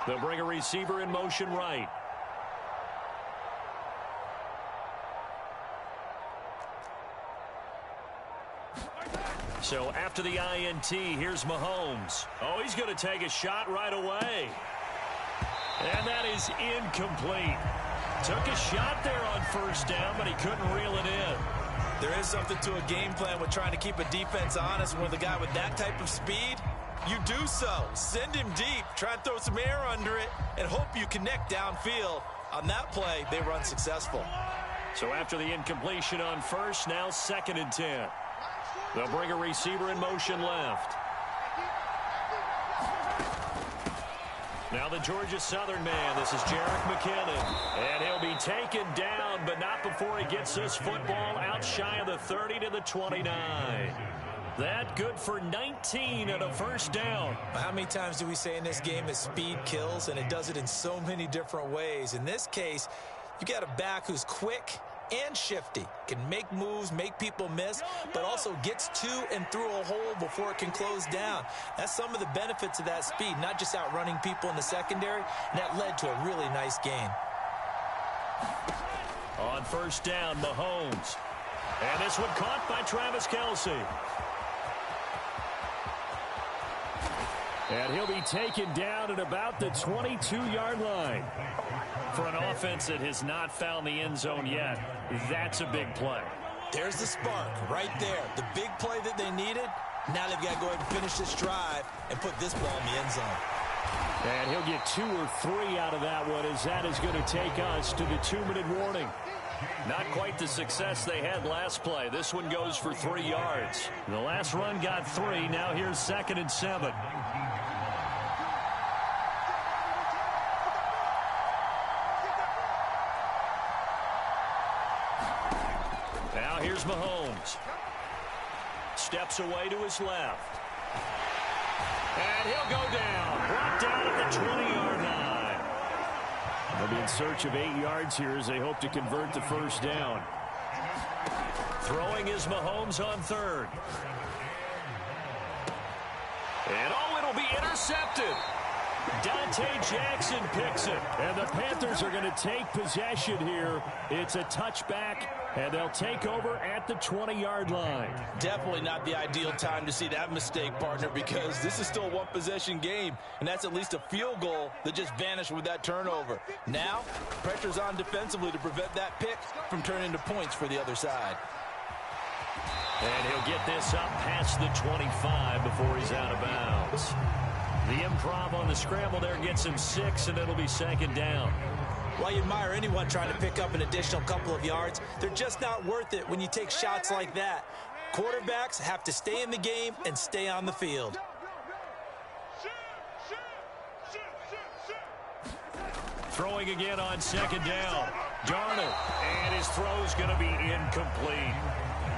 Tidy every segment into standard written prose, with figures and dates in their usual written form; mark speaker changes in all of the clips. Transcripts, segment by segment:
Speaker 1: They'll bring a receiver in motion right. So after the INT, here's Mahomes. Oh, he's going to take a shot right away. And that is incomplete. Took a shot there on first down, but he couldn't reel it in.
Speaker 2: There is something to a game plan with trying to keep a defense honest. With a guy with that type of speed, you do so. Send him deep, try and throw some air under it, and hope you connect downfield. On that play, they were unsuccessful.
Speaker 1: So after the incompletion on first, now 2nd and 10. They'll bring a receiver in motion left. Now the Georgia Southern man. This is Jerick McKinnon. And he'll be taken down, but not before he gets this football out shy of the 30 to the 29. That good for 19 and a first down.
Speaker 2: How many times do we say in this game that speed kills, and it does it in so many different ways? In this case, you got a back who's quick and shifty, can make moves, make people miss, but also gets to and through a hole before it can close down. That's some of the benefits of that speed, not just outrunning people in the secondary, and that led to a really nice gain.
Speaker 1: On first down, Mahomes. And this one caught by Travis Kelce. And he'll be taken down at about the 22-yard line. For an offense that has not found the end zone yet, that's a big play.
Speaker 2: There's the spark right there. The big play that they needed. Now they've got to go ahead and finish this drive and put this ball in the end zone.
Speaker 1: And he'll get 2 or 3 out of that one, as that is going to take us to the 2-minute warning. Not quite the success they had last play. This one goes for 3 yards. The last run got 3. Now here's 2nd and 7. Now here's Mahomes. Steps away to his left. And he'll go down. Brought down at the 20-yard line. They'll be in search of 8 yards here as they hope to convert the first down. Throwing is Mahomes on 3rd. And oh, it'll be intercepted. Dante Jackson picks it. And the Panthers are going to take possession here. It's a touchback, and they'll take over at the 20-yard line.
Speaker 2: Definitely not the ideal time to see that mistake, partner, because this is still a one-possession game, and that's at least a field goal that just vanished with that turnover. Now, pressure's on defensively to prevent that pick from turning into points for the other side.
Speaker 1: And he'll get this up past the 25 before he's out of bounds. The improv on the scramble there gets him 6, and it'll be 2nd down.
Speaker 2: While you admire anyone trying to pick up an additional couple of yards, they're just not worth it when you take shots like that. Quarterbacks have to stay in the game and stay on the field.
Speaker 1: Throwing again on 2nd down. Darnold, and his throw's going to be incomplete.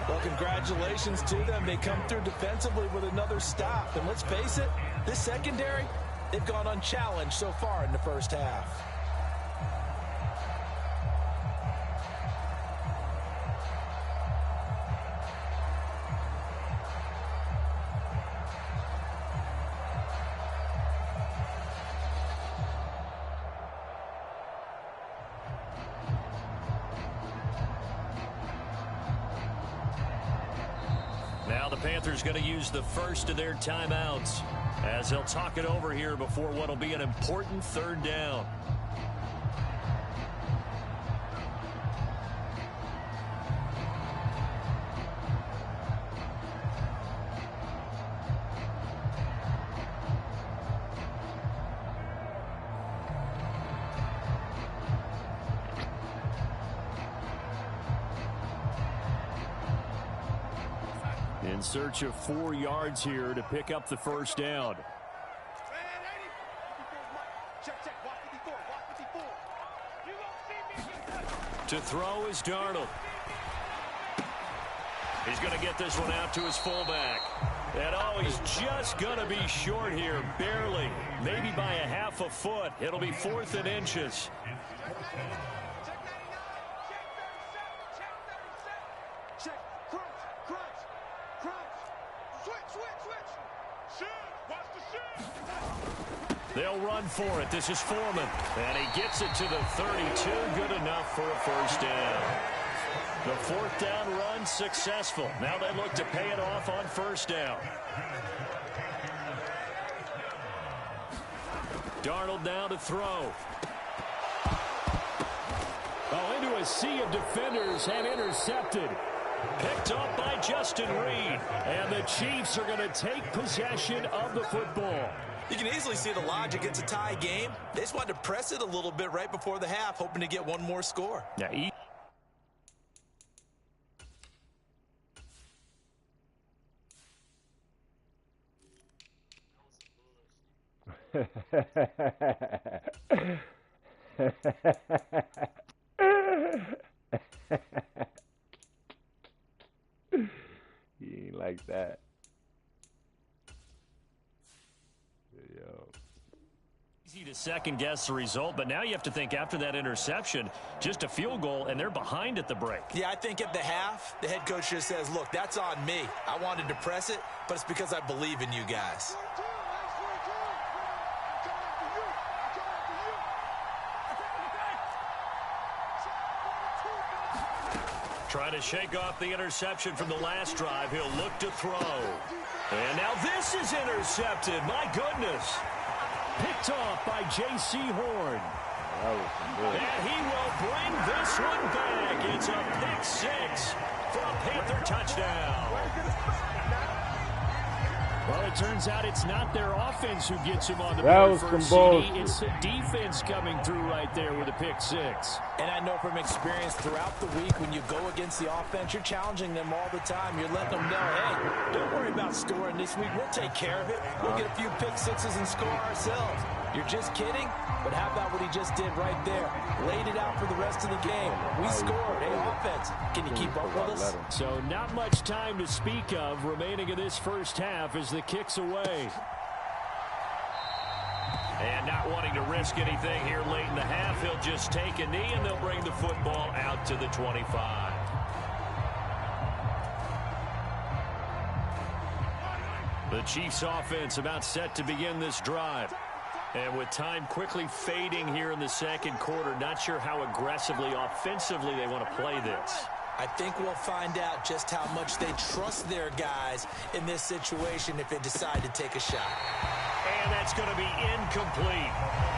Speaker 2: Well, congratulations to them. They come through defensively with another stop. And let's face it, this secondary, they've gone unchallenged so far in the first half.
Speaker 1: Now the Panthers going to use the first of their timeouts as they'll talk it over here before what will be an important 3rd down. In search of 4 yards here to pick up the first down. To throw is Darnold. He's going to get this one out to his fullback. And oh, he's just going to be short here, barely. Maybe by a half a foot. It'll be 4th and inches. They'll run for it. This is Foreman. And he gets it to the 32. Good enough for a first down. The fourth down run successful. Now they look to pay it off on first down. Darnold now to throw.
Speaker 3: Oh, into a sea of defenders and intercepted.
Speaker 1: Picked up by Justin Reed.
Speaker 3: And the Chiefs are going to take possession of the football.
Speaker 2: You can easily see the logic. It's a tie game. They just wanted to press it a little bit right before the half, hoping to get one more score.
Speaker 1: Yeah,
Speaker 4: He ain't like that. Yo.
Speaker 1: Easy to second guess the result, but now you have to think after that interception, just a field goal, and they're behind at the break.
Speaker 2: Yeah, I think at the half, the head coach just says, look, that's on me. I wanted to press it, but it's because I believe in you guys.
Speaker 1: Try to shake off the interception from the last drive. He'll look to throw. And now this is intercepted. My goodness.
Speaker 3: Picked off by J.C. Horn.
Speaker 1: And he will bring this one back. It's a pick six for a Panther touchdown.
Speaker 3: Well, it turns out it's not their offense who gets him on the
Speaker 4: That
Speaker 3: board
Speaker 4: was
Speaker 3: first,
Speaker 4: some bullshit.
Speaker 3: CD. It's the defense coming through right there with a pick six.
Speaker 2: And I know from experience throughout the week, when you go against the offense, you're challenging them all the time. You're letting them know, hey, don't worry about scoring this week. We'll take care of it. We'll get a few pick sixes and score ourselves. You're just kidding? But how about what he just did right there? Laid it out for the rest of the game. We scored. Hey, offense, can you keep up with us?
Speaker 3: So not much time to speak of remaining in this first half as the kick's away.
Speaker 1: And not wanting to risk anything here late in the half, he'll just take a knee, and they'll bring the football out to the 25. The Chiefs offense about set to begin this drive. And with time quickly fading here in the second quarter, not sure how aggressively, offensively they want to play this.
Speaker 2: I think we'll find out just how much they trust their guys in this situation if they decide to take a shot.
Speaker 1: And that's going to be incomplete.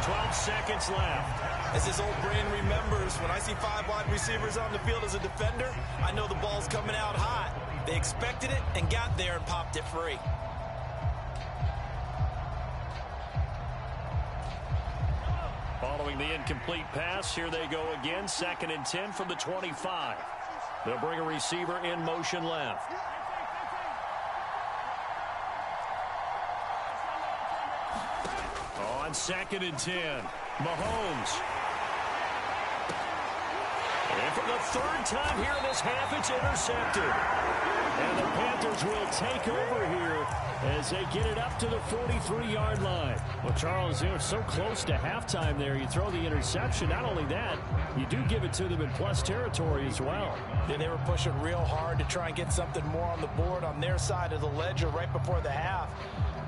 Speaker 1: 12 seconds left.
Speaker 2: As this old brain remembers, when I see 5 wide receivers on the field as a defender, I know the ball's coming out hot. They expected it and got there and popped it free.
Speaker 1: Following the incomplete pass, here they go again. 2nd and 10 from the 25. They'll bring a receiver in motion left. On 2nd and 10, Mahomes. And for the 3rd time here in this half, it's intercepted. And the Panthers will take over here as they get it up to the 43-yard line.
Speaker 3: Well, Charles, they were so close to halftime there. You throw the interception. Not only that, you do give it to them in plus territory as well.
Speaker 2: Yeah, they were pushing real hard to try and get something more on the board on their side of the ledger right before the half.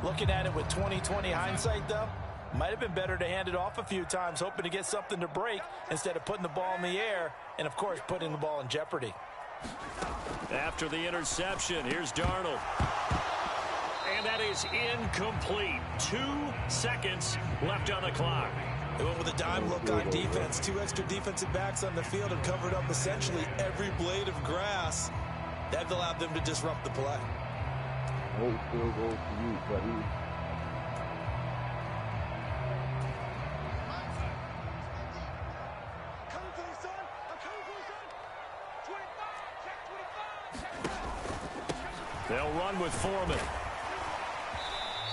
Speaker 2: Looking at it with 20/20 hindsight, though, might have been better to hand it off a few times, hoping to get something to break instead of putting the ball in the air and, of course, putting the ball in jeopardy.
Speaker 1: After the interception, here's Darnold. And that is incomplete. 2 seconds left on the clock.
Speaker 2: They went with a dime look on defense. 2 extra defensive backs on the field and covered up essentially every blade of grass. That allowed them to disrupt the play.
Speaker 4: Whole field goal for you, buddy.
Speaker 1: They'll run with Foreman.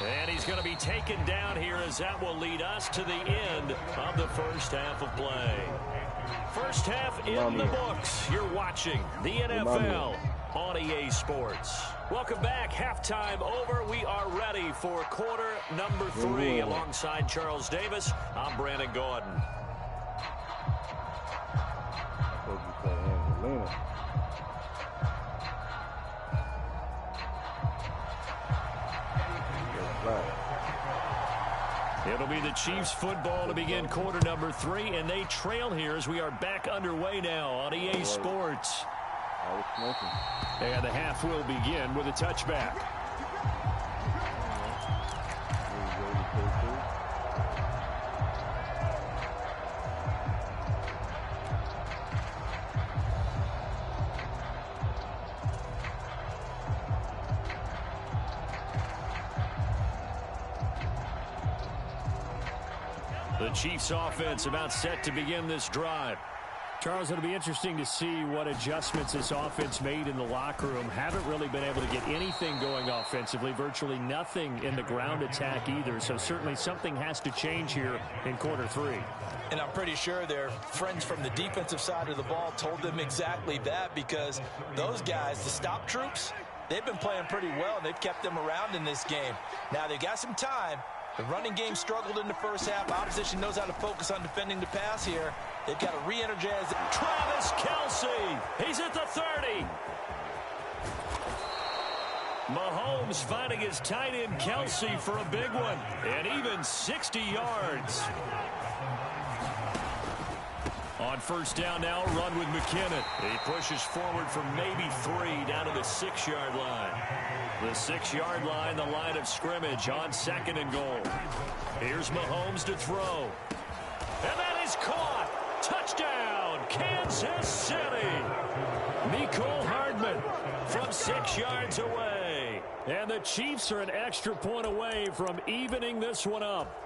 Speaker 1: And he's going to be taken down here as that will lead us to the end of the first half of play. First half in the books. You're watching the NFL on EA Sports. Welcome back. Halftime over. We are ready for quarter number 3. Alongside Charles Davis, I'm Brandon Gordon. He'll
Speaker 3: It'll be the Chiefs football to begin quarter number 3, and they trail here as we are back underway now on EA Sports. And the half will begin with a touchback. The Chiefs offense about set to begin this drive.
Speaker 5: Charles, it'll be interesting to see what adjustments this offense made in the locker room. Haven't really been able to get anything going offensively, virtually nothing in the ground attack either. So certainly something has to change here in quarter 3.
Speaker 2: And I'm pretty sure their friends from the defensive side of the ball told them exactly that, because those guys, the stop troops, they've been playing pretty well, and they've kept them around in this game. Now they've got some time. The running game struggled in the first half. Opposition knows how to focus on defending the pass here. They've got to re-energize.
Speaker 1: Travis Kelce. He's at the 30. Mahomes finding his tight end Kelce for a big one. And even 60 yards. On first down now, run with McKinnon. He pushes forward from maybe 3 down to the 6-yard line. The 6-yard line, the line of scrimmage on 2nd and goal. Here's Mahomes to throw. And that is caught. Touchdown, Kansas City. Mecole Hardman from 6 yards away.
Speaker 3: And the Chiefs are an extra point away from evening this one up.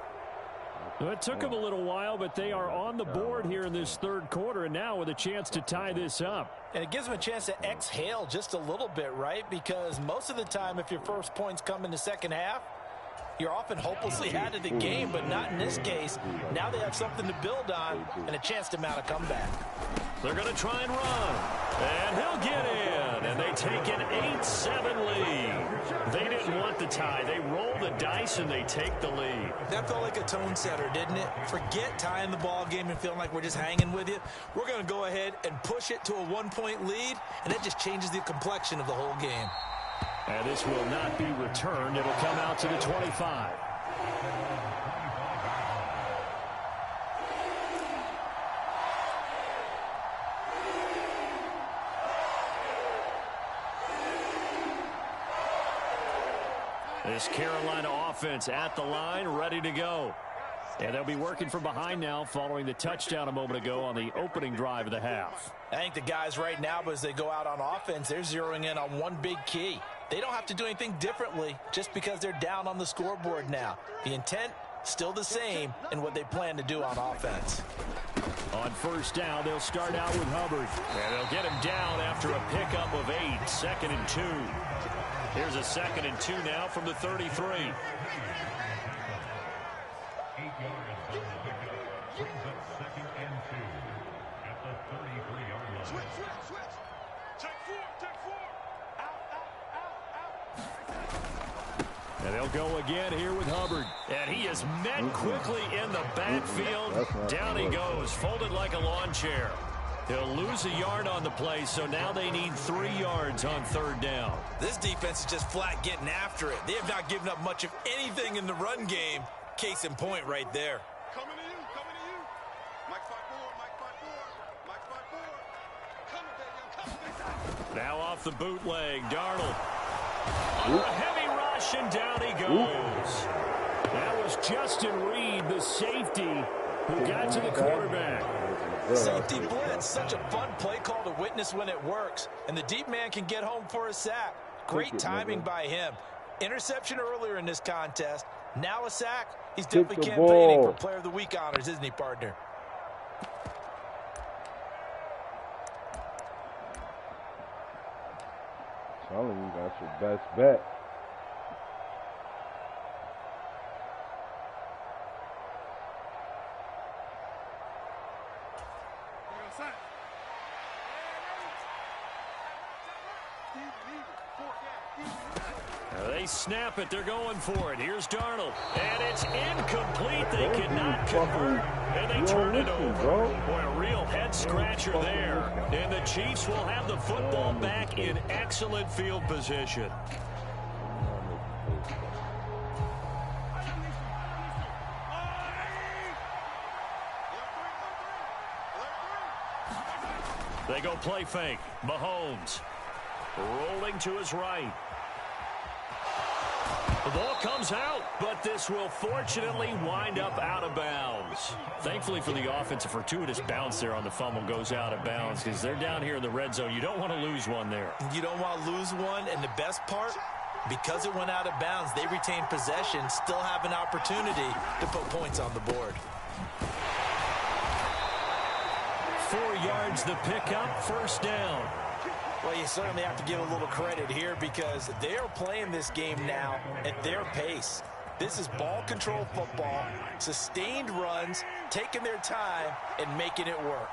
Speaker 3: It took them a little while, but they are on the board here in this third quarter, and now with a chance to tie this up.
Speaker 2: And it gives them a chance to exhale just a little bit, right? Because most of the time, if your first points come in the second half, you're often hopelessly out of the game, but not in this case. Now they have something to build on and a chance to mount a comeback.
Speaker 1: They're going to try and run. And he'll get in. And they take an 8-7 lead. They didn't want the tie. They roll the dice and they take the lead.
Speaker 2: That felt like a tone setter, didn't it? Forget tying the ball game and feeling like we're just hanging with you. We're going to go ahead and push it to a 1-point lead, and that just changes the complexion of the whole game.
Speaker 3: And this will not be returned. It'll come out to the 25. This Carolina offense at the line, ready to go. And they'll be working from behind now following the touchdown a moment ago on the opening drive of the half.
Speaker 2: I think the guys right now, as they go out on offense, they're zeroing in on one big key. They don't have to do anything differently just because they're down on the scoreboard now. The intent, still the same in what they plan to do on offense.
Speaker 3: On first down, they'll start out with Hubbard.
Speaker 1: And they'll get him down after a pickup of 8, 2nd and 2. Here's a 2nd and 2 now from the 33.
Speaker 3: And they'll go again here with Hubbard.
Speaker 1: And he is met quickly in the backfield. Down he goes, folded like a lawn chair. He'll lose a yard on the play, so now they need 3 yards on third down.
Speaker 2: This defense is just flat getting after it. They have not given up much of anything in the run game. Case in point right there.
Speaker 6: Coming to you, coming to you. Mike 5-4, Mike 5-4, Mike 5-4. Coming, baby,
Speaker 1: Now off the bootleg, Darnold. Under a heavy rush, and down he goes.
Speaker 3: That was Justin Reed, the safety, who got to the quarterback.
Speaker 2: Safety blitz, such a fun play call to witness when it works. And the deep man can get home for a sack. Great timing by him. Interception earlier in this contest. Now a sack. He's definitely campaigning for Player of the Week honors, isn't he, partner?
Speaker 4: Telling you, that's your best bet.
Speaker 1: They snap it. They're going for it. Here's Darnold. And it's incomplete. They cannot convert. And they turn it over. Boy, a real head-scratcher there. And the Chiefs will have the football back in excellent field position. They go play fake. Mahomes rolling to his right. The ball comes out, but this will fortunately wind up out of bounds. Thankfully for the offense, a fortuitous bounce there on the fumble goes out of bounds because they're down here in the red zone. You don't want to lose one there.
Speaker 2: You don't want to lose one, and the best part, because it went out of bounds, they retain possession, still have an opportunity to put points on the board.
Speaker 1: 4 yards the pickup, first down.
Speaker 2: Well, you certainly have to give a little credit here because they are playing this game now at their pace. This is ball control football, sustained runs, taking their time, and making it work.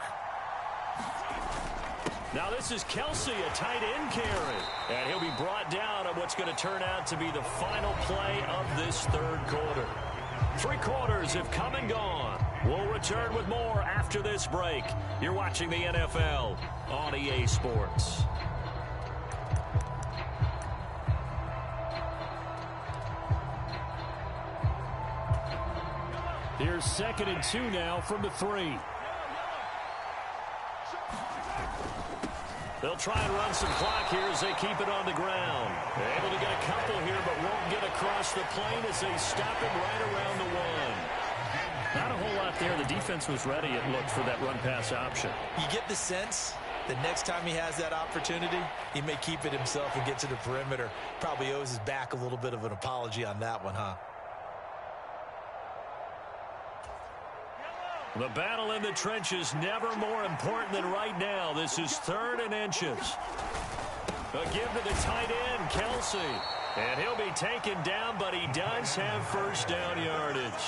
Speaker 1: Now this is Kelsey, a tight end carry. And he'll be brought down on what's going to turn out to be the final play of this third quarter. 3 quarters have come and gone. We'll return with more after this break. You're watching the NFL on EA Sports.
Speaker 3: Here's 2nd and 2 now from the 3.
Speaker 1: They'll try and run some clock here as they keep it on the ground. They're able to get a couple here, but won't get across the plane as they stop him right around the 1.
Speaker 3: Not a whole lot there. The defense was ready, it looked, for that run-pass option.
Speaker 2: You get the sense that next time he has that opportunity, he may keep it himself and get to the perimeter. Probably owes his back a little bit of an apology on that one, huh?
Speaker 1: The battle in the trenches never more important than right now. This is 3rd and inches. A give to the tight end, Kelsey. And he'll be taken down, but he does have first down yardage.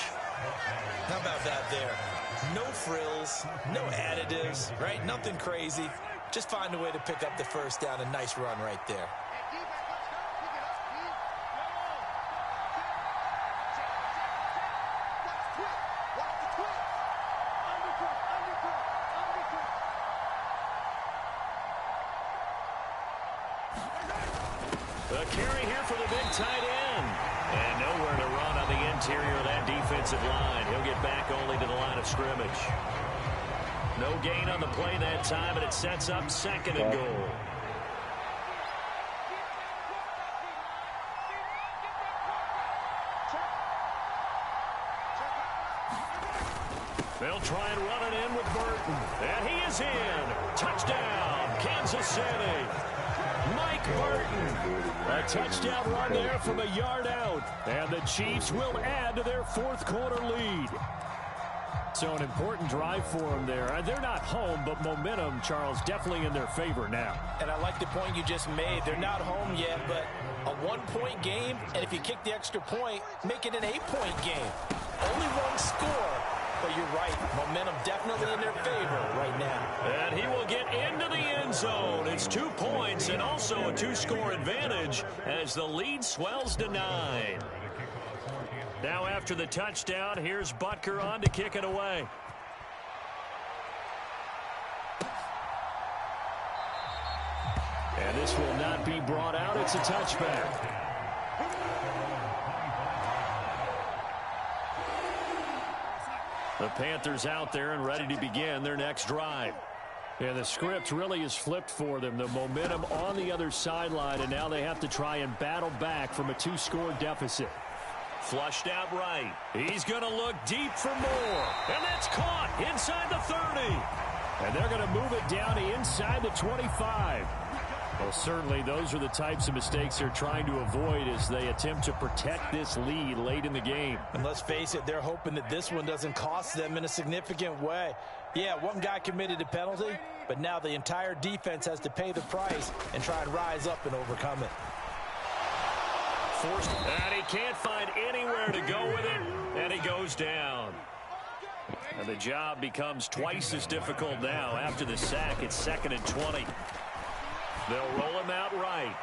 Speaker 2: How about that there? No frills, no additives, right? Nothing crazy. Just find a way to pick up the first down. A nice run right there.
Speaker 1: A carry here for the big tight end. And nowhere to run on the interior of that defensive line. He'll get back only to the line of scrimmage. No gain on the play that time, and it sets up 2nd and goal. They'll try and run it in with Burton. And he is in. Touchdown, Kansas City. Mike Burton. A touchdown run there from a yard out. And the Chiefs will add to their 4th quarter lead.
Speaker 3: So an important drive for them there. They're not home, but momentum, Charles, definitely in their favor now.
Speaker 2: And I like the point you just made. They're not home yet, but a 1-point game, and if you kick the extra point, make it an 8-point game. Only 1 score, but you're right. Momentum definitely in their favor right now.
Speaker 1: And he will get into the end zone. It's 2 points and also a 2-score advantage as the lead swells to 9. Now after the touchdown, here's Butker on to kick it away.
Speaker 3: And this will not be brought out. It's a touchback.
Speaker 1: The Panthers out there and ready to begin their next drive.
Speaker 3: Yeah, the script really is flipped for them. The momentum on the other sideline, and now they have to try and battle back from a 2-score deficit.
Speaker 1: Flushed out right. He's going to look deep for more. And that's caught inside the 30.
Speaker 3: And they're going to move it down to inside the 25. Well, certainly those are the types of mistakes they're trying to avoid as they attempt to protect this lead late in the game.
Speaker 2: And let's face it, they're hoping that this one doesn't cost them in a significant way. Yeah, one guy committed a penalty, but now the entire defense has to pay the price and try and rise up and overcome it.
Speaker 1: Forced, and he can't find anywhere to go with it, and he goes down. And the job becomes twice as difficult now. After the sack, it's 2nd and 20. They'll roll him out right.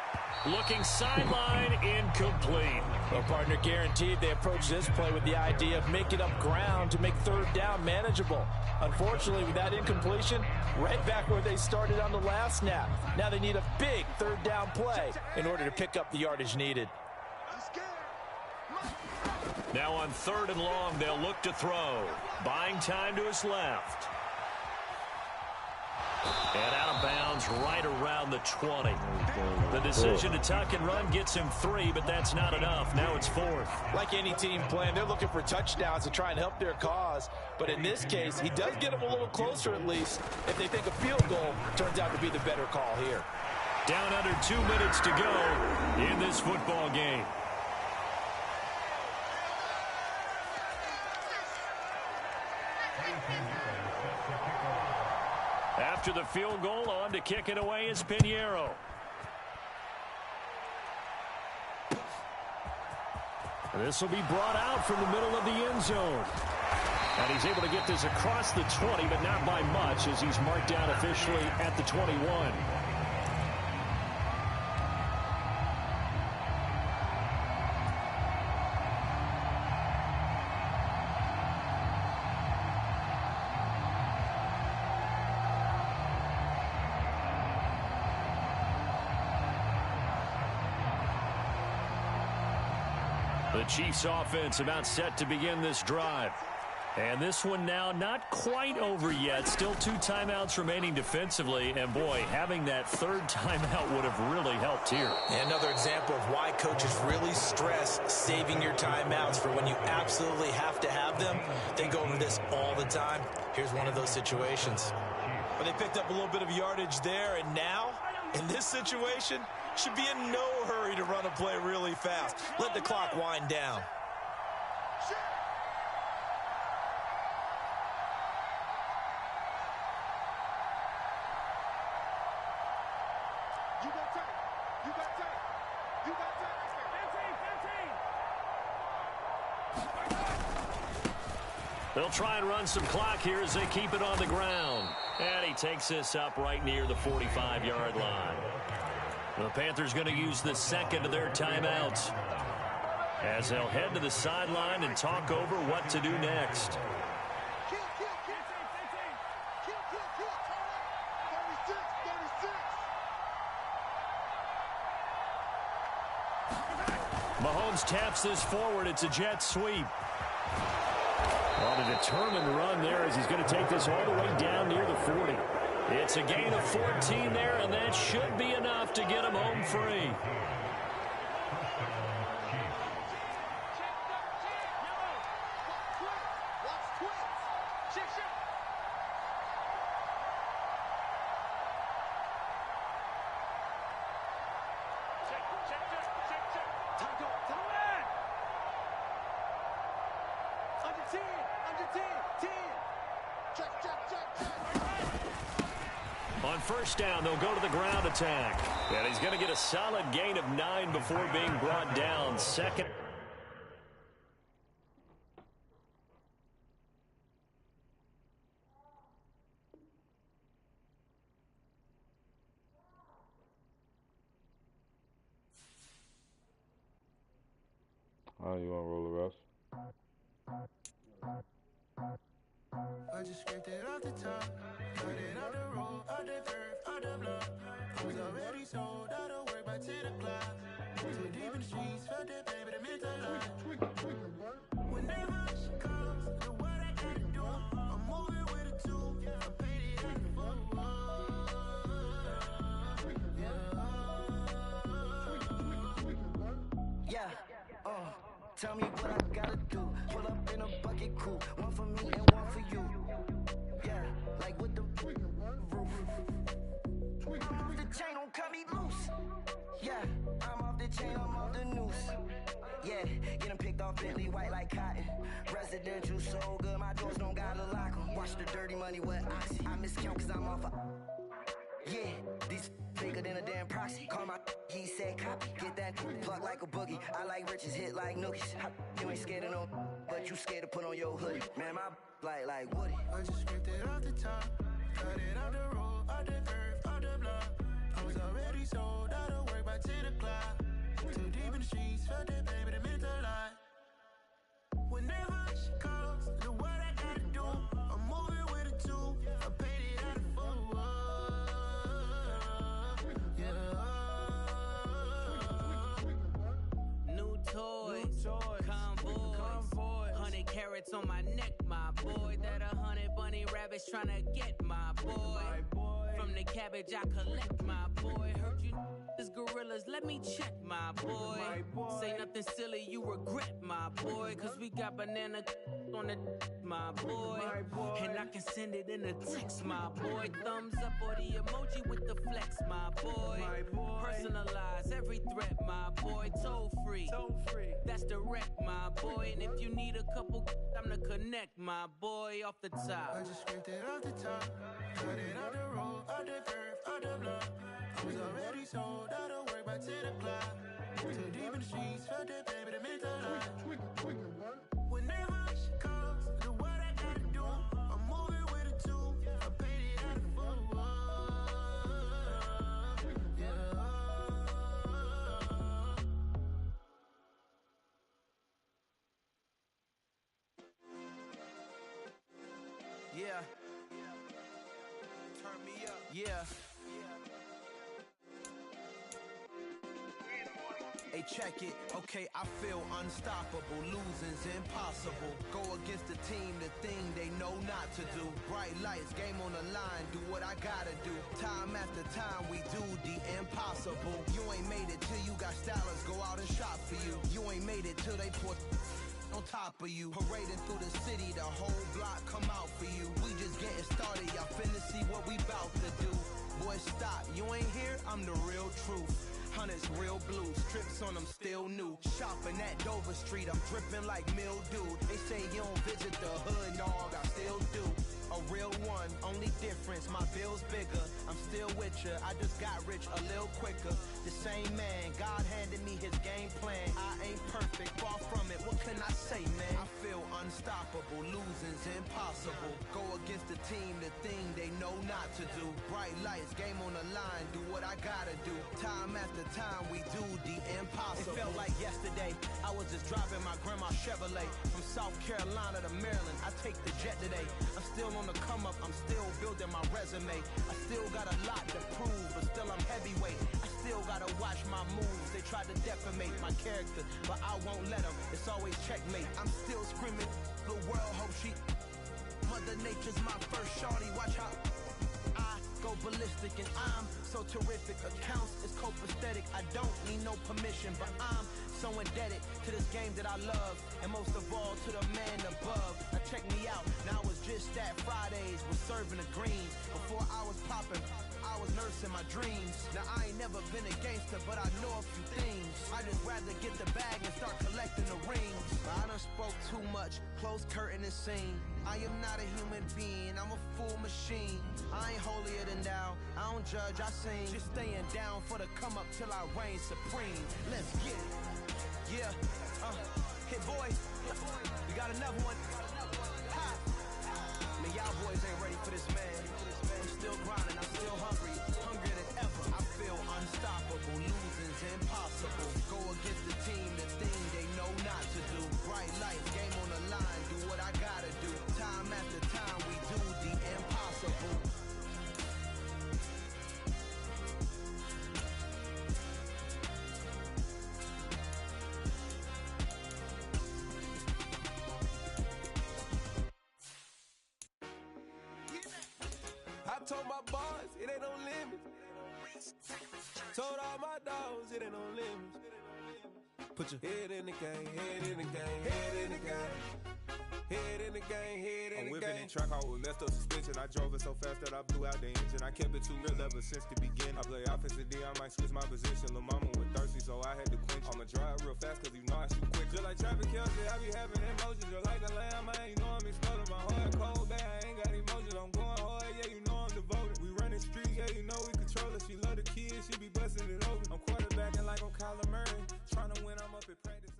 Speaker 1: Looking sideline, incomplete.
Speaker 2: Well, partner, guaranteed they approach this play with the idea of making up ground to make 3rd down manageable. Unfortunately, with that incompletion, right back where they started on the last snap. Now they need a big 3rd down play in order to pick up the yardage needed.
Speaker 1: Now on 3rd and long, they'll look to throw. Buying time to his left. And out of bounds right around the 20. The decision to tuck and run gets him 3, but that's not enough. Now it's 4th.
Speaker 2: Like any team playing, they're looking for touchdowns to try and help their cause. But in this case, he does get them a little closer at least. If they think a field goal turns out to be the better call here.
Speaker 1: Down under 2 minutes to go in this football game. After the field goal, on to kick it away is Pinheiro. This will be brought out from the middle of the end zone. And he's able to get this across the 20, but not by much, as he's marked down officially at the 21. The Chiefs offense about set to begin this drive. And this one now not quite over yet. Still 2 timeouts remaining defensively. And, boy, having that 3rd timeout would have really helped here.
Speaker 2: Another example of why coaches really stress saving your timeouts for when you absolutely have to have them. They go over this all the time. Here's one of those situations. But they picked up a little bit of yardage there, and now, in this situation, should be in no hurry to run a play really fast. Let the clock wind down.
Speaker 1: They'll try and run some clock here as they keep it on the ground. And he takes this up right near the 45-yard line. The Panthers going to use the 2nd of their timeouts as they'll head to the sideline and talk over what to do next. Mahomes taps this forward. It's a jet sweep. On a determined run there as he's going to take this all the way down near the 40. It's a gain of 14 there, and that should be enough to get him home free. On first down, they'll go to the ground attack. And he's going to get a solid gain of 9 before being brought down. 2nd.
Speaker 4: Oh, you want to roll the rest?
Speaker 7: I just scraped it off the top, cut it off the road, off the turf, off the block. I was already sold out of work by 10 o'clock. Too deep in the streets, felt that pain, but it meant a lot. Whenever she calls, do what I gotta do. I'm moving with a 2, I paid it at the full. Yeah, tell me what I gotta do. Pull up in a bucket crew, one for me and one for you. Yeah, like with the roof. I'm off the chain, don't cut me loose. Yeah, I'm off the chain, I'm off the noose. Yeah, get them picked off Bentley, white like cotton. Residential so good, my doors don't gotta lock them. Watch the dirty money with oxy. I miscount cause I'm off a... Yeah, these bigger than a damn proxy. Call my he said copy. Get that plug like a boogie. I like riches, hit like nookies. You ain't scared of no, but you scared to put on your hoodie. Man, my like Woody. I just scraped it off the top, cut it off the road, off the turf, off the block. I was already sold out of work by 10 o'clock. Too deep in the streets, felt that pain, but it meant a lot. Whenever she calls, do what I gotta do. I'm moving with a 2, I paid it at the full.
Speaker 8: New toys, convoys, 100 carats on my neck, my boy. That 100 bunny rabbits tryna get my boy. from the cabbage I collect, my boy. Heard you this gorillas, let me check, my boy. Say nothing silly, you regret, my boy. Cause we got banana on the my boy. And I can send it in a text, my boy. Thumbs up or the emoji with the flex, my boy. Personalize every threat, my boy. Toll free, that's direct, my boy. And if you need a couple, I'm to connect, my boy, off the top.
Speaker 9: I just scraped it off the top, cut it on the road, on the curve, on the block. I was already sold, I don't work back to the clock. Too deep in the streets, felt that baby, the mental lie. Whenever she calls, do what I gotta do. I'm moving with a two, I paid it out of full.
Speaker 7: Yeah. Turn me up. Yeah. Hey, check it. Okay, I feel unstoppable. Losing's impossible. Go against the team, the thing they know not to do. Bright lights, game on the line. Do what I gotta do. Time after time, we do the impossible. You ain't made it till you got stylists go out and shop for you. You ain't made it till they put on top of you. Parading through the city, the whole block come out for you. We just getting started, y'all finna see what we bout to do. Boy, stop, you ain't here, I'm the real truth. Hunters, real blues, strips on them still new. Shopping at Dover Street, I'm dripping like mildew. They say you don't visit the hood, dog, I still do. A real one, only difference, my bill's bigger. I'm still with ya, I just got rich a little quicker. The same man, God handed me his game plan. I ain't perfect, far from it, what can I say, man? I feel unstoppable, losing's impossible. Go against the team, the thing they know not to do. Bright lights, game on the line, do what I gotta do. Time after time, we do the impossible. It felt like yesterday, I was just driving my grandma's Chevrolet. From South Carolina to Maryland, I take the jet today. I'm still on the come up, I'm still building my resume. I still got a lot to prove, but still I'm heavyweight. I still gotta watch my moves. They tried to defamate my character, but I won't let them. It's always checkmate. I'm still screaming, the world hope she. Mother Nature's my first shorty. Watch how I go ballistic, and I'm so terrific. Accounts is copacetic. I don't need no permission, but I'm so indebted to this game that I love, and most of all to the man above. Now check me out, now I was just at Fridays, was serving the greens. Before I was popping, I was nursing my dreams. Now I ain't never been a gangster, but I know a few things. I just rather get the bag and start collecting the rings. But I done spoke too much, close curtain and scene. I am not a human being, I'm a full machine. I ain't holier than thou, I don't judge, I sing. Just staying down for the come up till I reign supreme. Let's get it. Yeah, hit boys, we got another one. Ha! Man, y'all boys ain't ready for this, man. I'm still grinding, I'm still hungry, hungrier than ever. I feel unstoppable, losing's impossible. Go against the team, the thing they know not to do. Bright lights, game on the line, do what I gotta do. Time after time, we do the impossible.
Speaker 10: I told my boys, it ain't no limits. Told all my dogs, it ain't no limits. Put your head in the game, head in the game, head in the game. Head in the game, head in the game. I'm whipping in track hall with messed up suspension. I drove it so fast that I blew out the engine. I kept it too real ever since the beginning. I play offensive D, I might switch my position. Lil' mama was thirsty, so I had to quench. I'ma drive real fast, cause you know I shoot quick. Just like traffic Kelsey, I be having emotions. Just like the lamb, man, you know I'm exploding. My heart cold, bad, I ain't got emotions. I'm going hard, yeah, you know I'm devoted. We running streets, yeah, you know we control it. She love the kids, she be busting it over. I'm quarterbacking like I'm Kyler Murray. Trying to win, I'm up at practice.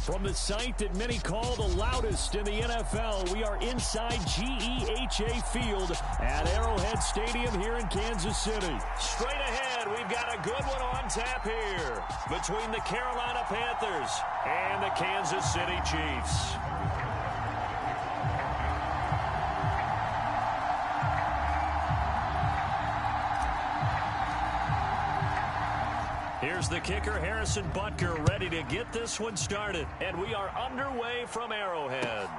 Speaker 3: From the site that many call the loudest in the NFL, we are inside GEHA Field at Arrowhead Stadium here in Kansas City. Straight ahead, we've got a good one on tap here between the Carolina Panthers and the Kansas City Chiefs. Here's the kicker, Harrison Butker, ready to get this one started. And we are underway from Arrowhead.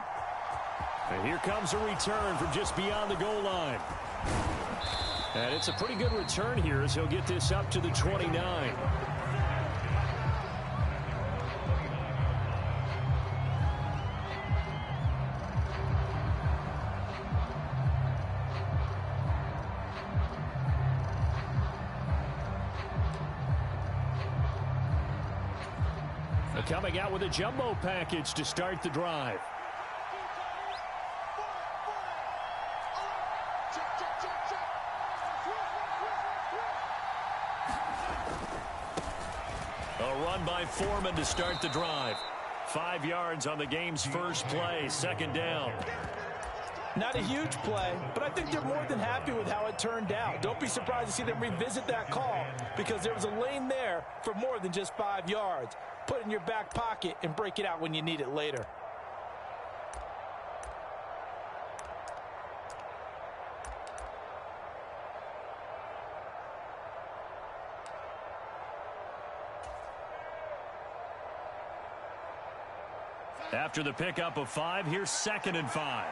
Speaker 3: And here comes a return from just beyond the goal line. And it's a pretty good return here as he'll get this up to the 29. Coming out with a jumbo package to start the drive. A run by Foreman to start the drive. 5 yards on the game's first play, second down.
Speaker 2: Not a huge play, but I think they're more than happy with how it turned out. Don't be surprised to see them revisit that call because there was a lane there for more than just 5 yards. Put it in your back pocket and break it out when you need it later.
Speaker 3: After the pickup of 5, here's 2nd and 5.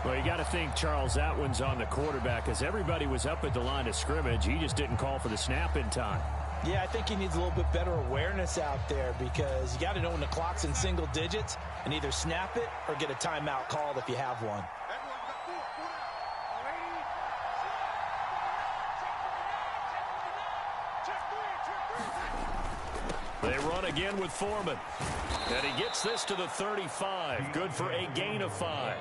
Speaker 3: Well, you got to think, Charles, that one's on the quarterback as everybody was up at the line of scrimmage. He just didn't call for the snap in time.
Speaker 2: Yeah, I think he needs a little bit better awareness out there because you got to know when the clock's in single digits and either snap it or get a timeout called if you have one.
Speaker 3: They run again with Foreman. And he gets this to the 35. Good for a gain of 5.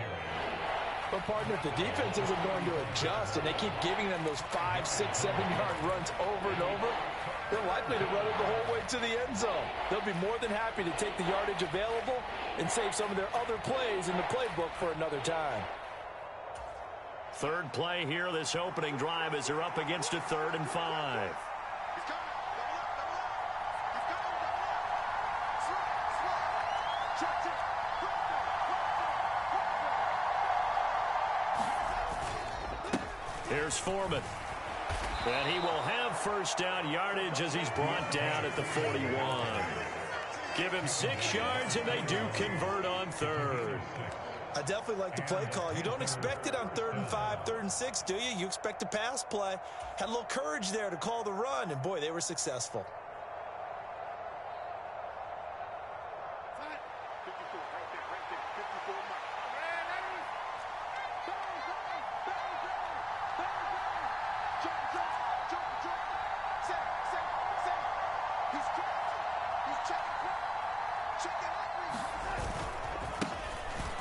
Speaker 2: But, partner, if the defense isn't going to adjust and they keep giving them those 5, 6, 7-yard runs over and over, they're likely to run it the whole way to the end zone. They'll be more than happy to take the yardage available and save some of their other plays in the playbook for another time.
Speaker 3: Third play here, this opening drive, as they're up against a 3rd and 5. Here's Foreman. And he will have first down yardage as he's brought down at the 41. Give him 6 yards, and they do convert on 3rd.
Speaker 2: I definitely like the play call. You don't expect it on 3rd and 5, 3rd and 6, do you? You expect a pass play. Had a little courage there to call the run, and, boy, they were successful.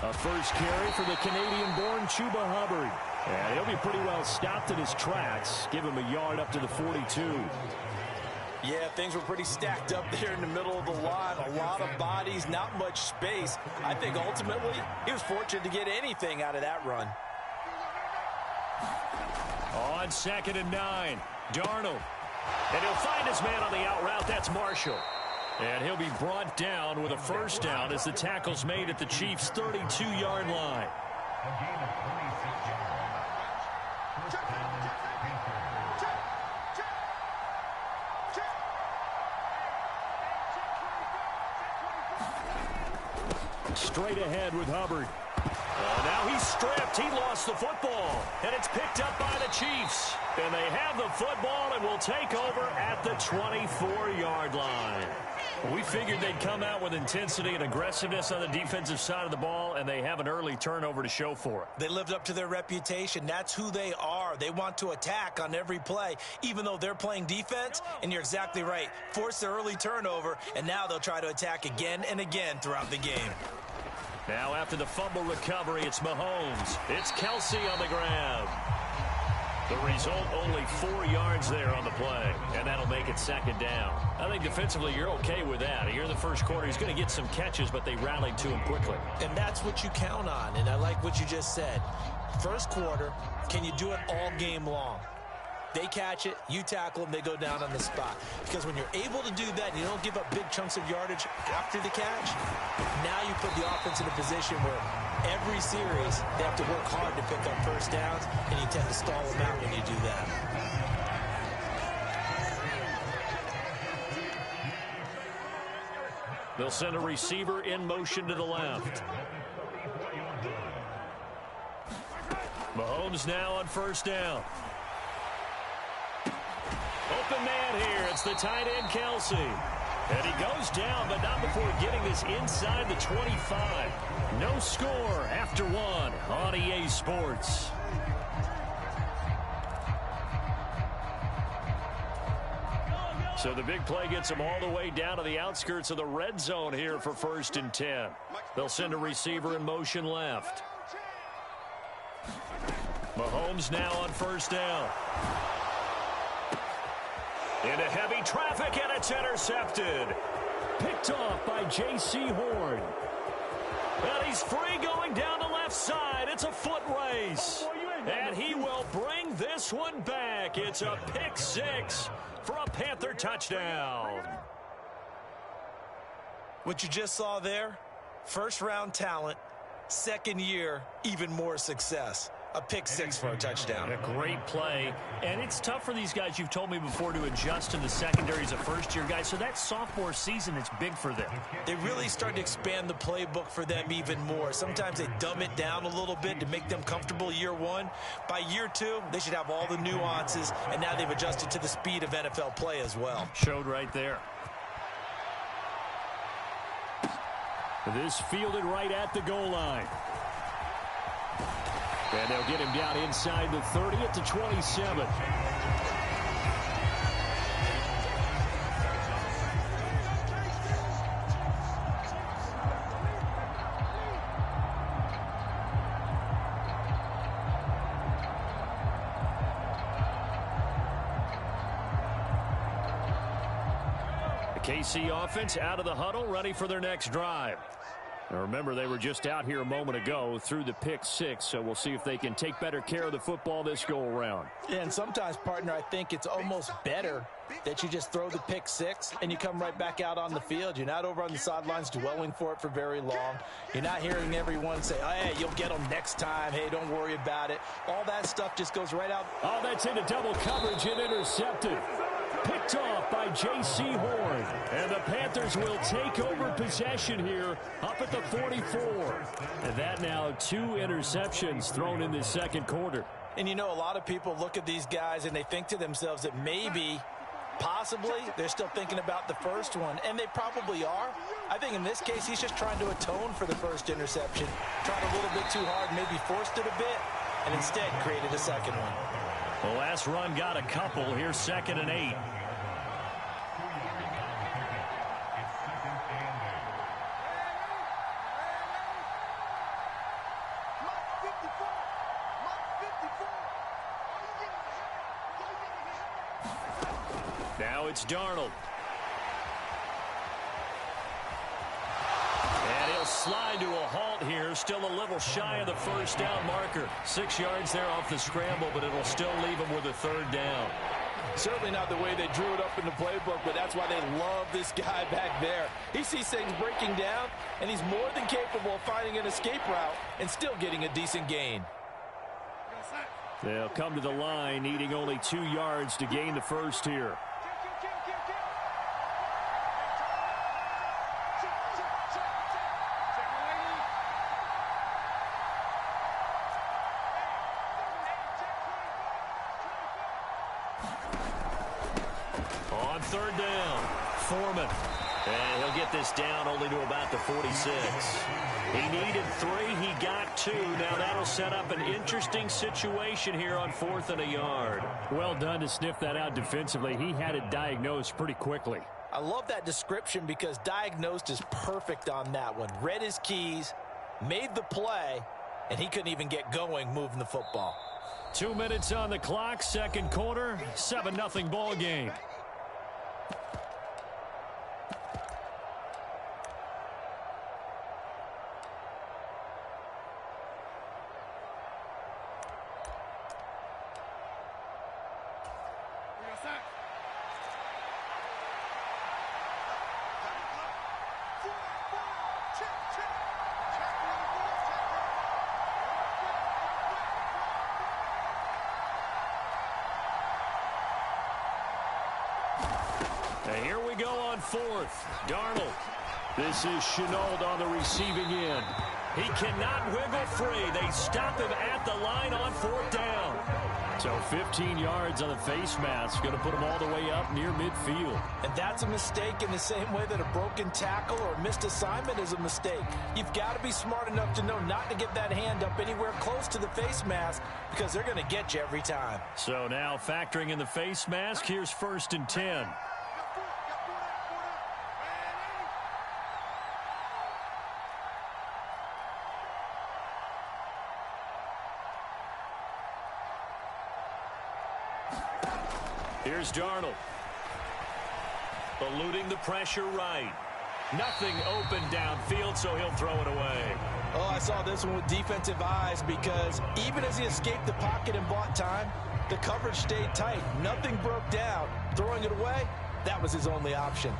Speaker 3: A first carry for the Canadian-born Chuba Hubbard. And he'll be pretty well stopped in his tracks. Give him a yard up to the 42.
Speaker 2: Yeah, things were pretty stacked up there in the middle of the line. A lot of bodies, not much space. I think ultimately he was fortunate to get anything out of that run.
Speaker 3: On 2nd and 9, Darnold. And he'll find his man on the out route. That's Marshall. And he'll be brought down with a first down as the tackle's made at the Chiefs' 32-yard line. Straight ahead with Hubbard. Now he's stripped. He lost the football. And it's picked up by the Chiefs. And they have the football and will take over at the 24-yard line. We figured they'd come out with intensity and aggressiveness on the defensive side of the ball, and they have an early turnover to show for it.
Speaker 2: They lived up to their reputation. That's who they are. They want to attack on every play, even though they're playing defense. And you're exactly right. Force the early turnover, and now they'll try to attack again and again throughout the game.
Speaker 3: Now after the fumble recovery, it's Mahomes. It's Kelsey on the grab. The result, only 4 yards there on the play, and that'll make it second down. I think defensively you're okay with that. Here in the first quarter, he's going to get some catches, but they rallied to him quickly.
Speaker 2: And that's what you count on, and I like what you just said. First quarter, can you do it all game long? They catch it, you tackle them, they go down on the spot. Because when you're able to do that and you don't give up big chunks of yardage after the catch, now you put the offense in a position where every series, they have to work hard to pick up first downs, and you tend to stall them out when you do that.
Speaker 3: They'll send a receiver in motion to the left. Mahomes now on first down. Open man here. It's the tight end, Kelsey. And he goes down, but not before getting this inside the 25. No score after one on EA Sports. So the big play gets him all the way down to the outskirts of the red zone here for 1st and 10. They'll send a receiver in motion left. Mahomes now on first down. Into heavy traffic, and it's intercepted.
Speaker 5: Picked off by J.C. Horn.
Speaker 3: And he's free going down the left side. It's a foot race. And he will bring this one back. It's a pick six for a Panther touchdown.
Speaker 2: What you just saw there, first-round talent, second year, even more success. A pick six for a touchdown.
Speaker 5: A great play. And it's tough for these guys, you've told me before, to adjust in the secondary as a first-year guy. So that sophomore season is big for them.
Speaker 2: They really start to expand the playbook for them even more. Sometimes they dumb it down a little bit to make them comfortable year one. By year two, they should have all the nuances, and now they've adjusted to the speed of NFL play as well.
Speaker 5: Showed right there. This fielded right at the goal line. And they'll get him down inside the 30 at the 27. The KC offense out of the huddle, ready for their next drive. Now remember, they were just out here a moment ago through the pick six, so we'll see if they can take better care of the football this go-around.
Speaker 2: And sometimes, partner, I think it's almost better that you just throw the pick six and you come right back out on the field. You're not over on the sidelines dwelling for it for very long. You're not hearing everyone say, oh, hey, you'll get them next time. Hey, don't worry about it. All that stuff just goes right out.
Speaker 5: Oh, that's into double coverage and intercepted. Picked off by J.C. Horn. And the Panthers will take over possession here up at the 44. And that now 2 interceptions thrown in the second quarter.
Speaker 2: And you know, a lot of people look at these guys and they think to themselves that maybe, possibly, they're still thinking about the first one. And they probably are. I think in this case, he's just trying to atone for the first interception. Tried a little bit too hard, maybe forced it a bit, and instead created a second one.
Speaker 3: The last run got a couple. Here's 2nd and 8. Now it's Darnold. And he'll slide to a halt here. Still a little shy of the first down marker. 6 yards there off the scramble, but it'll still leave him with a 3rd down.
Speaker 2: Certainly not the way they drew it up in the playbook, but that's why they love this guy back there. He sees things breaking down, and he's more than capable of finding an escape route and still getting a decent gain.
Speaker 5: They'll come to the line, needing only 2 yards to gain the first here.
Speaker 3: On 3rd down, Foreman. And he'll get this down only to about the 46. He needed 3. He got 2. Now that'll set up an interesting situation here on 4th and a yard.
Speaker 5: Well done to sniff that out defensively. He had it diagnosed pretty quickly.
Speaker 2: I love that description because diagnosed is perfect on that one. Read his keys, made the play, and he couldn't even get going moving the football.
Speaker 5: 2 minutes on the clock, second quarter, 7-0 ball game.
Speaker 3: And here we go on fourth. Darnold. This is Chenault on the receiving end. He cannot wiggle free. They stop him at the line on fourth down. So 15 yards on the face mask. Going to put him all the way up near midfield.
Speaker 2: And that's a mistake in the same way that a broken tackle or a missed assignment is a mistake. You've got to be smart enough to know not to get that hand up anywhere close to the face mask because they're going to get you every time.
Speaker 3: So now factoring in the face mask, here's 1st and 10. Here's Darnold. Eluding the pressure right. Nothing open downfield, so he'll throw it away.
Speaker 2: Oh, I saw this one with defensive eyes because even as he escaped the pocket and bought time, the coverage stayed tight. Nothing broke down. Throwing it away, that was his only option.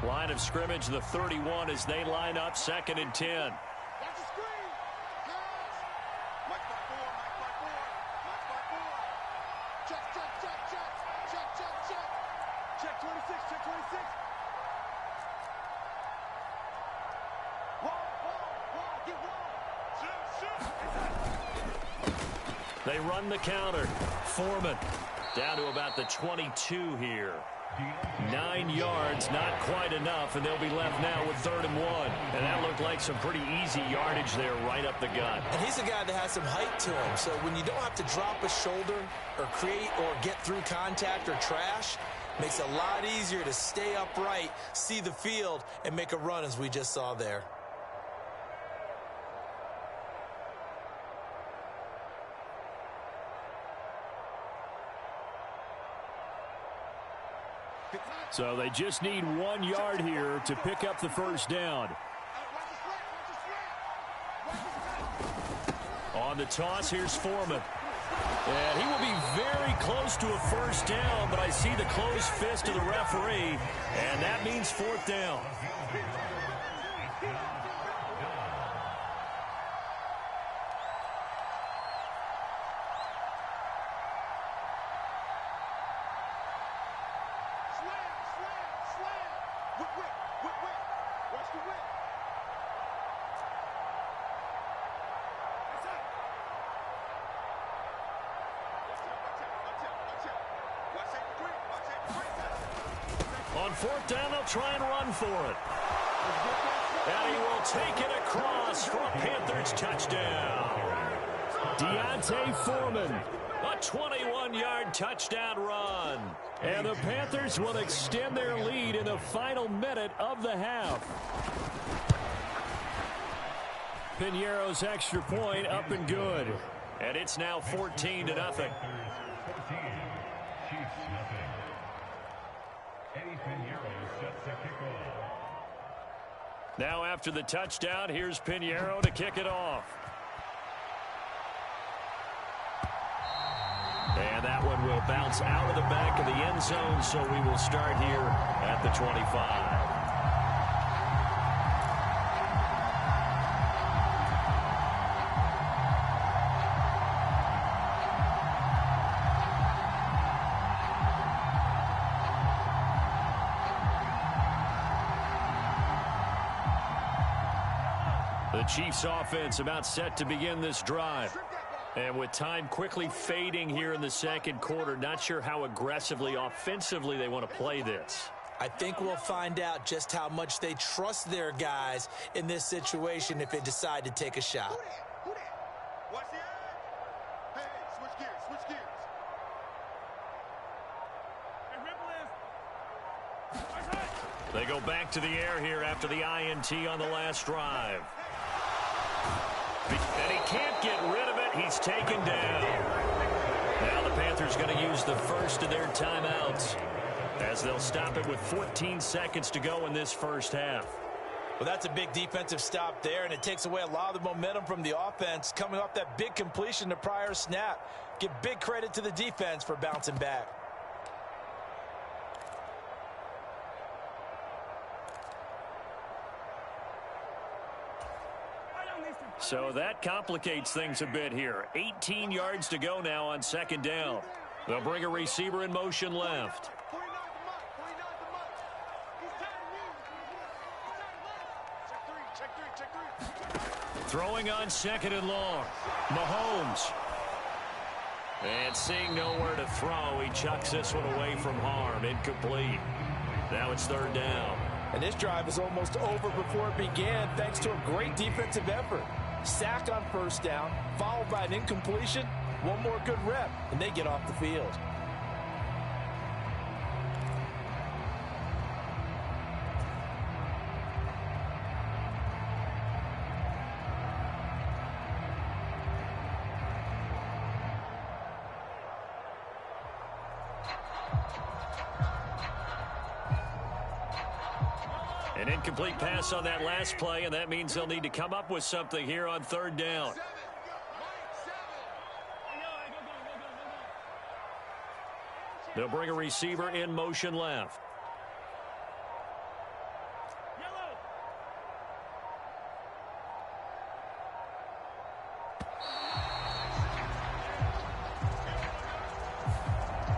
Speaker 3: Line of scrimmage, the 31 as they line up 2nd and 10.
Speaker 6: Watch the screen. Hands. Mike 5-4. Mike 5-4. Mike 5-4. Check, check, check, check. Check, check, check. Check 26. Check 26. Wall. Get wall. Shoot.
Speaker 3: They run the counter. Foreman down to about the 22 here. 9 yards, not quite enough, and they'll be left now with 3rd and 1. And that looked like some pretty easy yardage there right up the gut.
Speaker 2: And he's a guy that has some height to him, so when you don't have to drop a shoulder or create or get through contact or trash, makes it a lot easier to stay upright, see the field, and make a run as we just saw there.
Speaker 3: So they just need 1 yard here to pick up the first down. On the toss, here's Foreman. And he will be very close to a first down, but I see the closed fist of the referee, and that means 4th down. On 4th down, they'll try and run for it. And he will take it across for a Panthers touchdown. Deontay Foreman, a 21-yard touchdown run. And the Panthers will extend their lead in the final minute of the half. Piñeiro's extra point up and good. And it's now 14-0. Now after the touchdown, here's Piñeiro to kick it off. And that one will bounce out of the back of the end zone, so we will start here at the 25. The Chiefs offense about set to begin this drive. And with time quickly fading here in the second quarter, not sure how aggressively, offensively they want to play this.
Speaker 2: I think we'll find out just how much they trust their guys in this situation if they decide to take a shot.
Speaker 6: Watch the eye. Hey, switch gears, switch gears.
Speaker 3: They go back to the air here after the INT on the last drive. And he can't get rid of it. He's taken down. Now the Panthers going to use the first of their timeouts as they'll stop it with 14 seconds to go in this first half.
Speaker 2: Well, that's a big defensive stop there, and it takes away a lot of the momentum from the offense coming off that big completion the prior snap. Give big credit to the defense for bouncing back.
Speaker 3: So that complicates things a bit here. 18 yards to go now on second down. They'll bring a receiver in motion left. Throwing on second and long. Mahomes. And seeing nowhere to throw, he chucks this one away from harm. Incomplete. Now it's third down.
Speaker 2: And this drive is almost over before it began thanks to a great defensive effort. Sack on first down, followed by an incompletion. One more good rep, and they get off the field.
Speaker 3: An incomplete pass on that last play, and that means they'll need to come up with something here on third down. They'll bring a receiver in motion left.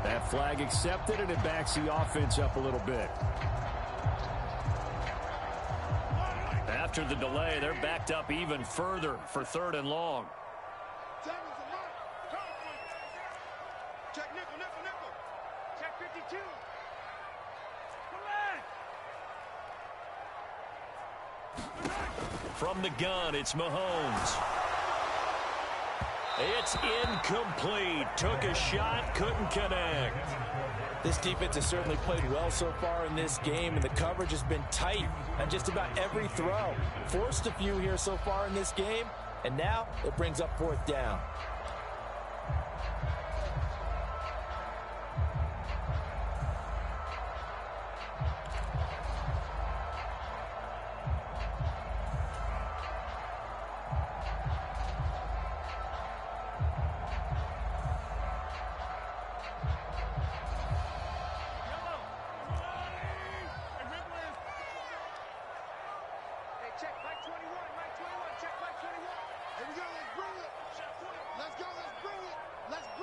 Speaker 5: That flag accepted, and it backs the offense up a little bit.
Speaker 3: After the delay, they're backed up even further for third and long.
Speaker 6: Check nickel, nickel, nickel. Check 52.
Speaker 3: From the gun, it's Mahomes. It's incomplete. Took a shot, couldn't connect.
Speaker 2: This defense has certainly played well so far in this game, and the coverage has been tight on just about every throw. Forced a few here so far in this game, and now it brings up fourth down.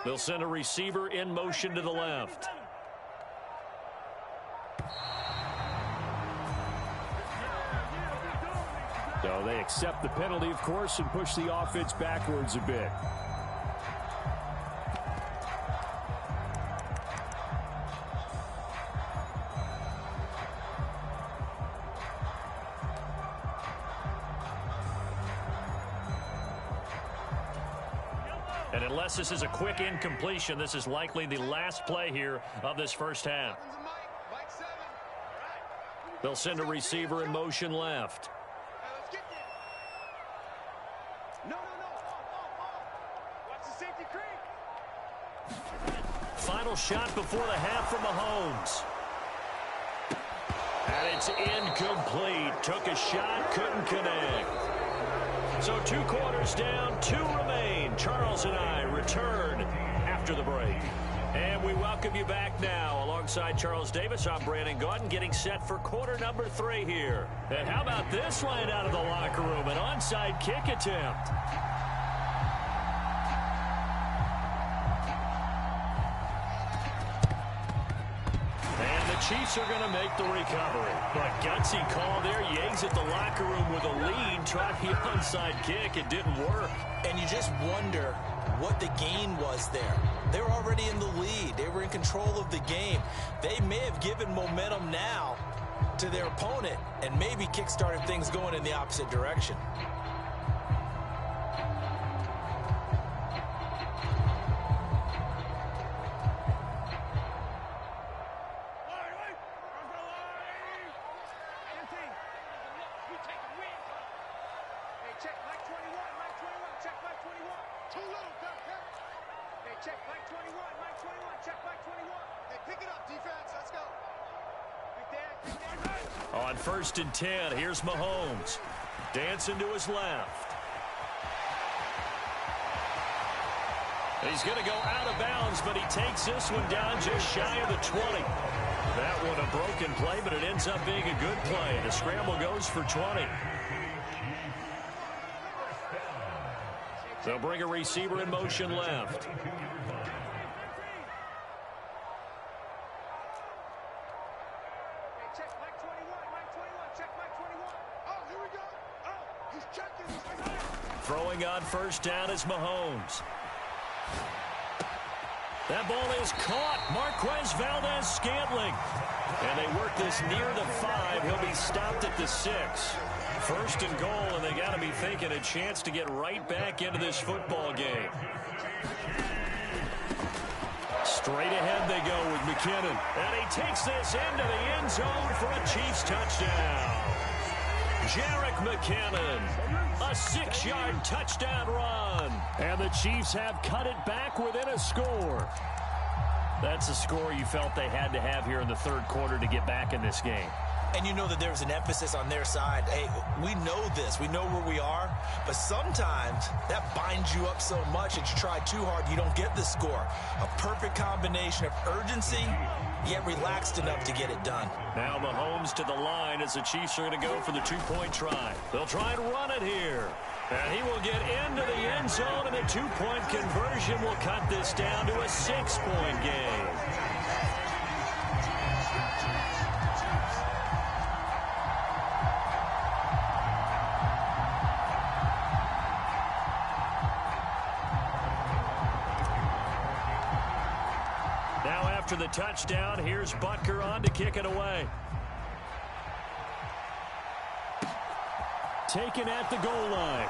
Speaker 3: They'll send a receiver in motion to the left.
Speaker 5: So they accept the penalty, of course, and push the offense backwards a bit.
Speaker 3: And unless this is a quick incompletion, this is likely the last play here of this first half. They'll send a receiver in motion left. Final shot before the half from Mahomes. And it's incomplete. Took a shot, couldn't connect. So 2 quarters down, 2 remain. Charles and I return after the break. And we welcome you back now. Alongside Charles Davis, I'm Brandon Gaudin, getting set for quarter number 3 here. And how about this line out of the locker room? An onside kick attempt. Chiefs are going to make the recovery. But gutsy call there. Yates at the locker room with a lead. Tried the onside kick. It didn't work.
Speaker 2: And you just wonder what the gain was there. They were already in the lead. They were in control of the game. They may have given momentum now to their opponent and maybe kick-started things going in the opposite direction.
Speaker 3: On 1st and 10, here's Mahomes. Dancing to his left. He's going to go out of bounds, but he takes this one down just shy of the 20. That one a broken play, but it ends up being a good play. The scramble goes for 20. They'll bring a receiver in motion left. Throwing on first down is Mahomes. That ball is caught. Marquez Valdez-Scantling. And they work this near the 5. He'll be stopped at the 6. First and goal, and they got to be thinking a chance to get right back into this football game. Straight ahead they go with McKinnon. And he takes this into the end zone for a Chiefs touchdown. Jerick McKinnon, a 6-yard touchdown run.
Speaker 5: And the Chiefs have cut it back within a score.
Speaker 3: That's a score you felt they had to have here in the third quarter to get back in this game.
Speaker 2: And you know that there's an emphasis on their side. Hey, we know this. We know where we are. But sometimes that binds you up so much that you try too hard, you don't get the score. A perfect combination of urgency, yet relaxed enough to get it done.
Speaker 3: Now Mahomes to the line as the Chiefs are going to go for the 2-point try. They'll try and run it here. And he will get into the end zone, and the 2-point conversion will cut this down to a 6-point game. Now after the touchdown, here's Butker on to kick it away.
Speaker 5: Taken at the goal line.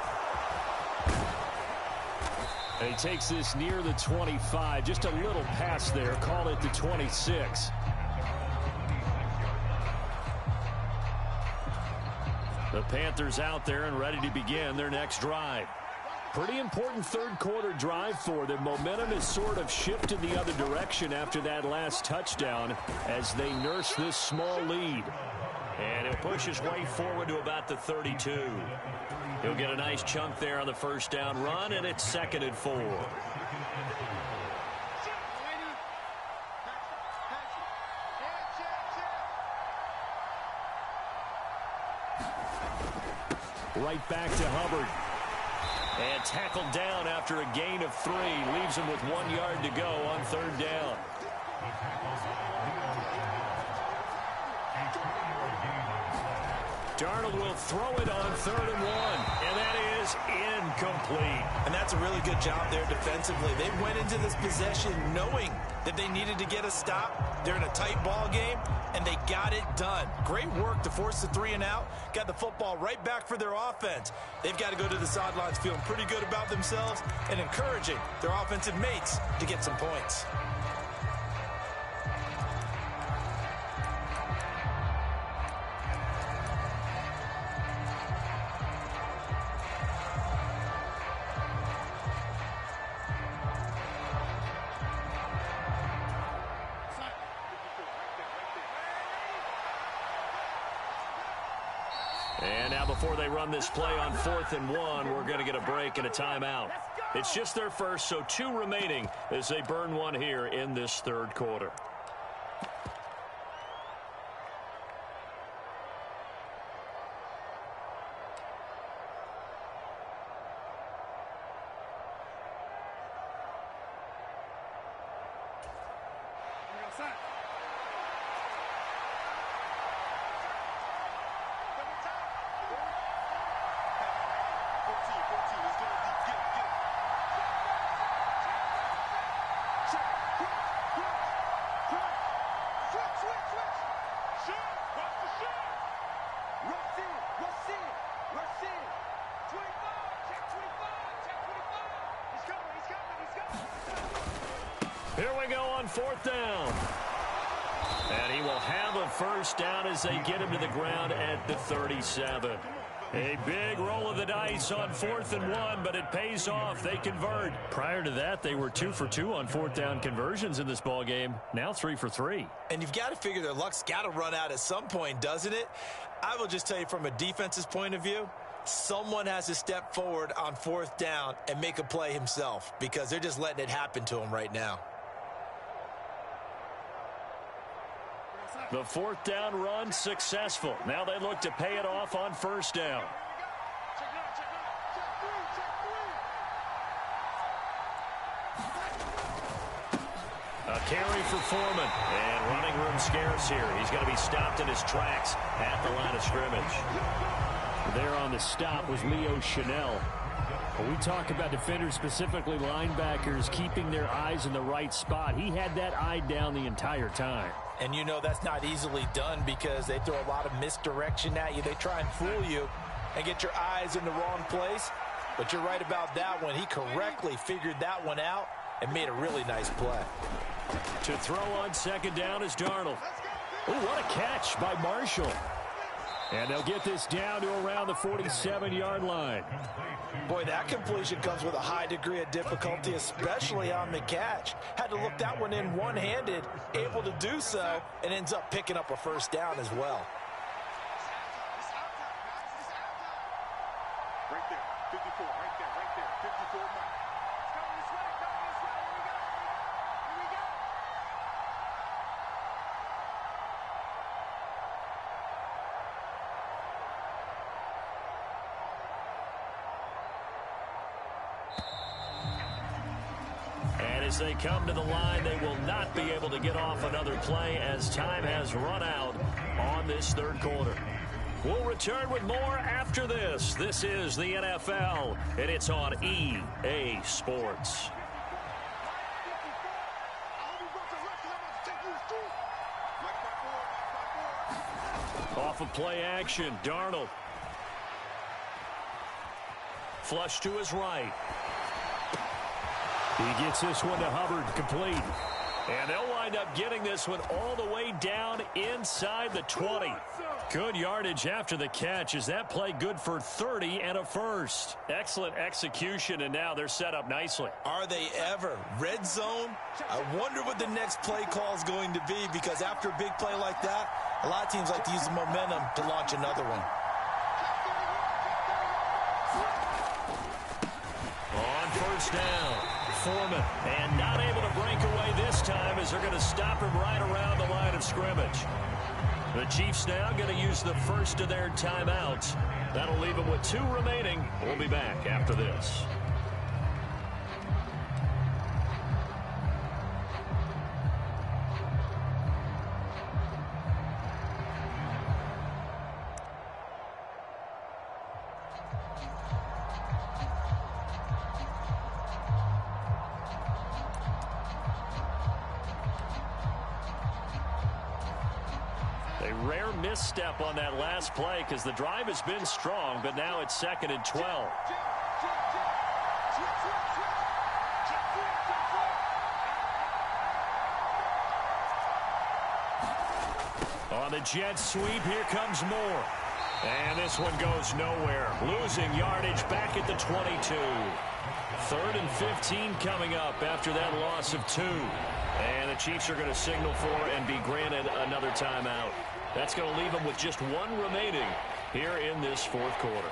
Speaker 5: And he takes this near the 25. Just a little pass there. Call it the 26.
Speaker 3: The Panthers out there and ready to begin their next drive.
Speaker 5: Pretty important third quarter drive for them. Momentum has sort of shifted the other direction after that last touchdown as they nurse this small lead.
Speaker 3: And he'll push his way forward to about the 32. He'll get a nice chunk there on the first down run, and it's 2nd and 4.
Speaker 5: Right back to Hubbard.
Speaker 3: And tackled down after a gain of 3. Leaves him with 1 yard to go on third down. Darnold will throw it on 3rd and 1. And that is incomplete.
Speaker 2: And that's a really good job there defensively. They went into this possession knowing that they needed to get a stop. They're in a tight ball game, and they got it done. Great work to force the 3 and out. Got the football right back for their offense. They've got to go to the sidelines feeling pretty good about themselves and encouraging their offensive mates to get some points.
Speaker 3: And now before they run this play on 4th and 1, we're going to get a break and a timeout. It's just their first, so 2 remaining as they burn 1 here in this third quarter. Here we go on 4th down. And he will have a first down as they get him to the ground at the 37. A big roll of the dice on 4th and 1, but it pays off. They convert.
Speaker 5: Prior to that, they were 2 for 2 on 4th down conversions in this ball game. Now 3 for 3.
Speaker 2: And you've got to figure their luck's got to run out at some point, doesn't it? I will just tell you from a defense's point of view, someone has to step forward on 4th down and make a play himself because they're just letting it happen to him right now.
Speaker 3: The 4th down run successful. Now they look to pay it off on 1st down.
Speaker 1: A carry for Foreman. And running room scarce here. He's going to be stopped in his tracks at the line of scrimmage.
Speaker 5: There on the stop was Leo Chanel. When we talk about defenders, specifically linebackers, keeping their eyes in the right spot, he had that eye down the entire time.
Speaker 2: And you know that's not easily done because they throw a lot of misdirection at you. They try and fool you and get your eyes in the wrong place. But you're right about that one. He correctly figured that one out and made a really nice play.
Speaker 5: To throw on second down is Darnold. Oh, what a catch by Marshall. And they'll get this down to around the 47-yard line.
Speaker 2: Boy, that completion comes with a high degree of difficulty, especially on the catch. Had to look that one in one-handed, able to do so, and ends up picking up a first down as well.
Speaker 6: Right there, 54, right there, 54 mark. Coming this way, here we go.
Speaker 1: And as they come to the line, they will not be able to get off another play as time has run out on this third quarter. We'll return with more after this. This is the NFL, and it's on EA Sports. Off of play action, Darnold. Flush to his right.
Speaker 5: He gets this one to Hubbard, complete.
Speaker 1: And they'll wind up getting this one all the way down inside the 20. Good yardage after the catch. Is that play good for 30 and a first? Excellent execution, and now they're set up nicely.
Speaker 2: Are they ever? Red zone? I wonder what the next play call is going to be, because after a big play like that, a lot of teams like to use the momentum to launch another one.
Speaker 1: On first down, Foreman, and not able to break away this time as they're going to stop him right around the line of scrimmage. The Chiefs now going to use the first of their timeouts. That'll leave them with 2 remaining. We'll be back after this. Rare misstep on that last play because the drive has been strong, but now it's 2nd and 12. On the jet sweep, here comes Moore. And this one goes nowhere. Losing yardage back at the 22. 3rd and 15 coming up after that loss of 2. And the Chiefs are going to signal for and be granted another timeout. That's going to leave them with just 1 remaining here in this 4th quarter.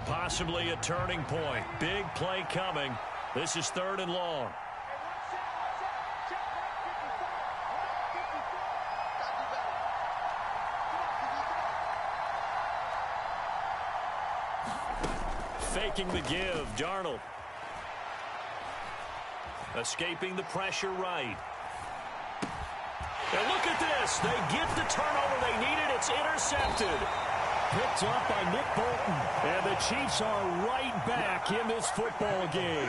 Speaker 1: Possibly a turning point. Big play coming. This is 3rd and long. Faking the give, Darnold. Escaping the pressure right. And look at this. They get the turnover they needed. It's intercepted.
Speaker 5: Picked up by Nick Bolton. And the Chiefs are right back in this football game.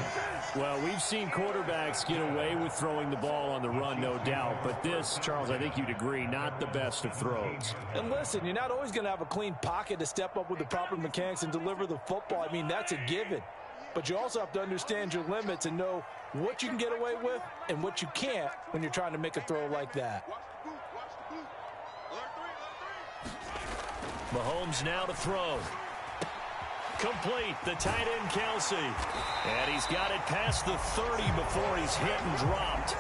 Speaker 5: Well, we've seen quarterbacks get away with throwing the ball on the run, no doubt. But this, Charles, I think you'd agree, not the best of throws.
Speaker 2: And listen, you're not always going to have a clean pocket to step up with the proper mechanics and deliver the football. I mean, that's a given. But you also have to understand your limits and know what you can get away with and what you can't when you're trying to make a throw like that.
Speaker 1: Mahomes now to throw. Complete, the tight end Kelsey. And he's got it past the 30 before he's hit and dropped.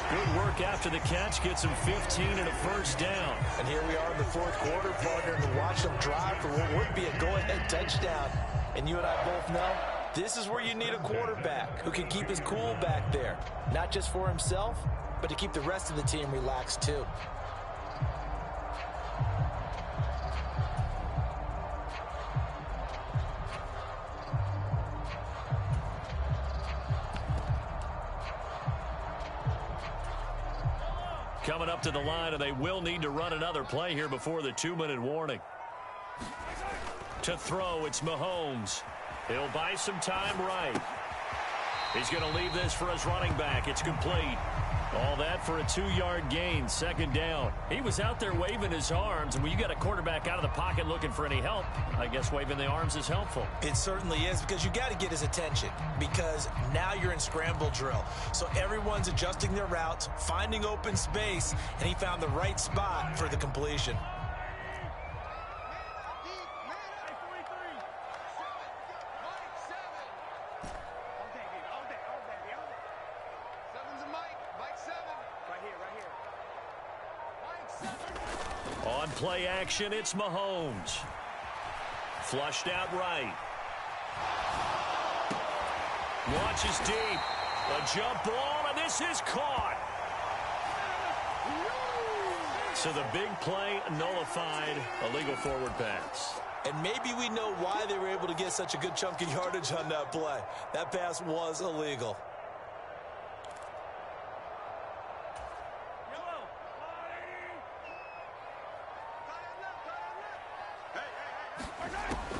Speaker 1: Good work after the catch, gets him 15 and a first down.
Speaker 2: And here we are in the 4th quarter, partner, to watch them drive for what would be a go-ahead touchdown. And you and I both know This is where you need a quarterback who can keep his cool back there. Not just for himself, but to keep the rest of the team relaxed too.
Speaker 3: Coming up to the line, and they will need to run another play here before the 2-minute warning. To throw, it's Mahomes. He'll buy some time right. He's going to leave this for his running back. It's complete. All that for a 2-yard gain, second down. He was out there waving his arms, and when you got a quarterback out of the pocket looking for any help, I guess waving the arms is helpful.
Speaker 2: It certainly is, because you got to get his attention, because now you're in scramble drill. So everyone's adjusting their routes, finding open space, and he found the right spot for the completion.
Speaker 3: On play action, it's Mahomes. Flushed out right. Launches deep. A jump ball, and this is caught. So the big play nullified, a legal forward pass.
Speaker 2: And maybe we know why they were able to get such a good chunk of yardage on that play. That pass was illegal.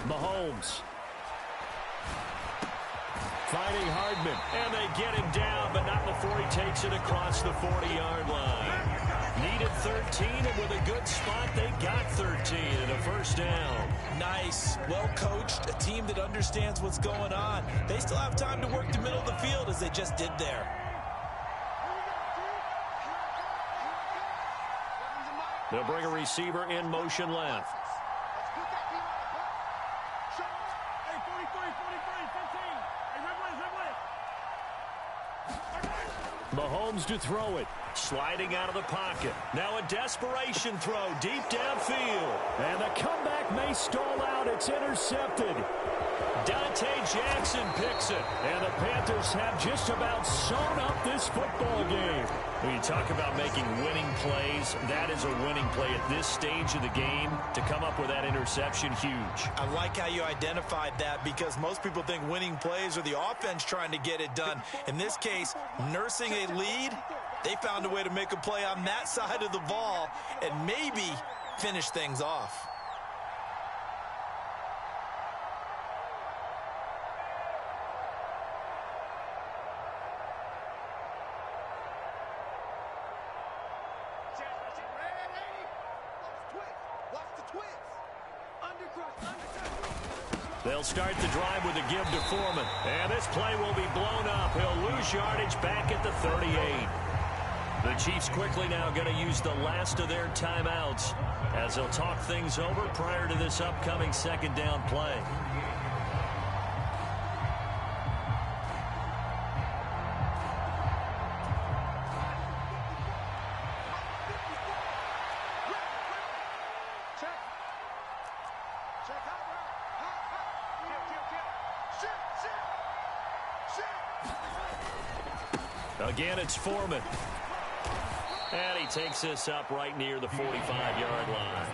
Speaker 3: Mahomes. Finding Hardman. And they get him down, but not before he takes it across the 40-yard line. Needed 13, and with a good spot, they got 13 and a first down.
Speaker 2: Nice. Well coached. A team that understands what's going on. They still have time to work the middle of the field as they just did there.
Speaker 3: They'll bring a receiver in motion left. Mahomes to throw it. Sliding out of the pocket. Now a desperation throw deep downfield.
Speaker 5: And the comeback may stall out. It's intercepted.
Speaker 3: Dante Jackson picks it.
Speaker 5: And the Panthers have just about sewn up this football game.
Speaker 3: When you talk about making winning plays, that is a winning play at this stage of the game. To come up with that interception, huge.
Speaker 2: I like how you identified that, because most people think winning plays are the offense trying to get it done. In this case, nursing a lead, they found a way to make a play on that side of the ball and maybe finish things off.
Speaker 3: They'll start the drive with a give to Foreman. And this play will be blown up. He'll lose yardage back at the 38. The Chiefs quickly now going to use the last of their timeouts as they'll talk things over prior to this upcoming second down play. Again, it's Foreman. And he takes this up right near the 45-yard line.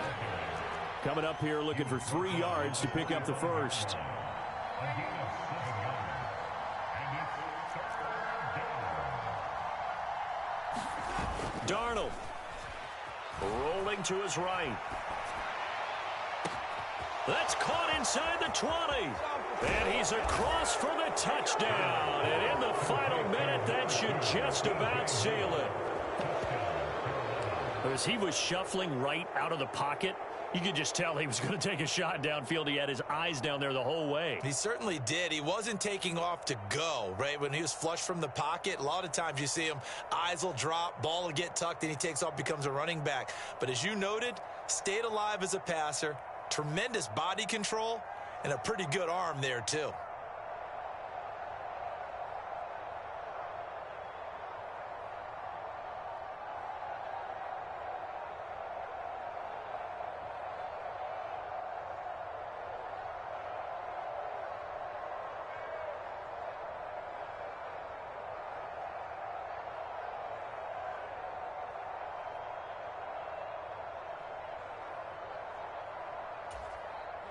Speaker 5: Coming up here looking for 3 yards to pick up the first.
Speaker 3: Darnold rolling to his right. That's caught inside the 20. And he's across for the touchdown. And in the final minute, that should just about seal it. As he was shuffling right out of the pocket, you could just tell he was going to take a shot downfield. He had his eyes down there the whole way.
Speaker 2: He certainly did. He wasn't taking off to go, right? When he was flush from the pocket, a lot of times you see him, eyes will drop, ball will get tucked, and he takes off, becomes a running back. But as you noted, stayed alive as a passer, tremendous body control, and a pretty good arm there, too.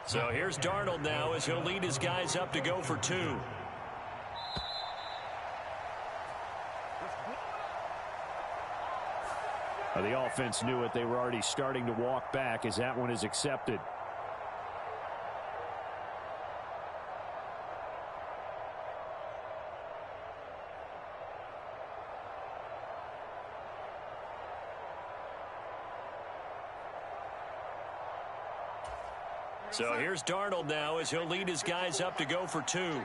Speaker 3: So here's Darnold now as he'll lead his guys up to go for 2.
Speaker 5: The offense knew it. They were already starting to walk back as that one is accepted.
Speaker 3: So here's Darnold now as he'll lead his guys up to go for 2.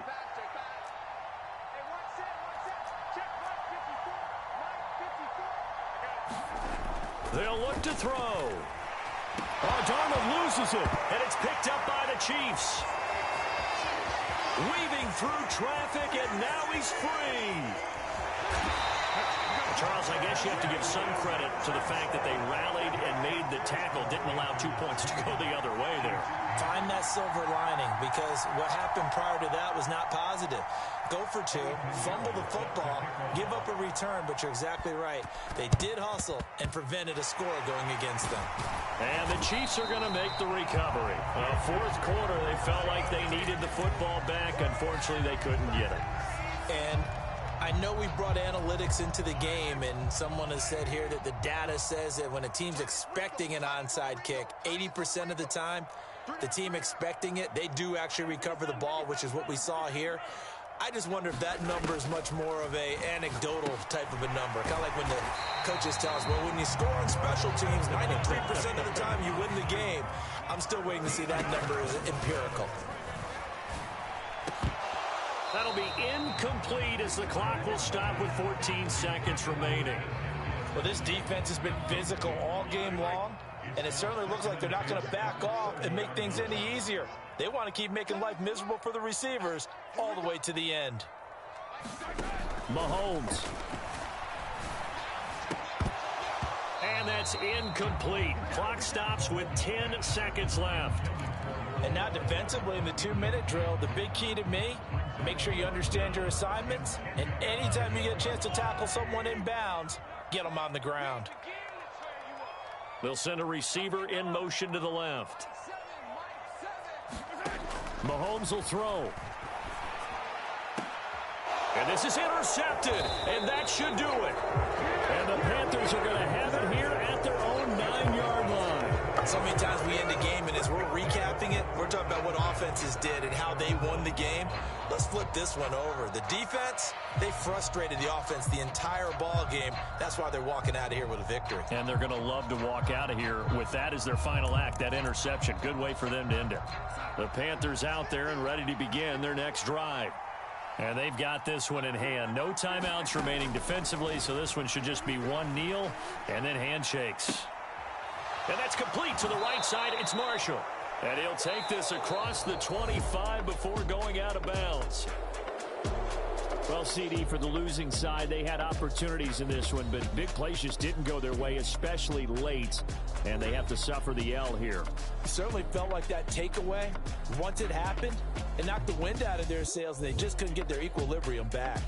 Speaker 3: They'll look to throw. Oh, Darnold loses it, and it's picked up by the Chiefs. Weaving through traffic, and now he's free. Charles, I guess you have to give some credit to the fact that they rallied and made the tackle, didn't allow 2 points to go the other way there.
Speaker 2: Find that silver lining, because what happened prior to that was not positive. Go for 2, fumble the football, give up a return, but you're exactly right. They did hustle and prevented a score going against them.
Speaker 3: And the Chiefs are going to make the recovery. Fourth quarter, they felt like they needed the football back. Unfortunately, they couldn't get it.
Speaker 2: And I know we brought analytics into the game, and someone has said here that the data says that when a team's expecting an onside kick, 80% of the time, the team expecting it, they do actually recover the ball, which is what we saw here. I just wonder if that number is much more of a anecdotal type of a number. Kind of like when the coaches tell us, well, when you score on special teams, 93% of the time you win the game. I'm still waiting to see that number is empirical.
Speaker 3: That'll be incomplete as the clock will stop with 14 seconds remaining.
Speaker 2: Well, this defense has been physical all game long, and it certainly looks like they're not going to back off and make things any easier. They want to keep making life miserable for the receivers all the way to the end.
Speaker 3: Mahomes. And that's incomplete. Clock stops with 10 seconds left.
Speaker 2: And now defensively in the 2-minute drill, the big key to me, make sure you understand your assignments, and anytime you get a chance to tackle someone in bounds, get them on the ground.
Speaker 3: They'll send a receiver in motion to the left. Mahomes will throw. And this is intercepted, and that should do it. And the Panthers are going to have it here at their own 9-yard line.
Speaker 2: So many times we end the game, and as we're recapping it, we're talking about what offenses did and how they won the game. Let's flip this one over. The defense, they frustrated the offense the entire ball game. That's why they're walking out of here with a victory.
Speaker 3: And they're going to love to walk out of here with that as their final act, that interception. Good way for them to end it. The Panthers out there and ready to begin their next drive. And they've got this one in hand. No timeouts remaining defensively, so this one should just be one kneel and then handshakes. And that's complete to the right side. It's Marshall. And he'll take this across the 25 before going out of bounds.
Speaker 5: Well, CD, for the losing side, they had opportunities in this one, but big plays just didn't go their way, especially late, and they have to suffer the L here.
Speaker 2: It certainly felt like that takeaway, once it happened, it knocked the wind out of their sails, and they just couldn't get their equilibrium back.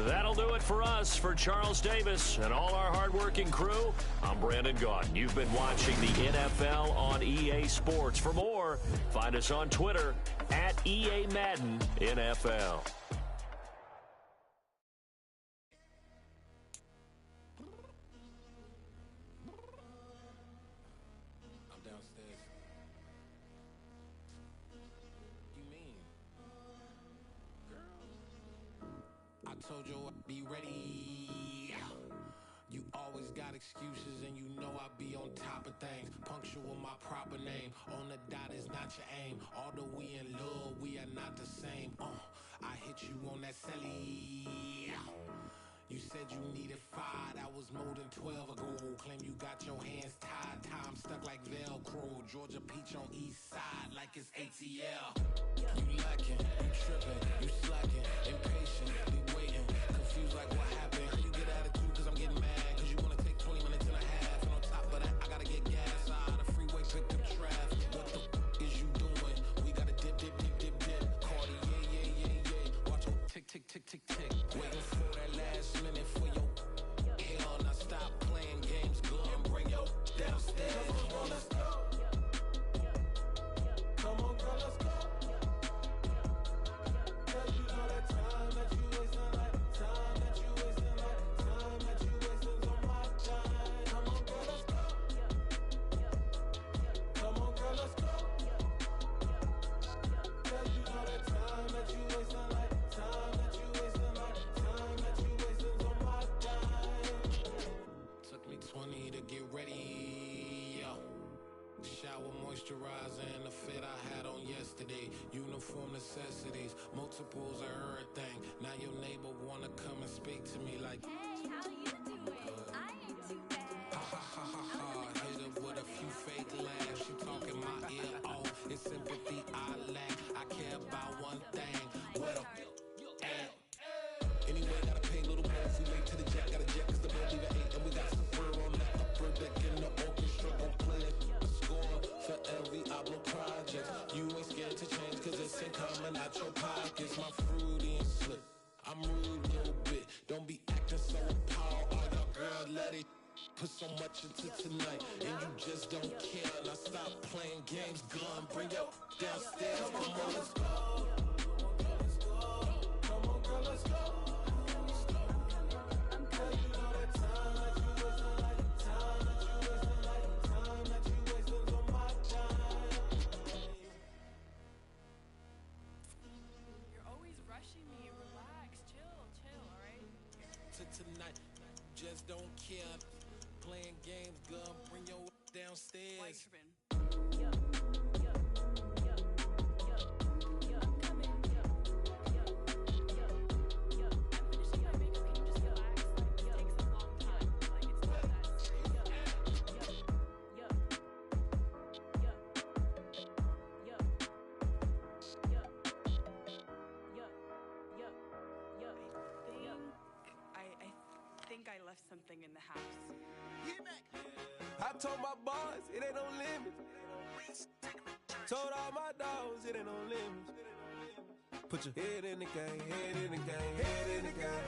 Speaker 3: That'll do it for us. For Charles Davis and all our hardworking crew, I'm Brandon Gaudin. You've been watching the NFL on EA Sports. For more, find us on Twitter at EA Madden NFL.
Speaker 10: I'm downstairs. You mean? I told you I'd be ready. You always got excuses and you know I be on top of things. Punctual my proper name. On the dot is not your aim. Although we in love, we are not the same. I hit you on that celly. You said you needed 5, that was more than 12 ago. Claim you got your hands tied, time stuck like Velcro. Georgia Peach on east side like it's ATL. You lacking, you tripping, you slacking, impatient, waiting, confused like what happened.
Speaker 11: necessities, multiples of everything. Now your neighbor wanna come and speak to me like,
Speaker 12: hey, how you doing? I ain't too bad.
Speaker 11: Ha ha ha ha ha. Hit her with a few fake laughs. She talking my ear off. It's sympathy I lack. I care about one thing. What a at. Anyway, gotta pay a little more if we late to the jack. Got a jet cause the man leave at 8. And we got some fur on the upper deck. And the orchestra gon' play a score for every album project. You ain't scared to change cause it's ain't coming out your pockets. My fruity and slick. I'm rude a little bit. Don't be acting so appalled. Oh, your girl, let it put so much into tonight. And you just don't care. Now stop playing games. Gun, bring your downstairs. Come on, let's go. Come on, girl, let's go. Tonight, just don't care. Playing games, gun, bring your downstairs.
Speaker 13: I left something in the house.
Speaker 10: I told my boys it ain't no limits. Told all my dogs it ain't no limits. Put your head in the game, head in the game, head in the game.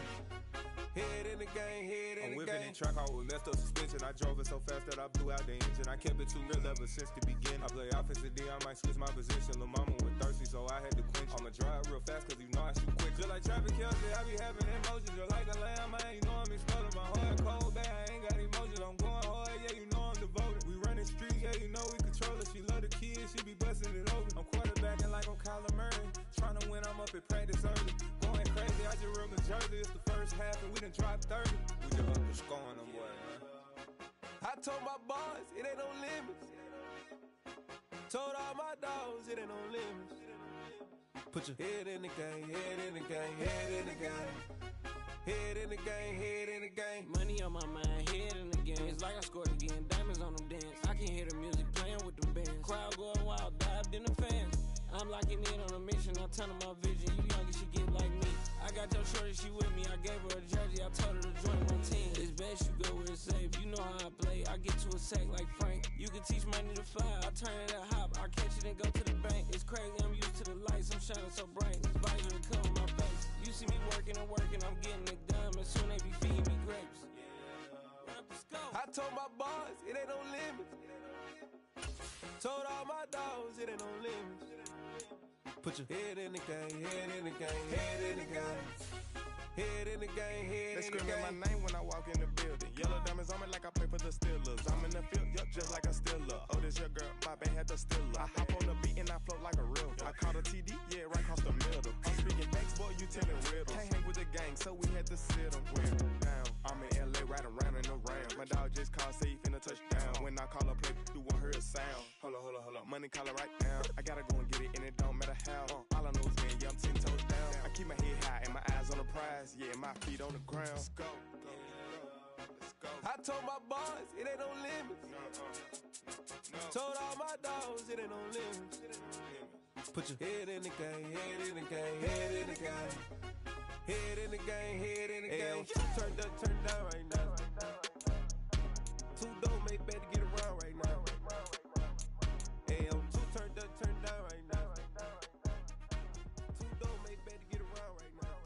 Speaker 10: Head in the game, head in the game. I'm whipping in track, I was messed up suspension. I drove it so fast that I blew out the engine. I kept it too real ever since the beginning. I play offensive D, I might switch my position. Lil' mama was thirsty, so I had to quench. I'ma drive real fast, cause you know I shoot quick. Just like traffic Kelsey, I be having emotions. Just like a lamb, man, you know I'm exploding. My heart cold, bad, I ain't got emotions. I'm going hard, yeah, you know I'm devoted. We running streets, yeah, you know we control it. She love the kids, she be busting it over. I'm quarterbacking like I'm Kyler Murray. Trying to win, I'm up at practice early. Going crazy, I just run the jersey. It's the first half and we done dropped 30. We just up the score on them, boy, man. I told my boys it ain't no limits. Told all my dogs it ain't no limits. Put your head in the game, head in the game, head in the game. Head in the game, head in the game.
Speaker 11: Money on my mind, head in the game. It's like I scored again, diamonds on them dance. I can hear the music playing with them bands. Crowd going wild, dived in the fans. I'm locking in on a mission, I turn on my vision. You young and she get like me. I got your shorty, she with me. I gave her a jersey, I told her to join my team. It's best you go where it's safe. You know how I play. I get to a sack like Frank. You can teach money to fly. I turn it to hop. I catch it and go to the bank. It's crazy, I'm used to the lights. I'm shining so bright. This visor to cover my face. You see me working and working. I'm getting it done. And soon they be feeding me grapes.
Speaker 10: I told my boys it ain't no limits. Told all my dogs it ain't no limits. Put your head in the game, head in the game, head in the game. Head in the game, head in the game. They screaming my name when I walk in the building. Yellow diamonds on me like I play for the Steelers. I'm in the field, yup, just like a Steeler. Oh, this your girl, my band had the Steeler. I hop on the beat and I float like a river. I caught a TD, yeah, right across the middle. I'm speaking thanks, boy, you telling riddles. Can't hang with the gang, so we had to sit them down. I'm in LA, riding around and around. My dog just called, say he finna touchdown. When I call a play, you won't hear a sound. Hold up, money calling right now. I gotta go and get it, and it don't matter how. All I know is win, yeah, I'm 10 toes down. I keep my head high and my eyes on the prize. Yeah, my feet on the ground. Let's go. Let's go. I told my boys it ain't no limits. Told all my dogs it ain't no limits. Put your head in the game, head in the game, head in the game. Head in the game, head in the game. Turn down right now. Too dope, make better get around right now. Hey, I'm too turned down right now. Too dope, make better get around right now.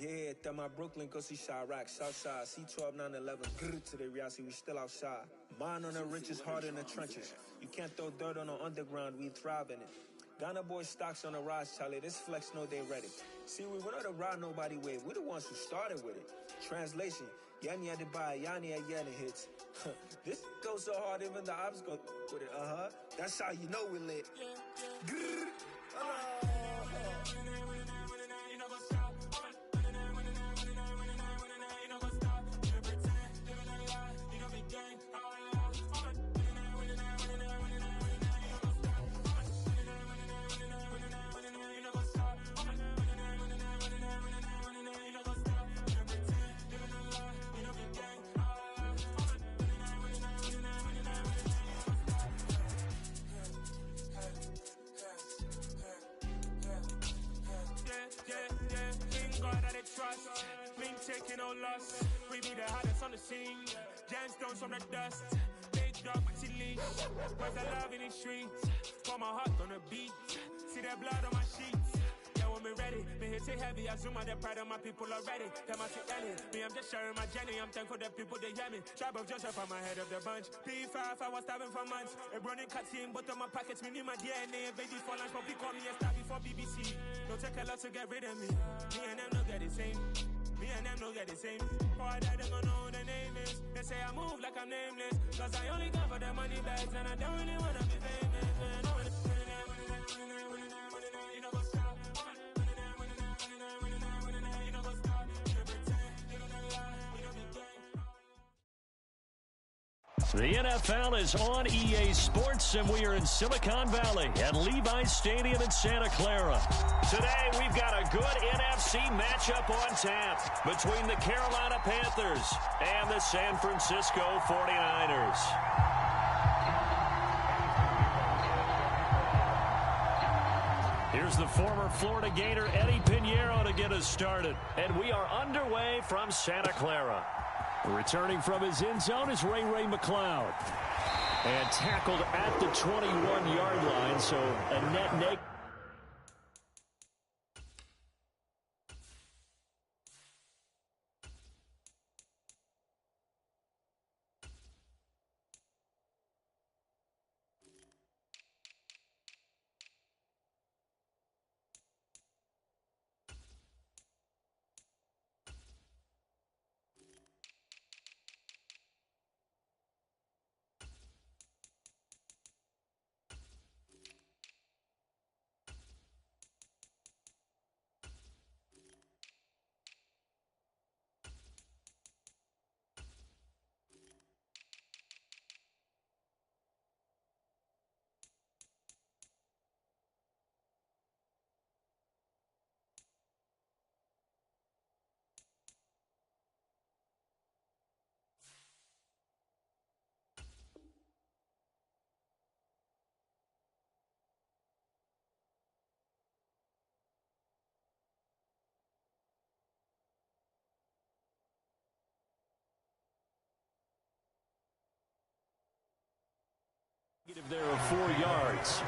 Speaker 14: Yeah, that my Brooklyn, go see Chirac, Southside, C12, 911, grrr to the reality, we still outside. Mine on the riches, hard in the trenches. You can't throw dirt on the underground, we thrive in it. Ghana boy stocks on the rise, Charlie, this flex know they ready. See, we not the ride nobody with, we the ones who started with it. Translation, Yani had to buy, Yani had Yanni hits. This goes so hard, even the ops go with it, That's how you know we lit. Grrr,
Speaker 15: In God that they trust, been taking no loss. We be the hardest on the scene. Gemstones from the dust. They drop my leash. Where's the love in the streets? Pour my heart on the beat. See that blood on my sheets. Yeah, when we ready, me hit it heavy. I zoom out the pride of my people already. Them I see Ellie. Me, I'm just sharing my journey. I'm thankful that people they hear me. Tribe of Joseph, I'm ahead of the bunch. P5, I was starving for months. A running cutscene, but on my pockets, me need my DNA. Baby for lunch, but we call me a star before BBC. Don't take a lot to get rid of me. Me and them don't get the same. Me and them don't get the same. Boy, I don't know who the name is. They say I move like I'm nameless. Cause I only come for the money bags and I don't really wanna be famous, man. You know what's up? You know what's up? You don't pretend. You don't lie. You don't be
Speaker 3: The NFL is on EA Sports, and we are in Silicon Valley at Levi's Stadium in Santa Clara. Today, we've got a good NFC matchup on tap between the Carolina Panthers and the San Francisco 49ers. Here's the former Florida Gator Eddie Pinheiro to get us started. And we are underway from Santa Clara. Returning from his end zone is Ray McLeod. And tackled at the 21-yard line, so a net negative. There of 4 yards.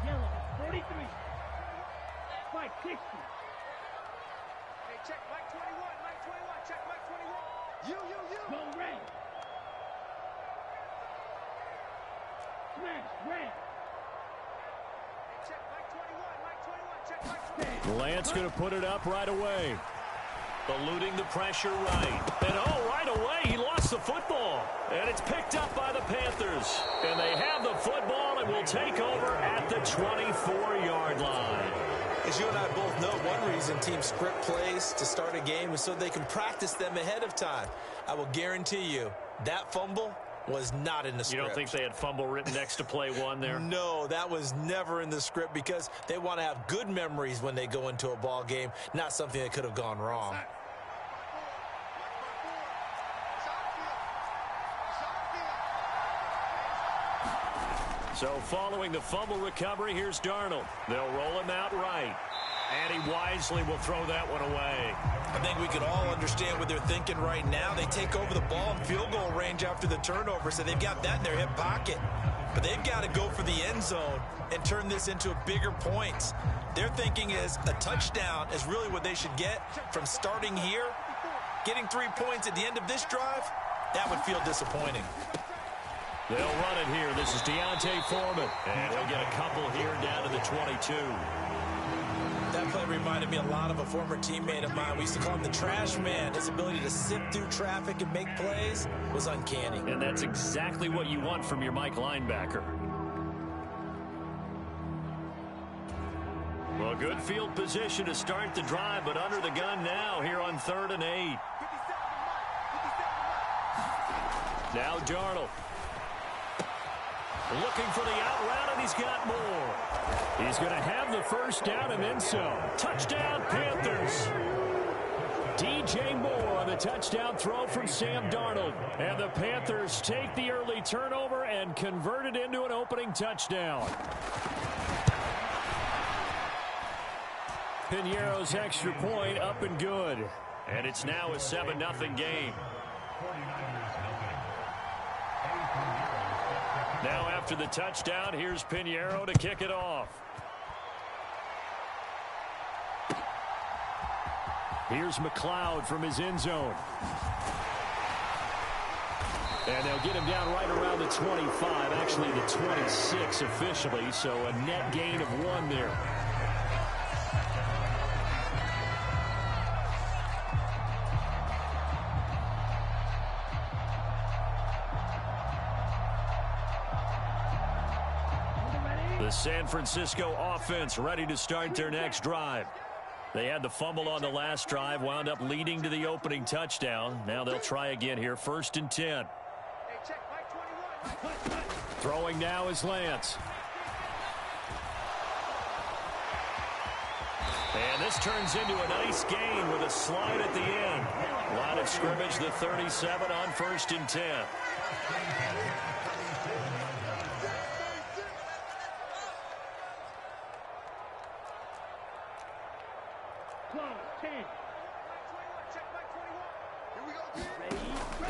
Speaker 16: Yellow, 43. Spike, 60.
Speaker 6: Hey, check Mike 21, Mike 21, check Mike 21. You.
Speaker 16: Go red. Smash, red.
Speaker 6: Hey, check Mike 21, check Mike 21.
Speaker 3: Lance going to put it up right away. Eluding the pressure right. And right away, he lost the football. And it's picked up by the Panthers. And they have the football and will take over at the 24-yard line.
Speaker 2: As you and I both know, one reason teams script plays to start a game is so they can practice them ahead of time. I will guarantee you that fumble was not in the script.
Speaker 3: You don't think they had fumble written next to play one there?
Speaker 2: No, that was never in the script because they want to have good memories when they go into a ball game, not something that could have gone wrong.
Speaker 3: So following the fumble recovery, here's Darnold. They'll roll him out right. And he wisely will throw that one away.
Speaker 2: I think we could all understand what they're thinking right now. They take over the ball in field goal range after the turnover, so they've got that in their hip pocket. But they've got to go for the end zone and turn this into a bigger points. Their thinking is a touchdown is really what they should get from starting here. Getting 3 points at the end of this drive, that would feel disappointing.
Speaker 3: They'll run it here. This is Deontay Foreman. And he'll get a couple here down to the 22.
Speaker 2: That play reminded me a lot of a former teammate of mine. We used to call him the trash man. His ability to sift through traffic and make plays was uncanny.
Speaker 3: And that's exactly what you want from your Mike linebacker. Well, good field position to start the drive, but under the gun now here on 3rd and 8.
Speaker 6: $57
Speaker 3: Now Darnold. looking for the out route, and he's got more. He's going to have the first down and then some. Touchdown, Panthers. DJ Moore on the touchdown throw from Sam Darnold. And the Panthers take the early turnover and convert it into an opening touchdown. Piñeiro's extra point up and good.
Speaker 1: And it's now a 7-0 game.
Speaker 3: Now after the touchdown, here's Piñeiro to kick it off. Here's McLeod from his end zone. And they'll get him down right around the 25, actually the 26 officially, so a net gain of 1 there. The San Francisco offense ready to start their next drive. They had the fumble on the last drive, wound up leading to the opening touchdown. Now they'll try again here, 1st and 10. Throwing now is Lance. And this turns into a nice gain with a slide at the end. Line of scrimmage, the 37 on 1st and 10.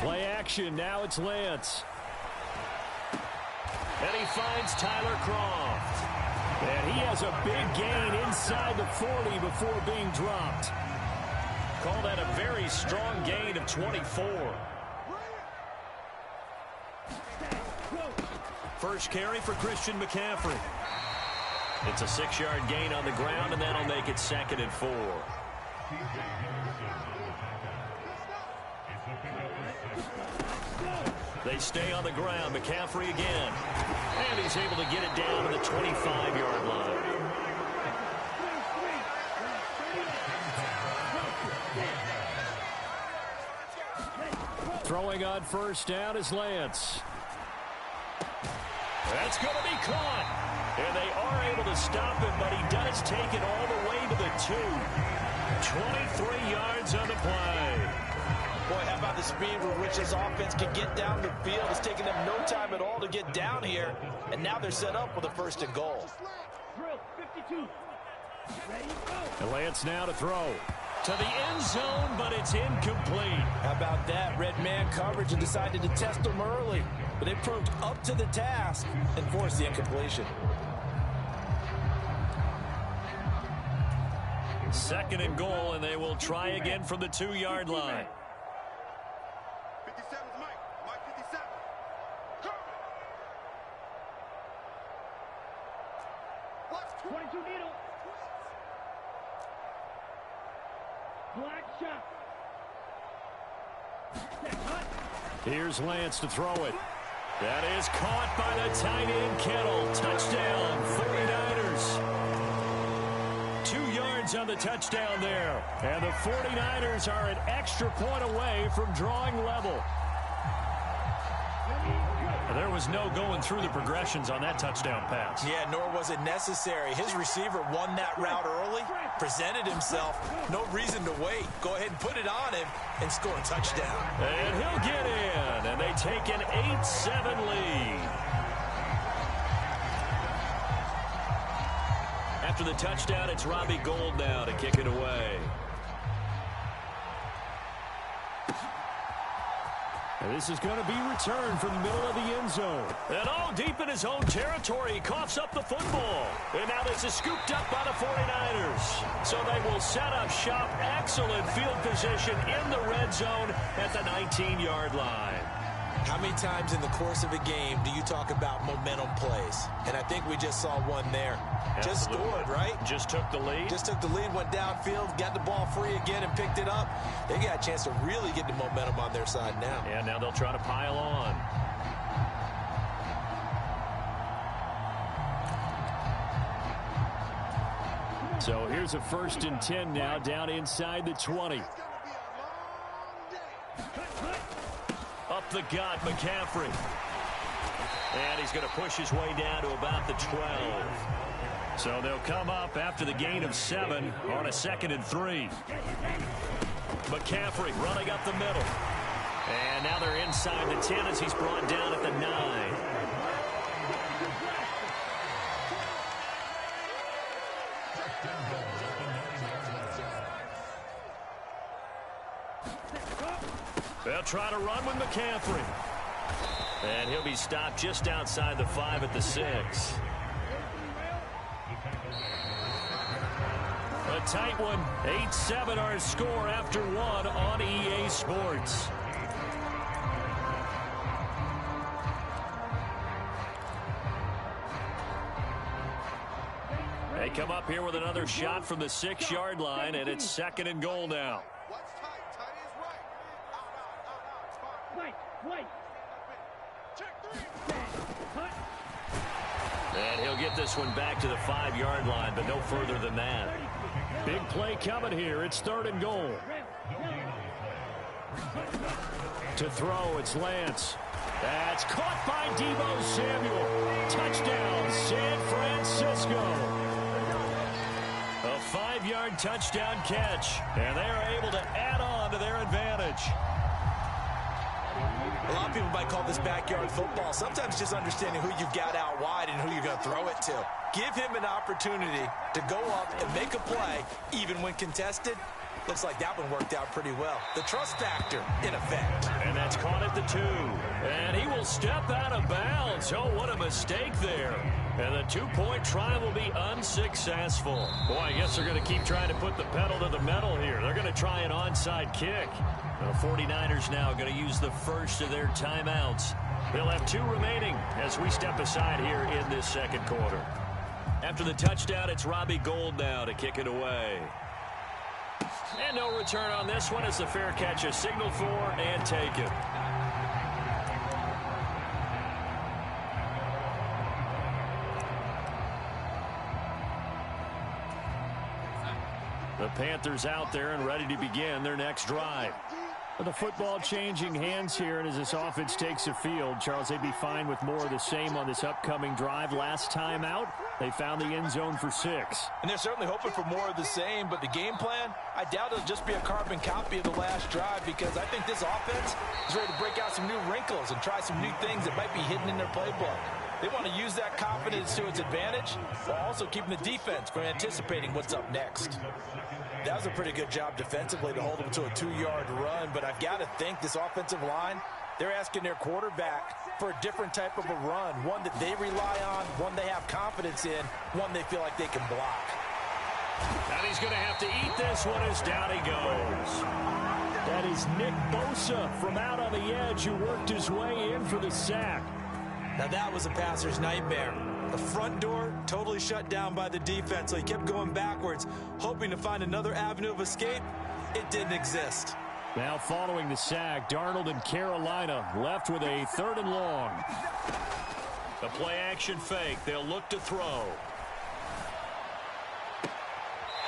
Speaker 3: Play action, now it's Lance. And he finds Tyler Croft. And he has a big gain inside the 40 before being dropped. Call that a very strong gain of 24. First carry for Christian McCaffrey. It's a 6-yard gain on the ground, and that'll make it 2nd and 4. They stay on the ground. McCaffrey again. And he's able to get it down to the 25-yard line. Throwing on 1st down is Lance. That's going to be caught. And they are able to stop him, but he does take it all the way to the 2. 23 yards on the play.
Speaker 2: Boy, how about the speed with which this offense can get down the field? It's taking them no time at all to get down here. And now they're set up with a 1st and goal.
Speaker 3: And Lance now to throw. To the end zone, but it's incomplete.
Speaker 2: How about that? Red man coverage and decided to test them early. But they proved up to the task and forced the incompletion.
Speaker 3: 2nd and goal, and they will try again from the 2-yard line.
Speaker 6: 57's Mike. Mike 57. Go. Watch
Speaker 16: 22 needle. Black shot.
Speaker 3: Here's Lance to throw it. That is caught by the tight end Kittle. Touchdown, 49ers. 2 yards on the touchdown there. And the 49ers are an extra point away from drawing level. There was no going through the progressions on that touchdown pass.
Speaker 2: Yeah, nor was it necessary. His receiver won that route early, presented himself. No reason to wait. Go ahead and put it on him and score a touchdown.
Speaker 3: And he'll get in, and they take an 8-7 lead. After the touchdown, it's Robbie Gould now to kick it away. And this is going to be returned from the middle of the end zone. And all deep in his own territory, he coughs up the football. And now this is scooped up by the 49ers. So they will set up shop. Excellent field position in the red zone at the 19-yard line.
Speaker 2: How many times in the course of a game do you talk about momentum plays? And I think we just saw one there.
Speaker 3: Absolutely.
Speaker 2: Just scored, right?
Speaker 3: Just took the lead.
Speaker 2: Just took the lead, went downfield, got the ball free again and picked it up. They got a chance to really get the momentum on their side now.
Speaker 3: And now they'll try to pile on. So here's a 1st and 10 now down inside the 20. Up the gut, McCaffrey.
Speaker 1: And he's going to push his way down to about the 12.
Speaker 3: So they'll come up after the gain of 7 on a 2nd and 3.
Speaker 1: McCaffrey running up the middle. And now they're inside the 10 as he's brought down at the 9. They'll try to run with McCaffrey. And he'll be stopped just outside the 5 at the 6.
Speaker 3: A tight one. 8-7 our score after 1 on EA Sports. They come up here with another shot from the 6-yard line, and it's 2nd and goal now.
Speaker 1: And he'll get this one back to the 5-yard line, but no further than that.
Speaker 3: Big play coming here. It's 3rd and goal. To throw, it's Lance. That's caught by Deebo Samuel. Touchdown, San Francisco. A 5-yard touchdown catch, and they are able to add on to their advantage.
Speaker 2: A lot of people might call this backyard football. Sometimes just understanding who you've got out wide and who you're going to throw it to. Give him an opportunity to go up and make a play, even when contested. Looks like that one worked out pretty well. The trust factor in effect.
Speaker 3: And that's caught at the 2. And he will step out of bounds. Oh, what a mistake there. And the 2-point try will be unsuccessful. Boy, I guess they're going to keep trying to put the pedal to the metal here. They're going to try an onside kick. The 49ers now going to use the first of their timeouts. They'll have 2 remaining as we step aside here in this 2nd quarter. After the touchdown, it's Robbie Gould now to kick it away. And no return on this one as the fair catch is signaled for and taken. The Panthers out there and ready to begin their next drive. With the football changing hands here, and as this offense takes the field, Charles, they'd be fine with more of the same on this upcoming drive. Last time out, they found the end zone for 6.
Speaker 2: And they're certainly hoping for more of the same, but the game plan, I doubt it'll just be a carbon copy of the last drive, because I think this offense is ready to break out some new wrinkles and try some new things that might be hidden in their playbook. They want to use that confidence to its advantage while also keeping the defense from anticipating what's up next. That was a pretty good job defensively to hold them to a 2-yard run, but I've got to think this offensive line, they're asking their quarterback for a different type of a run, one that they rely on, one they have confidence in, one they feel like they can block.
Speaker 3: And he's going to have to eat this one as down he goes. That is Nick Bosa from out on the edge who worked his way in for the sack.
Speaker 2: Now that was a passer's nightmare. The front door totally shut down by the defense, so he kept going backwards, hoping to find another avenue of escape. It didn't exist.
Speaker 3: Now following the sack, Darnold and Carolina left with a 3rd and long.
Speaker 1: The play action fake. They'll look to throw.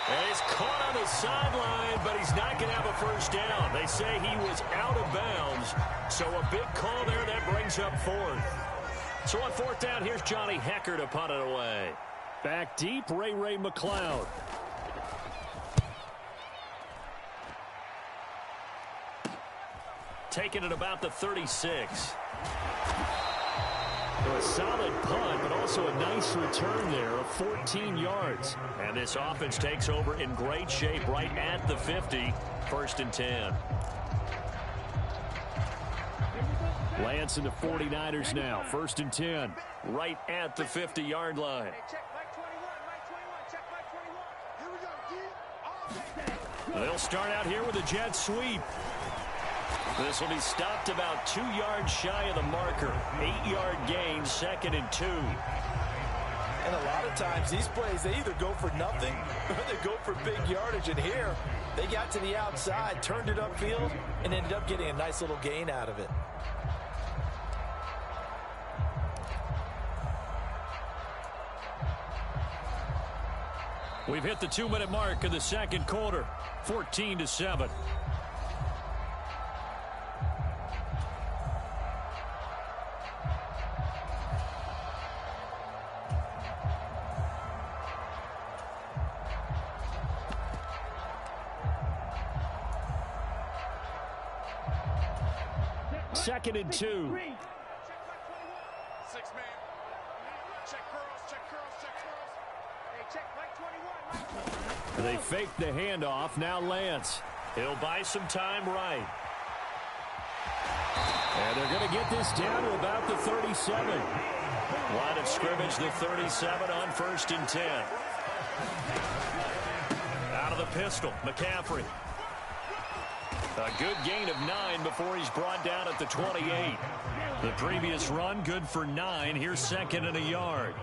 Speaker 1: And he's caught on the sideline, but he's not going to have a first down. They say he was out of bounds, so a big call there that brings up 4th. So on 4th down, here's Johnny Hecker to punt it away.
Speaker 3: Back deep, Ray McLeod.
Speaker 1: Taking it about the 36.
Speaker 3: So a solid punt, but also a nice return there of 14 yards.
Speaker 1: And this offense takes over in great shape right at the 50. 1st and 10.
Speaker 3: Lance and the 49ers now. 1st and 10.
Speaker 1: Right at the 50-yard line.
Speaker 3: They'll start out here with a jet sweep.
Speaker 1: This will be stopped about 2 yards shy of the marker. 8-yard gain, 2nd and 2.
Speaker 2: And a lot of times these plays, they either go for nothing or they go for big yardage. And here, they got to the outside, turned it upfield, and ended up getting a nice little gain out of it.
Speaker 3: We've hit the 2-minute mark of the 2nd quarter. 14-7. 2nd and 2.
Speaker 6: 6 man. Check curls, check curls, check curls. Hey, check Mike 21.
Speaker 3: They fake the handoff. Now Lance.
Speaker 1: He'll buy some time right.
Speaker 3: And they're going to get this down to about the 37.
Speaker 1: Line of scrimmage, the 37 on 1st and 10. Out of the pistol, McCaffrey. A good gain of 9 before he's brought down at the 28.
Speaker 3: The previous run, good for 9. Here's 2nd and a yard.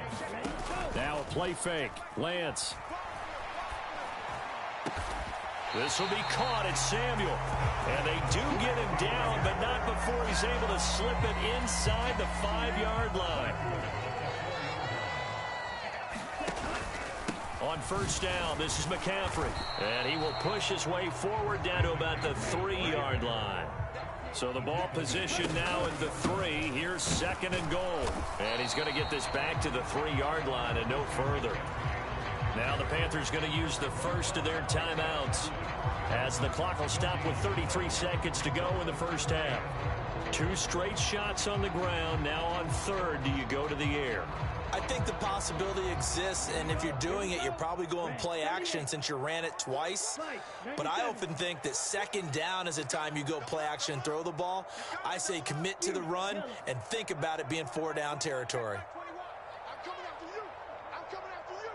Speaker 3: Now a play fake. Lance.
Speaker 1: This will be caught at Samuel. And they do get him down, but not before he's able to slip it inside the 5-yard line. On 1st down, this is McCaffrey. And he will push his way forward down to about the 3-yard line. So the ball position now at the 3. Here's 2nd and goal. And he's going to get this back to the 3-yard line and no further. Now the Panthers going to use the first of their timeouts as the clock will stop with 33 seconds to go in the first half. 2 straight shots on the ground. Now on 3rd, do you go to the air?
Speaker 2: I think the possibility exists, and if you're doing it, you're probably going play action since you ran it twice. But I often think that 2nd down is a time you go play action and throw the ball. I say commit to the run and think about it being 4-down territory.
Speaker 6: I'm coming after you. I'm coming after you.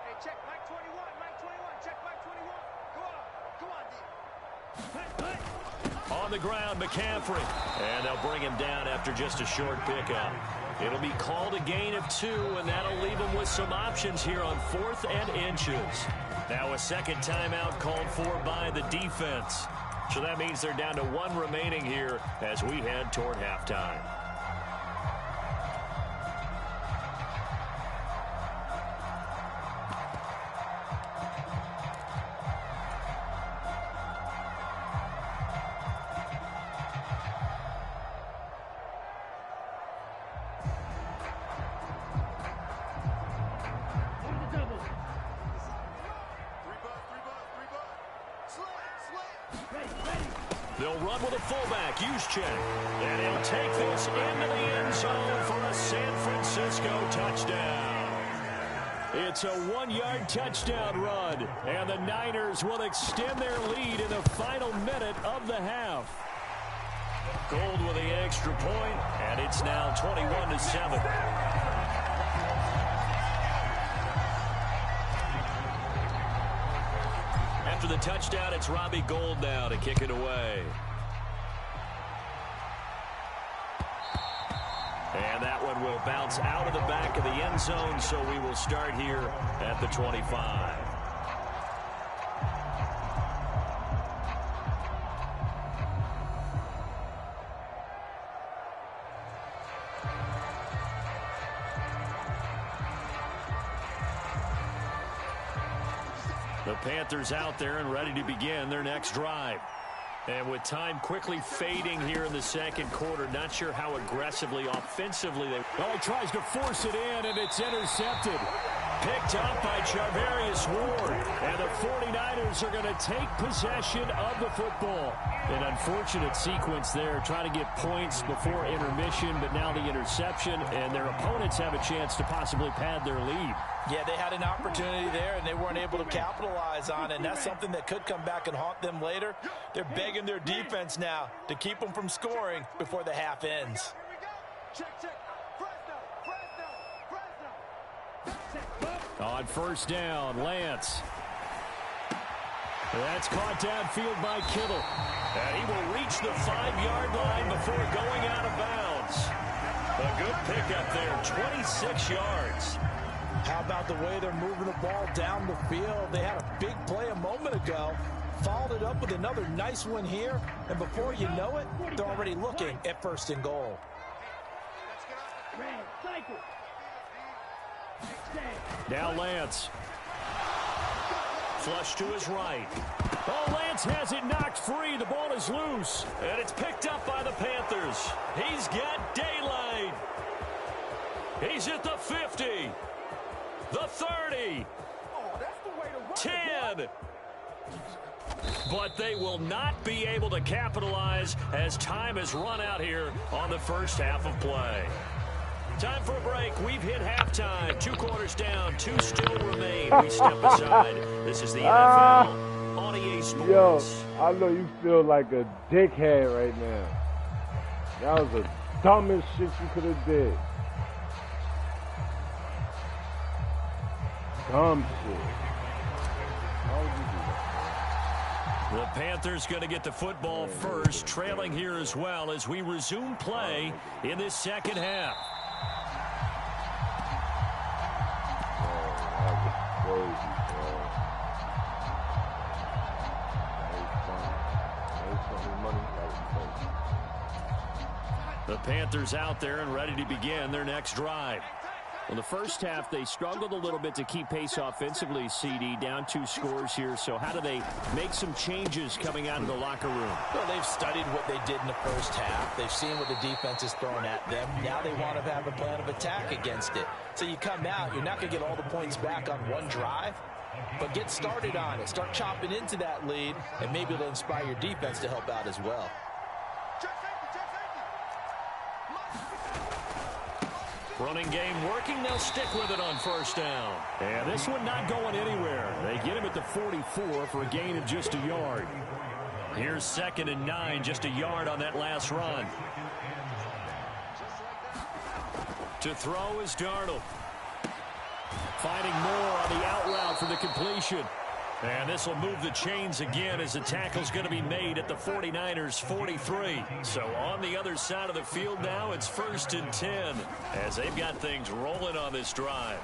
Speaker 6: Hey, check Mike 21. Mike 21. Check Mike 21. Go on. Go on, D.
Speaker 1: On the ground, McCaffrey. And they'll bring him down after just a short pickup. It'll be called a gain of 2, and that'll leave them with some options here on 4th and inches. Now a 2nd timeout called for by the defense. So that means they're down to 1 remaining here as we head toward halftime. They'll run with a fullback, Juszczyk. And he'll take this into the end zone for a San Francisco touchdown.
Speaker 3: It's a 1-yard touchdown run, and the Niners will extend their lead in the final minute of the half.
Speaker 1: Gold with the extra point, and it's now 21-7. After the touchdown, it's Robbie Gould now to kick it away. And that one will bounce out of the back of the end zone, so we will start here at the 25. The Panthers out there and ready to begin their next drive. And with time quickly fading here in the second quarter, not sure how aggressively, offensively they...
Speaker 3: Well, he tries to force it in, and it's intercepted.
Speaker 1: Picked up by Charvarius Ward.
Speaker 3: And the 49ers are going to take possession of the football.
Speaker 5: An unfortunate sequence there, trying to get points before intermission, but now the interception, and their opponents have a chance to possibly pad their lead.
Speaker 2: Yeah, they had an opportunity there, and they weren't able to capitalize on it, and that's something that could come back and haunt them later. They're begging their defense now to keep them from scoring before the half ends.
Speaker 3: On first down, Lance. That's caught downfield by Kittle.
Speaker 1: And he will reach the 5-yard line before going out of bounds. A good pickup there, 26 yards.
Speaker 2: How about the way they're moving the ball down the field? They had a big play a moment ago, followed it up with another nice one here, and before you know it, they're already looking at 1st and goal.
Speaker 3: Now Lance.
Speaker 1: Flush to his right.
Speaker 3: Oh, Lance has it knocked free. The ball is loose.
Speaker 1: And it's picked up by the Panthers. He's got daylight. He's at the 50. The 30. 10.
Speaker 3: But they will not be able to capitalize as time has run out here on the first half of play. Time for a break. We've hit halftime. 2 quarters down. 2 still remain. We step aside. This is the NFL on EA Sports.
Speaker 4: Yo, I know you feel like a dickhead right now. That was the dumbest shit you could have did. Dumb shit. How would you do that?
Speaker 3: The Panthers going to get the football first, trailing here as well as we resume play in this second half. The Panthers out there and ready to begin their next drive.
Speaker 5: Well, the first half, they struggled a little bit to keep pace offensively, CD, down 2 scores here. So how do they make some changes coming out of the locker room?
Speaker 2: Well, they've studied what they did in the first half. They've seen what the defense is throwing at them. Now they want to have a plan of attack against it. So you come out, you're not going to get all the points back on one drive, but get started on it. Start chopping into that lead, and maybe it'll inspire your defense to help out as well.
Speaker 3: Running game working. They'll stick with it on first down.
Speaker 5: And this one not going anywhere. They get him at the 44 for a gain of just a yard.
Speaker 3: Here's 2nd and 9, just a yard on that last run. To throw is Darnold.
Speaker 5: Finding more on the out route for the completion.
Speaker 3: And this will move the chains again as the tackle's going to be made at the 49ers 43. So on the other side of the field now, it's 1st and 10 as they've got things rolling on this drive.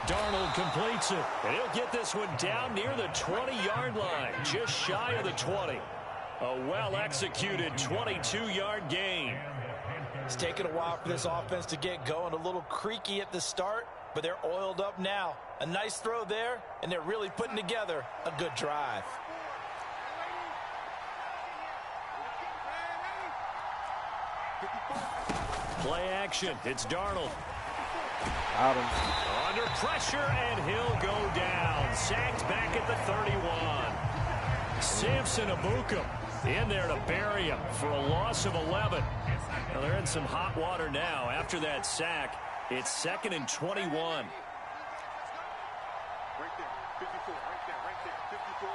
Speaker 3: Darnold completes it, and he'll get this one down near the 20-yard line, just shy of the 20. A well-executed 22-yard gain.
Speaker 2: It's taken a while for this offense to get going, a little creaky at the start, but they're oiled up now. A nice throw there, and they're really putting together a good drive.
Speaker 3: Play action. It's Darnold.
Speaker 4: Got him.
Speaker 3: Under pressure, and he'll go down. Sacked back at the 31. Samson Abukum in there to bury him for a loss of 11. Well, they're in some hot water now after that sack. It's 2nd and 21.
Speaker 6: Right there, 54, right there, 54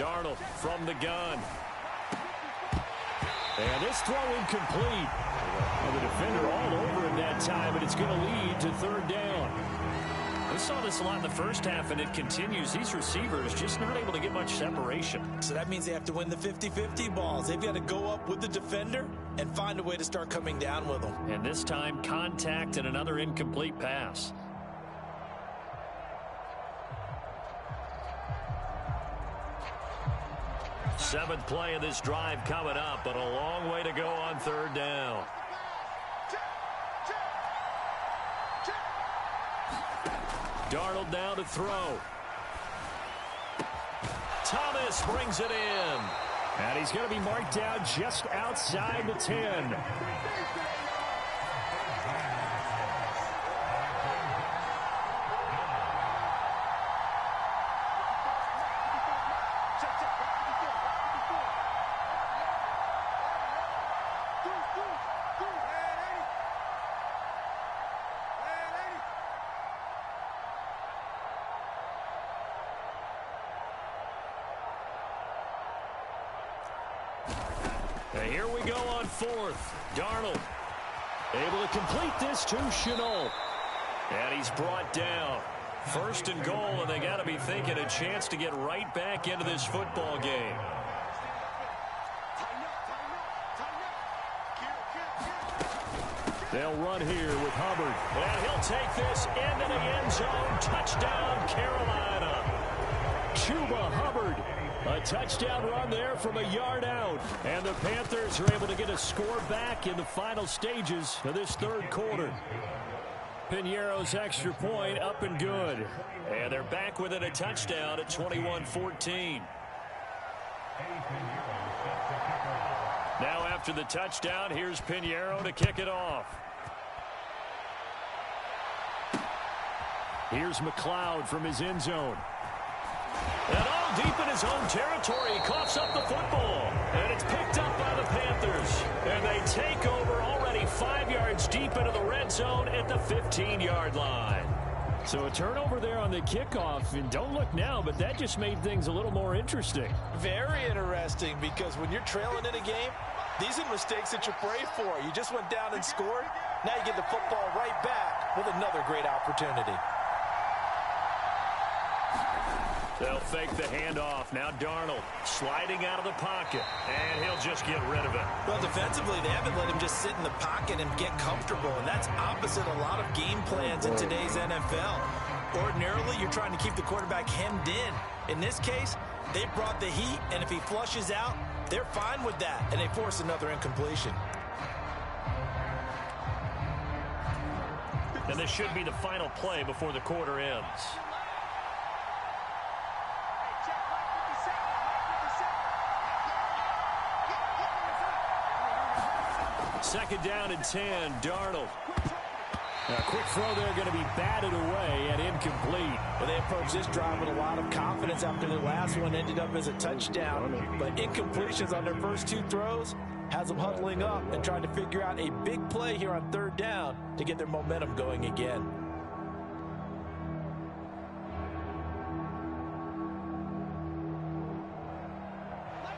Speaker 6: miles.
Speaker 3: Darnold from the gun. And this throw incomplete. Well, the defender all over him that time, but it's going to lead to 3rd down. We saw this a lot in the first half, and it continues. These receivers just not able to get much separation.
Speaker 2: So that means they have to win the 50-50 balls. They've got to go up with the defender and find a way to start coming down with them.
Speaker 3: And this time, contact and another incomplete pass. Seventh play of this drive coming up, but a long way to go on 3rd down. Darnold now to throw. Thomas brings it in.
Speaker 5: And he's going to be marked down just outside the 10.
Speaker 3: And here we go on 4th. Darnold able to complete this to Chenault. And he's brought down. 1st and goal, and they got to be thinking a chance to get right back into this football game.
Speaker 5: They'll run here with Hubbard.
Speaker 3: And he'll take this into the end zone. Touchdown, Carolina.
Speaker 5: Chuba Hubbard. A touchdown run there from a yard out. And the Panthers are able to get a score back in the final stages of this 3rd quarter.
Speaker 3: Piñeiro's extra point up and good. And they're back within a touchdown at 21-14. Now after the touchdown, here's Piñeiro to kick it off. Here's McLeod from his end zone. And all deep in his own territory, he coughs up the football. And it's picked up by the Panthers. And they take over already 5 yards deep into the red zone at the 15-yard line.
Speaker 5: So a turnover there on the kickoff, and don't look now, but that just made things a little more interesting.
Speaker 2: Very interesting, because when you're trailing in a game, these are mistakes that you pray for. You just went down and scored. Now you get the football right back with another great opportunity.
Speaker 3: They'll fake the handoff. Now Darnold sliding out of the pocket, and he'll just get rid of it.
Speaker 2: Well, defensively, they haven't let him just sit in the pocket and get comfortable, and that's opposite a lot of game plans in today's NFL. Ordinarily, you're trying to keep the quarterback hemmed in. In this case, they brought the heat, and if he flushes out, they're fine with that, and they force another incompletion.
Speaker 3: And this should be the final play before the quarter ends. Second down and 10, Darnold.
Speaker 5: A quick throw there, going to be batted away and incomplete.
Speaker 2: Well, they approached this drive with a lot of confidence after their last one ended up as a touchdown. But incompletions on their first two throws has them huddling up and trying to figure out a big play here on third down to get their momentum going again.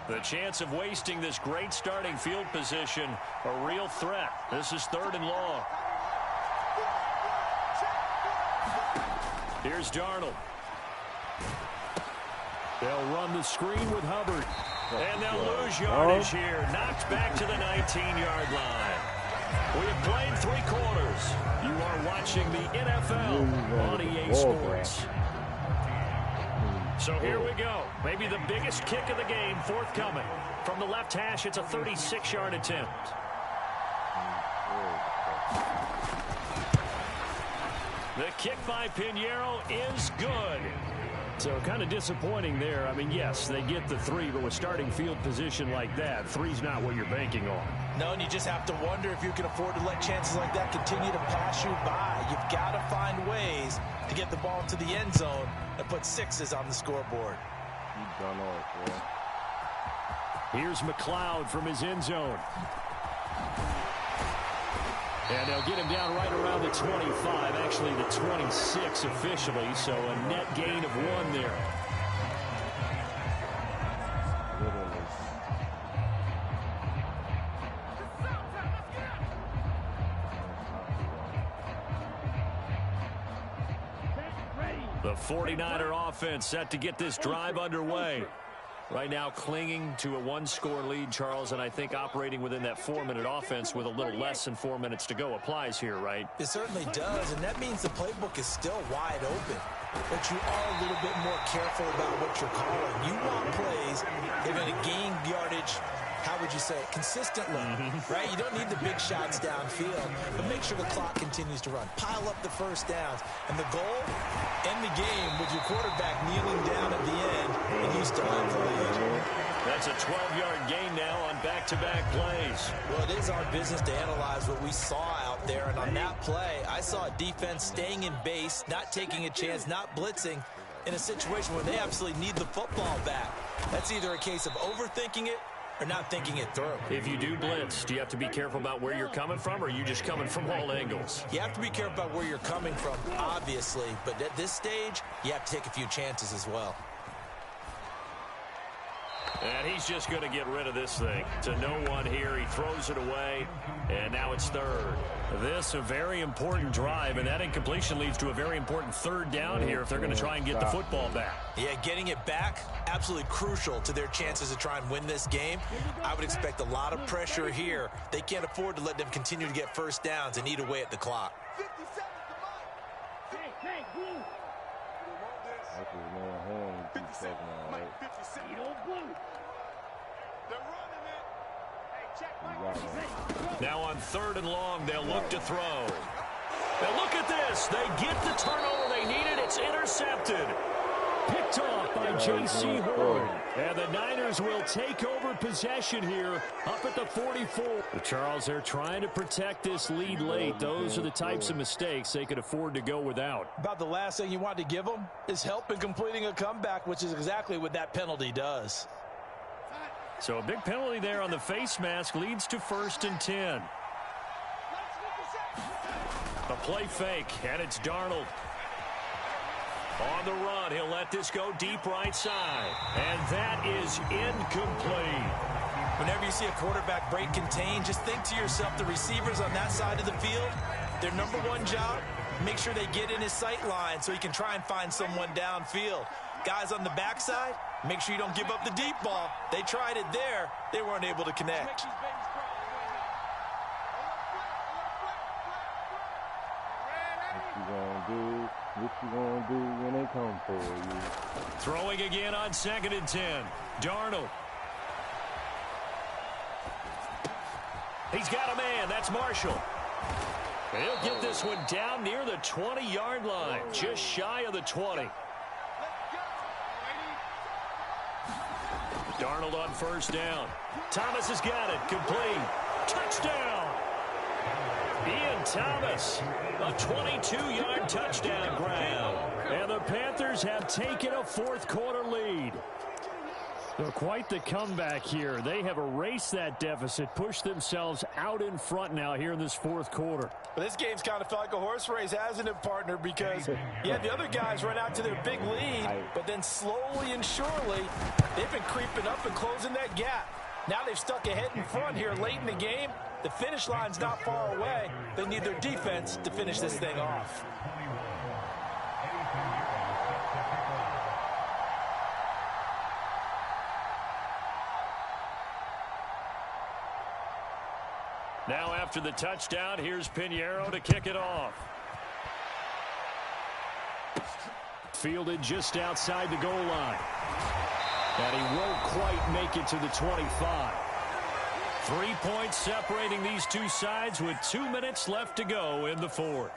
Speaker 3: The chance of wasting this great starting field position, a real threat. This is third and long. Here's Darnold.
Speaker 5: They'll run the screen with Hubbard.
Speaker 3: And they'll lose yardage here. Knocked back to the 19-yard line. We have played 3 quarters. You are watching the NFL on EA Sports. So here we go. Maybe the biggest kick of the game forthcoming. From the left hash, it's a 36-yard attempt. The kick by Pinheiro is good.
Speaker 5: So kind of disappointing there. I mean, yes, they get the 3, but with starting field position like that, 3's not what you're banking on.
Speaker 2: No, and you just have to wonder if you can afford to let chances like that continue to pass you by. You've got to find ways to get the ball into the end zone and put 6s on the scoreboard.
Speaker 5: Here's McLeod from his end zone. And they'll get him down right around the 25, actually the 26 officially, so a net gain of 1 there.
Speaker 3: The 49er offense set to get this drive underway. Right now clinging to a 1-score lead, Charles, and I think operating within that 4-minute offense with a little less than 4 minutes to go applies here, right?
Speaker 2: It certainly does, and that means the playbook is still wide open. But you are a little bit more careful about what you're calling. You want plays that are going to gain yardage, how would you say it, consistently, right? You don't need the big shots downfield, but make sure the clock continues to run. Pile up the first downs. And the goal, end the game with your quarterback kneeling down at the end, and you still have the lead.
Speaker 3: That's a 12-yard gain now on back-to-back plays.
Speaker 2: Well, it is our business to analyze what we saw out there, and on that play, I saw a defense staying in base, not taking a chance, not blitzing, in a situation where they absolutely need the football back. That's either a case of overthinking it or not thinking it through.
Speaker 3: If you do blitz, do you have to be careful about where you're coming from, or are you just coming from all angles?
Speaker 2: You have to be careful about where you're coming from, obviously, but at this stage, you have to take a few chances as well.
Speaker 3: And he's just going to get rid of this thing. To no one here. He throws it away, and now it's third. This a very important drive, and that incompletion leads to a very important third down here if they're going to try and get the football back.
Speaker 2: Yeah, getting it back, absolutely crucial to their chances to try and win this game. I would expect a lot of pressure here. They can't afford to let them continue to get first downs and eat away at the clock.
Speaker 3: Now on third and long, they'll look to throw. Now look at this. They get the turnover they needed. It's intercepted. Picked off by J.C. Horn. And the Niners will take over possession here up at the 44. Charles, they're trying to protect this lead late. Those are the types of mistakes they could afford to go without.
Speaker 2: About the last thing you want to give them is help in completing a comeback, which is exactly what that penalty does.
Speaker 3: So a big penalty there on the face mask leads to 1st and 10. A play fake, and it's Darnold. On the run, he'll let this go deep right side. And that is incomplete.
Speaker 2: Whenever you see a quarterback break contain, just think to yourself, the receivers on that side of the field, their number one job, make sure they get in his sight line so he can try and find someone downfield. Guys on the backside, make sure you don't give up the deep ball. They tried it there. They weren't able to connect.
Speaker 4: What you gonna do when they come for you?
Speaker 3: Throwing again on 2nd and 10. Darnold. He's got a man. That's Marshall. He'll get this one down near the 20-yard line, just shy of the 20. Darnold on 1st down. Thomas has got it. Complete. Touchdown. Ian Thomas, a 22-yard touchdown grab. And the Panthers have taken a 4th quarter lead. So quite the comeback here. They have erased that deficit, pushed themselves out in front now here in this 4th quarter.
Speaker 2: But this game's kind of felt like a horse race, hasn't it, partner? Because, yeah, the other guys run out to their big lead, but then slowly and surely, they've been creeping up and closing that gap. Now they've stuck ahead in front here late in the game. The finish line's not far away. They need their defense to finish this thing off.
Speaker 3: Now after the touchdown, here's Pinheiro to kick it off. Fielded just outside the goal line. And he won't quite make it to the 25. 3 points separating these two sides with 2 minutes left to go in the 4th.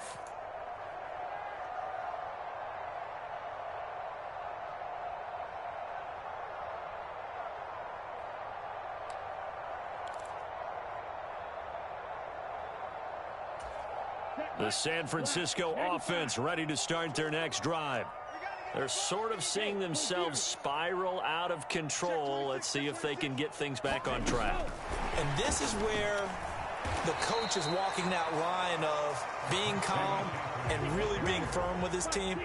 Speaker 3: The San Francisco offense ready to start their next drive. They're sort of seeing themselves spiral out of control. Let's see if they can get things back on track.
Speaker 2: And this is where the coach is walking that line of being calm and really being firm with his team.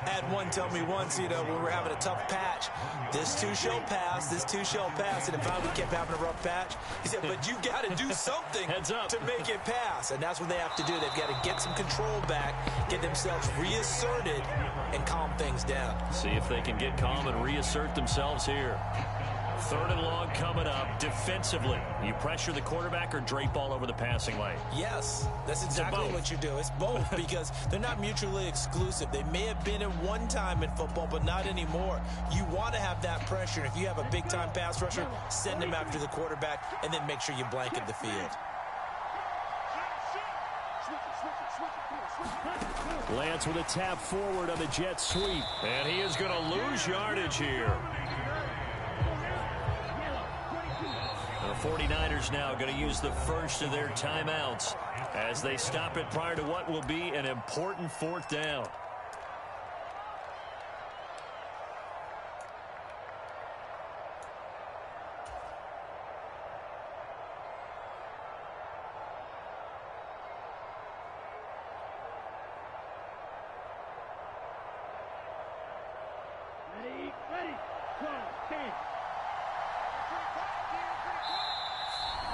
Speaker 2: I had one tell me once, when we were having a tough patch, this too shall pass, this too shall pass. And if we kept having a rough patch, he said, but you got to do something to make it pass. And that's what they have to do. They've got to get some control back, get themselves reasserted, and calm things down.
Speaker 3: See if they can get calm and reassert themselves here. 3rd and long coming up. Defensively, you pressure the quarterback or drape all over the passing lane?
Speaker 2: Yes, that's exactly what you do. It's both because they're not mutually exclusive. They may have been at one time in football, but not anymore. You want to have that pressure. If you have a big-time pass rusher, send him after the quarterback, and then make sure you blanket the field.
Speaker 3: Lance with a tap forward on the jet sweep. And he is going to lose yardage here. The 49ers now going to use the first of their timeouts as they stop it prior to what will be an important 4th down.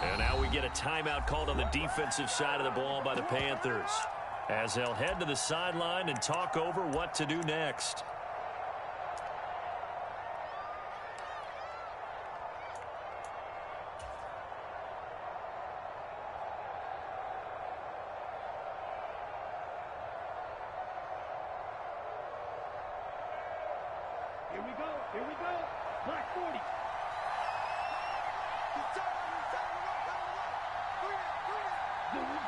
Speaker 3: And now we get a timeout called on the defensive side of the ball by the Panthers as they'll head to the sideline and talk over what to do next.
Speaker 16: Here we go. Here we go. Black 40.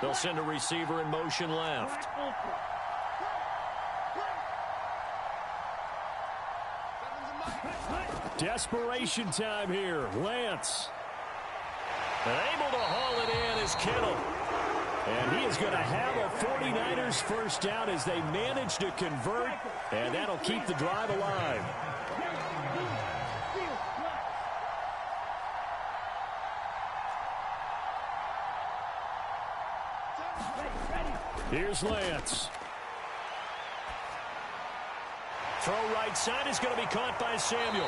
Speaker 3: They'll send a receiver in motion left. Desperation time here. Lance. And able to haul it in is Kittle. And he is going to have a 49ers first down as they manage to convert. And that'll keep the drive alive. Here's Lance. Throw right side is going to be caught by Samuel.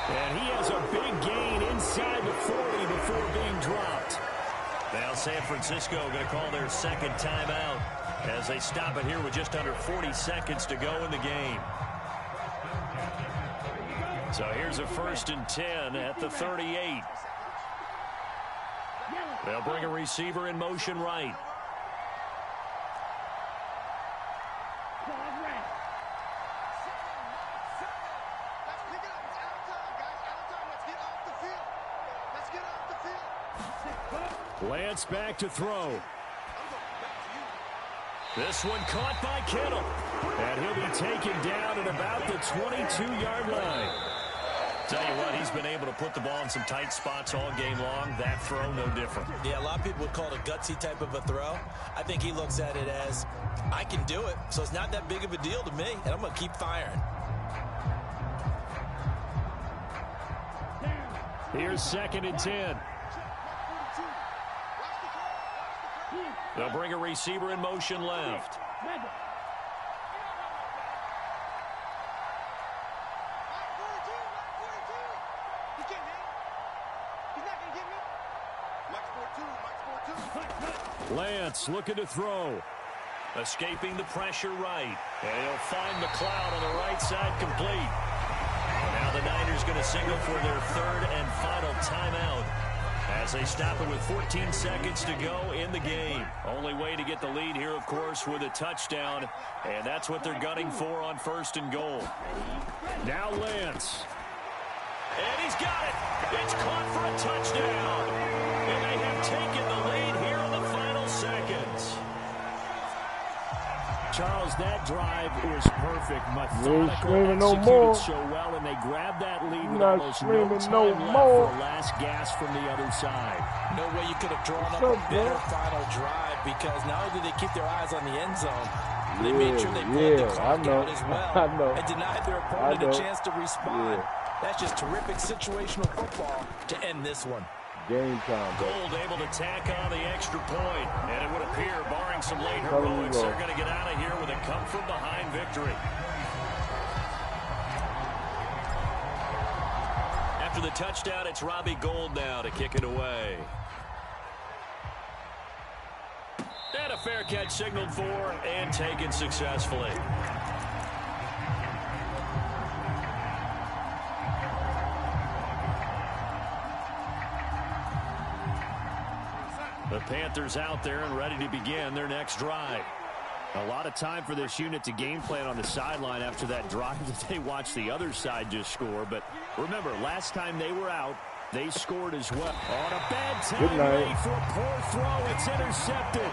Speaker 3: And he has a big gain inside the 40 before being dropped. Now San Francisco going to call their second timeout as they stop it here with just under 40 seconds to go in the game. So here's a 1st and 10 at the 38. They'll bring a receiver in motion right. Lance back to throw. This one caught by Kittle. And he'll be taken down at about the 22-yard line. Tell you what, he's been able to put the ball in some tight spots all game long. That throw, no different.
Speaker 2: Yeah, a lot of people would call it a gutsy type of a throw. I think he looks at it as, I can do it, so it's not that big of a deal to me, and I'm going to keep firing.
Speaker 3: Here's 2nd and 10. They'll bring a receiver in motion left. Lance looking to throw. Escaping the pressure right. And he'll find McLeod on the right side complete. Now the Niners going to signal for their 3rd and final timeout as they stop it with 14 seconds to go in the game. Only way to get the lead here, of course, with a touchdown. And that's what they're gunning for on 1st and goal. Now Lance. And he's got it. It's caught for a touchdown. And they have taken the lead here in the final seconds. Charles, that drive was perfect. Methodical, executed so well, and they grabbed that lead with almost no time left for a last gasp from the other side.
Speaker 2: No way you could have drawn up a better final drive, because not only did they keep their eyes on the end zone, they made sure they pulled the clock out as well and denied their opponent a chance to respond. That's just terrific situational football to end this one.
Speaker 4: Game time.
Speaker 3: Gold able to tack on the extra point, and it would appear, barring some late heroics, they're going to get out of here with a come-from-behind victory. After the touchdown, it's Robbie Gould now to kick it away. And a fair catch signaled for and taken successfully. The Panthers out there and ready to begin their next drive. A lot of time for this unit to game plan on the sideline after that drive that they watched the other side just score. But remember, last time they were out, they scored as well. On a bad time, wait for a poor throw. It's intercepted.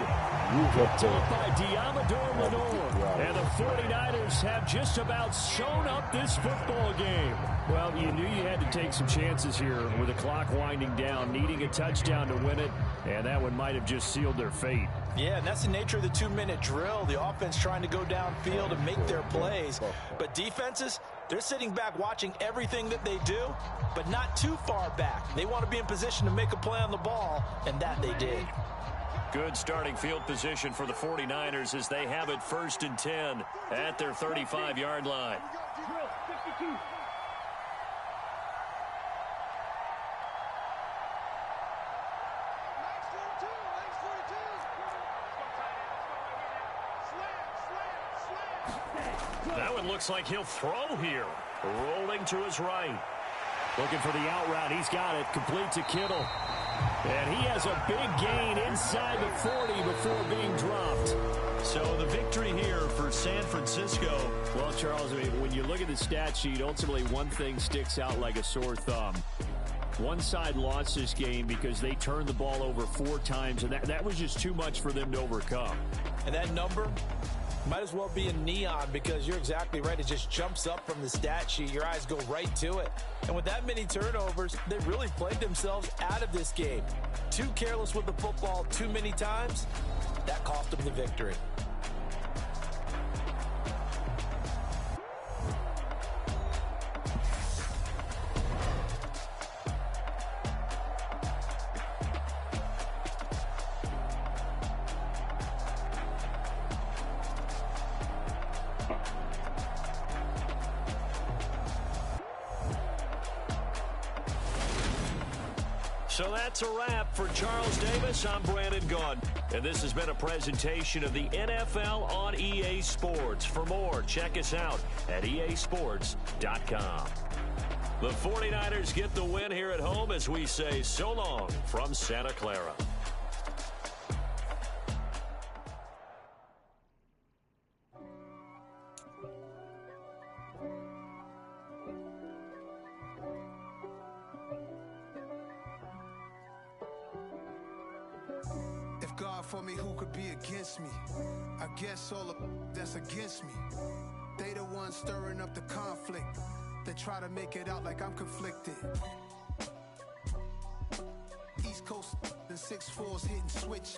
Speaker 3: Topped by Diamador Lenore. And the 49ers have just about sewn up this football game. Well, you knew you had to take some chances here with the clock winding down, needing a touchdown to win it, and that one might have just sealed their fate.
Speaker 2: Yeah, and that's the nature of the 2-minute drill. The offense trying to go downfield and make their plays. But defenses, they're sitting back watching everything that they do, but not too far back. They want to be in position to make a play on the ball, and that they did.
Speaker 3: Good starting field position for the 49ers as they have it 1st and 10 at their 35-yard line. That one looks like he'll throw here. Rolling to his right. Looking for the out route. He's got it. Complete to Kittle. And he has a big gain inside the 40 before being dropped. So the victory here for San Francisco. Well, Charles, I mean, when you look at the stat sheet, ultimately one thing sticks out like a sore thumb. One side lost this game because they turned the ball over 4 times, and that was just too much for them to overcome.
Speaker 2: And that number, Might as well be in neon because you're exactly right. It just jumps up from the stat sheet. Your eyes go right to it. And with that many turnovers, they really played themselves out of this game. Too careless with the football too many times. That cost them the victory.
Speaker 3: So that's a wrap for Charles Davis. I'm Brandon Gaudin. And this has been a presentation of the NFL on EA Sports. For more, check us out at easports.com. The 49ers get the win here at home as we say so long from Santa Clara.
Speaker 9: God for me, who could be against me? I guess all of that's against me. They the ones stirring up the conflict. They try to make it out like I'm conflicted. East Coast and 6'4's hitting switch.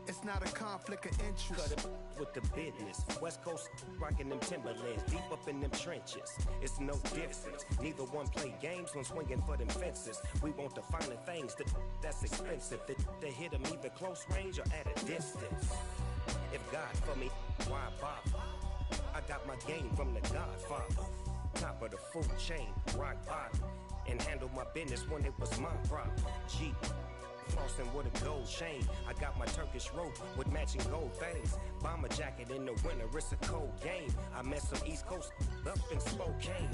Speaker 9: It's not a conflict of interest.
Speaker 17: Cut it with the business. West Coast rocking them Timberlands, deep up in them trenches. It's no difference. Neither one play games when swinging for them fences. We want the finer things that's expensive. They hit them either close range or at a distance. If God for me, why bother? I got my game from the Godfather. Top of the food chain, rock bottom. And handle my business when it was my problem. G. Flossing with a gold chain. I got my Turkish rope with matching gold things. Bomber jacket in the winter, it's a cold game. I met some East Coast up in Spokane.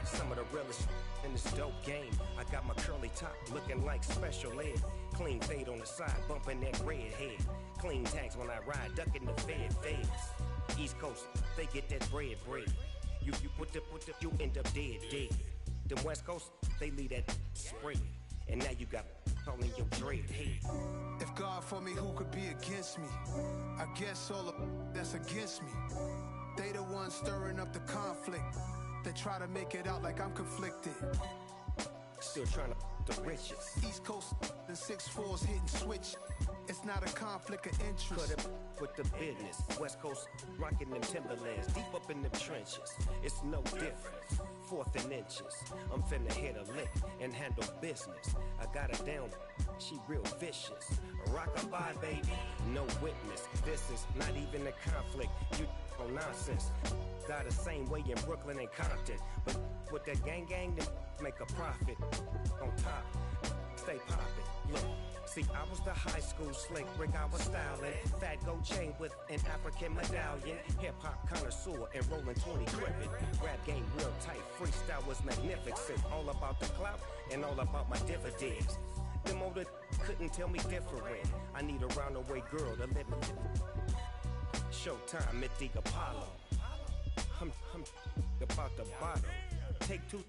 Speaker 17: Some of the realest in this dope game. I got my curly top looking like special ed. Clean fade on the side, bumping that red head. Clean tags when I ride, ducking the feds. East Coast, they get that bread. You put the, you end up dead. Them West Coast, they leave that spread. And now you got calling your dread head.
Speaker 9: If God for me, who could be against me? I guess all of that's against me. They the ones stirring up the conflict. They try to make it out like I'm conflicted.
Speaker 17: Still trying to the riches.
Speaker 9: East Coast and 6'4's hitting switch. It's not a conflict of interest.
Speaker 17: Cut it with the business. West Coast rocking them Timberlands, deep up in them trenches. It's no difference. 4th and inches. I'm finna hit a lick and handle business. I got her down, she real vicious. Rock-a-bye, baby, no witness. This is not even a conflict. You on nonsense. Got the same way in Brooklyn and Compton. But with that gang, then make a profit. On top, stay poppin'. Look. See, I was the high school slick Rick, I was styling. Fat gold chain with an African medallion. Hip-hop connoisseur and rolling 20 cribbin'. Rap game real tight, freestyle was magnificent. All about the clout and all about my dividends. Them older couldn't tell me different. I need a roundaway girl to let me. Showtime at the Apollo. I'm about the bottom. Take 2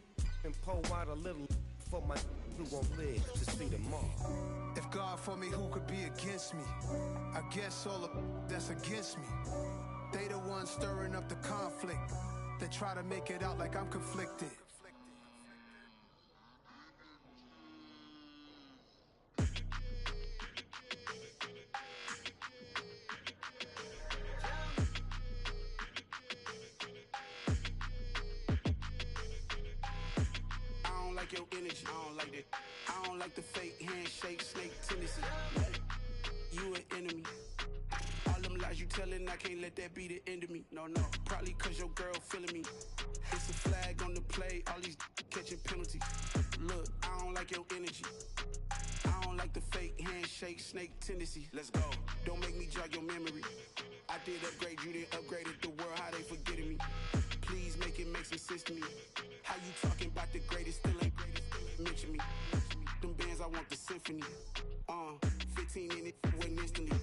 Speaker 17: and pour out a little for my who won't live to see tomorrow.
Speaker 9: If God for me, who could be against me? I guess all of that's against me. They the ones stirring up the conflict. They try to make it out like I'm conflicted.
Speaker 18: Your energy, I don't like that. I don't like the fake handshake, snake tendency. You an enemy. All them lies you telling, I can't let that be the end of me. No, probably cause your girl feeling me. It's a flag on the play, all these catching penalties. Look, I don't like your energy. I don't like the fake handshake, snake tendency. Let's go. Don't make me jog your memory. I did upgrade, you didn't upgrade it. The world, how they forgetting me. Please make it make some sense to me. How you talking about the greatest, still ain't greatest, mention me. Them bands, I want the symphony. 15 in it, went instantly.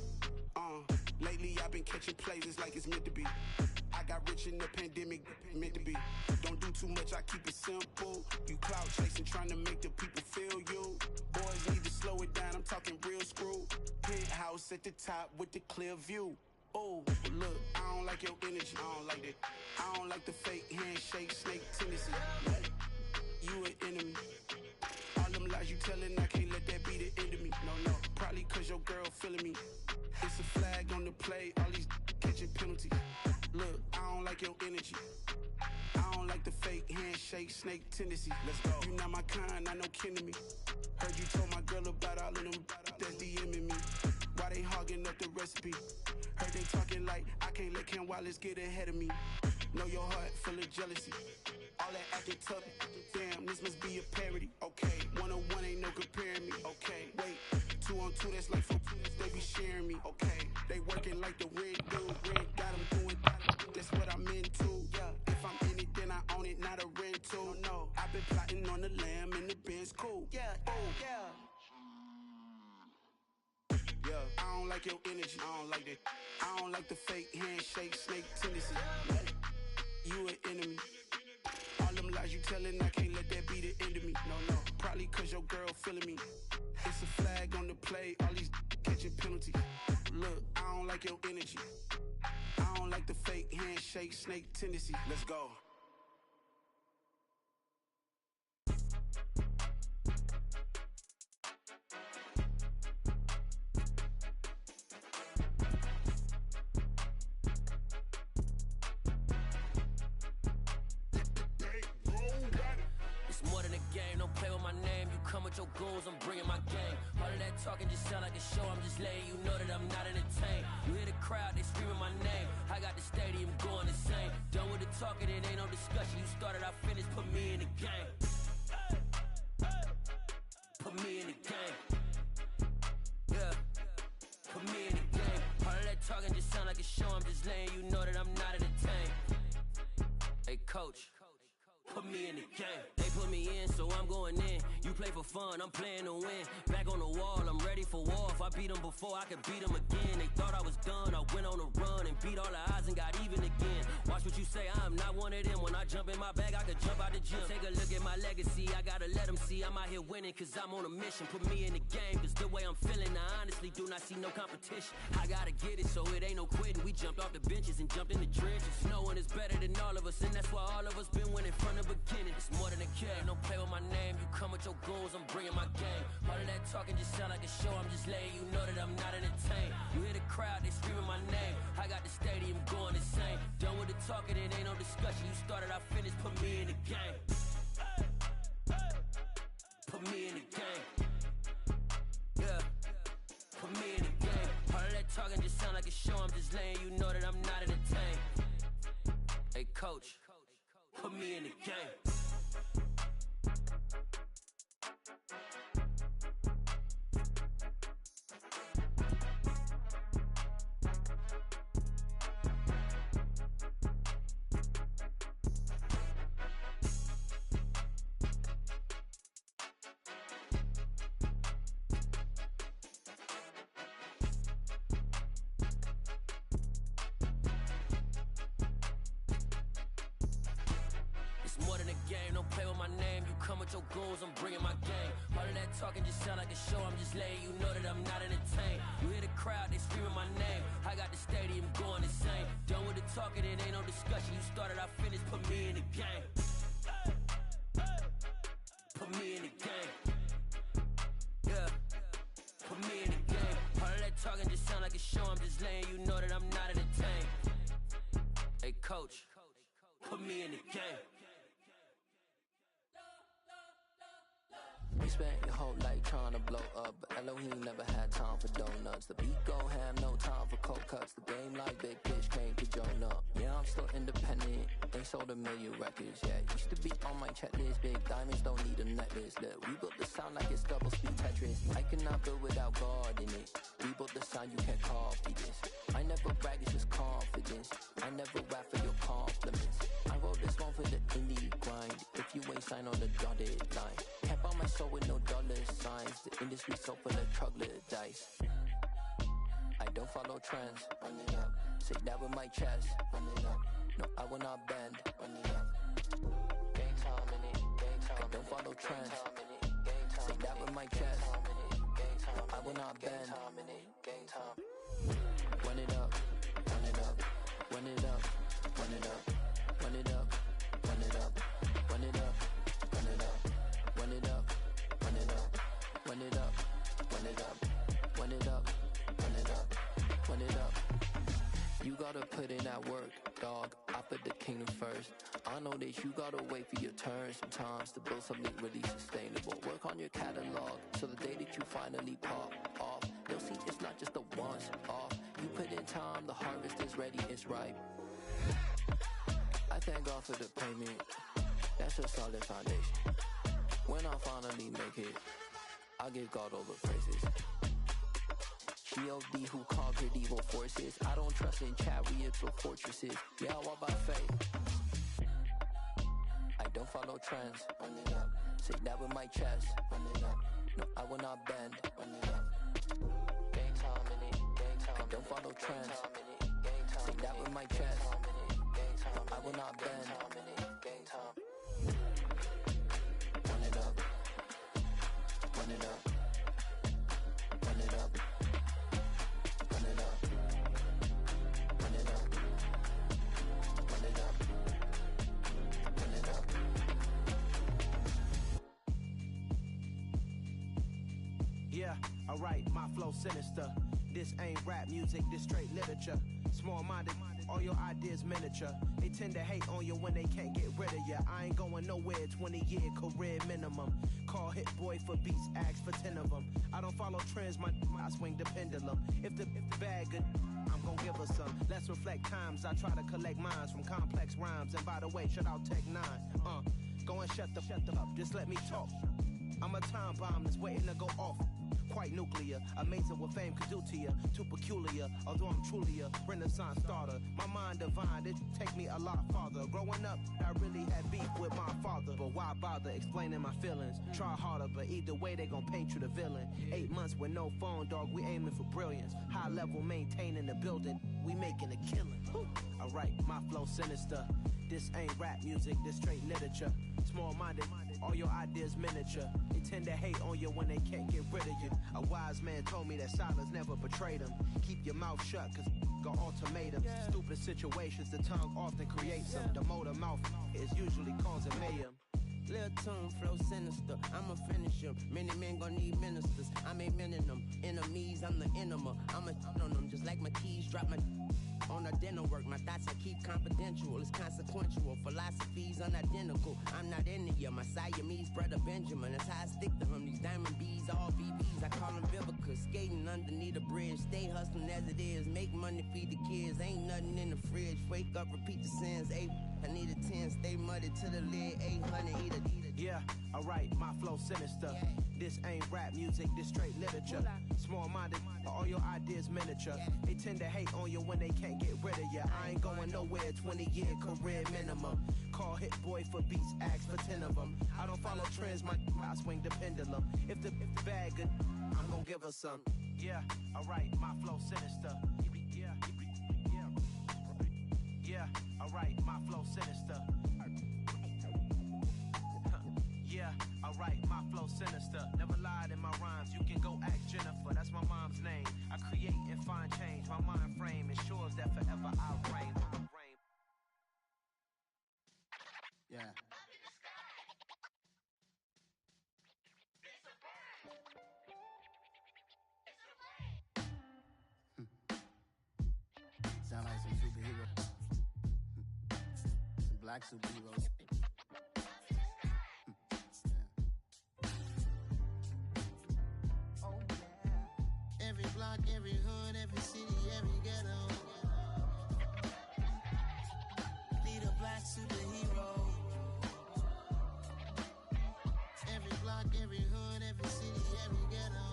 Speaker 18: Lately I've been catching plays, it's like it's meant to be. I got rich in the pandemic, meant to be. Don't do too much, I keep it simple. You clout chasing, trying to make the people feel you. Boys need to slow it down, I'm talking real screw. Penthouse at the top with the clear view. Oh, look, I don't like your energy. I don't like that. I don't like the fake handshake, snake tendency. You an enemy. All them lies you telling, I can't let that be the end of me. No, probably cause your girl feeling me. It's a flag on the play, all these catching penalties. Look, I don't like your energy. I don't like the fake handshake, snake tendency. Let's go. You not my kind, I know kin to me. Heard you told my girl about all of them that's DMing me. Why they hogging up the recipe? Heard they talking like I can't let Ken Wallace get ahead of me. Know your heart full of jealousy. All that acting tough, damn, this must be a parody. Okay, 1-on-1 ain't no comparing me. Okay, wait, 2-on-2, that's like 4, they be sharing me. Okay, they working like the red dude, red got them doing, that's what I'm into. Yeah, if I'm in it, then I own it, not a rental. No, I've been plotting on the lamb and the Benz cool. Yeah, oh, yeah. Yeah, I don't like your energy, I don't like that. I don't like the fake handshake, snake tendency. You an enemy. All them lies you telling, I can't let that be the end of me. No, probably cause your girl feeling me. It's a flag on the play, all these catching penalties. Look, I don't like your energy. I don't like the fake handshake, snake tendency. Let's go.
Speaker 19: It's more than a game, don't play with my name. You come with your goons, I'm bringing my game. All of that talking just sound like a show, I'm just letting you know that I'm not entertained. You hear the crowd, they screaming my name. I got the stadium going insane. Done with the talking, it ain't no discussion. You started, I finished, put me in the game. Put me in the game. Yeah, put me in the game. All of that talking just sound like a show, I'm just letting you know that I'm not entertained. Hey coach, put me in the game. They put me in, so I'm going in. You play for fun, I'm playing to win. Back on the wall, I'm ready for war. If I beat them before, I could beat them again. They thought I was done, I went on a run and beat all the odds and got even again. Watch what you say, I'm not one of them. When I jump in my bag, I could jump out the gym. Take a look at my legacy, I gotta let them see I'm out here winning, cause I'm on a mission. Put me in the game, cause the way I'm feeling, I honestly do not see no competition. I gotta get it, so it ain't no quitting. We jumped off the benches and jumped in the trenches. No one is better than all of us, and that's why all of us been winning from the beginning. It's more than a game, don't play with my name. You come with your goons, I'm bringing my game. All of that talking just sound like a show, I'm just letting you know that I'm not entertained. You hear the crowd, they screaming my name. I got the stadium going insane. Done with the talking, it ain't no discussion. You started, I finished, put me in the game. Put me in the game. Yeah, put me in the game. All of that talking just sound like a show, I'm just letting you know that I'm not entertained. Hey coach, put me in the game. More than a game, don't play with my name. You come with your goons, I'm bringing my game. All of that talking just sound like a show, I'm just letting you know that I'm not entertained. You hear the crowd, they screaming my name. I got the stadium going insane. Done with the talking, it ain't no discussion. You started, I finished, put me in the game. Put me in the game. Yeah, put me in the game. All of that talking just sound like a show, I'm just letting you know that I'm not entertained. Hey coach, put me in the game.
Speaker 20: We spent your whole life trying to blow up, but Elohim never had time for donuts. The beat go ham, no time for cold cuts. The game like big bitch came to join up. Yeah, I'm still independent, they sold 1 million records. Yeah, used to be on my checklist. Big diamonds don't need a necklace. Look, we built the sound like it's double speed Tetris. I cannot build without God in it. We built the sound, you can't copy this. I never brag, it's just confidence. I never rap for your compliments. I wrote this one for the indie grind. If you ain't signed on the dotted line, can't buy my soul with no dollar signs. The industry so full of troglodytes. I don't follow trends. Run it up. Say that with my chest. Run it up. No, I will not bend. Run it up. Gang time in it. Gang time. I don't follow trends. Say that with my chest. No, I will not bend. Gang time. Run it up. run it up, run it up, run it up, run it up, run it up, run it up, run it up, run it up, run it up, run it up, run it up, run it up, run it up. You gotta put in that work, dog. I put the kingdom first. I know that you gotta wait for your turn sometimes to build something really sustainable. Work on your catalog, so the day that you finally pop off, you'll see it's not just a once off. You put in time, the harvest is ready, it's ripe. I thank God for the payment, that's a solid foundation. When I finally make it, I give God all the praises. G.O.D. who conquered evil forces. I don't trust in chariots or fortresses. Yeah, I walk by faith. I don't follow trends. Run it up. Say that with my chest. Run it up. No, I will not bend. Run it up. Gang time in it. Gang time. I don't follow trends. Say that with my chest. No, I will not bend. Gang time. Run it up. Run it up. Run it up. Run it up. Run it up. Run it up. Run it up.
Speaker 21: Yeah, alright, my flow sinister. This ain't rap music, this straight literature. Small-minded, all your ideas miniature. They tend to hate on you when they can't get rid of you. I ain't going nowhere, 20-year career minimum. Call Hit Boy for beats, ask for 10 of them. I don't follow trends, I swing the pendulum. If the bag good, I'm gon' give her some. Let's reflect times, I try to collect minds from complex rhymes. And by the way, shout out Tech 9. Go and shut the up, just let me talk. I'm a time bomb that's waiting to go off. Quite nuclear, amazing what fame could do to you. Too peculiar, although I'm truly a renaissance starter. My mind divine, it take me a lot farther. Growing up, I really had beef with my father. But why bother explaining my feelings? Try harder, but either way they gon' paint you the villain. 8 months with no phone, dog, we aiming for brilliance. High level maintaining the building, we making a killing. Alright, my flow sinister. This ain't rap music, this straight literature. Small-minded, all your ideas miniature. They tend to hate on you when they can't get rid of you. A wise man told me that silence never betrayed him. Keep your mouth shut, cause got ultimatums. Stupid situations, the tongue often creates them. The motor mouth is usually causing mayhem.
Speaker 22: Lil' tune, flow sinister, I'ma finish him. Many men gon' need ministers, I'm a men in them. Enemies, I'm the enema. I'ma on them, just like my keys, drop my on a dinner work. My thoughts I keep confidential, it's consequential. Philosophies unidentical, I'm not into you. My Siamese brother Benjamin, that's how I stick to him. These diamond bees, all BBs, I call them Vivica. Skating underneath a bridge, stay hustling as it is. Make money, feed the kids, ain't nothing in the fridge. Wake up, repeat the sins, I need a 10, stay muddy to the lid, 800, eat it.
Speaker 21: Yeah, alright, my flow sinister. This ain't rap music, this straight literature. Small-minded, all your ideas miniature. They tend to hate on you when they can't get rid of you. I ain't going nowhere, 20-year career minimum. Call Hit Boy for beats, ask for 10 of them. I don't follow trends, I swing the pendulum. If the bag good, I'm gon' give her some. Yeah, alright, my flow sinister. Yeah, alright, my flow sinister. Yeah, alright, my flow sinister. Never lied in my rhymes, you can go ask Jennifer. That's my mom's name. I create and find change. My mind frame ensures that forever I'll reign.
Speaker 23: Yeah. Sound like some superheroes. Some black superheroes. Oh yeah. Every block, every hood, every city, every ghetto. Need a black superhero. Every block, every hood, every city, every ghetto.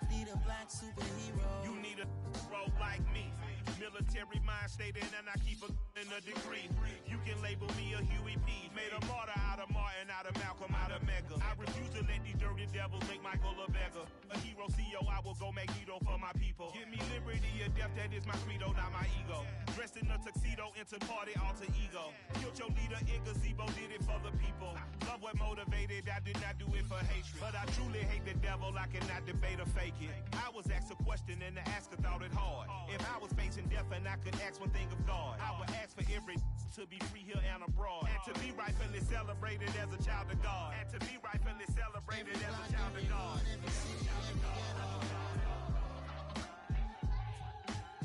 Speaker 23: Need a black superhero.
Speaker 24: You need a hero like me. Military mind stated, and I keep in a degree. You can label me a Huey P. Made a martyr out of Martin, out of Malcolm, out of Mega. I refuse to let these dirty devils make Michael a beggar. A hero CEO, I will go Magneto for my people. Give me liberty or death, that is my credo, not my ego. Dressed in a tuxedo, into party, alter ego. Killed your leader in gazebo, did it for the people. Love what motivated, I did not do it for hatred. But I truly really hate the devil, I cannot debate or fake it. I was asked a question and the asker thought it hard. If I was facing death and I could ask one thing of God, I would ask for every to be free here and abroad, and to be rightfully celebrated as a child of God, and to be rightfully celebrated as a child of God.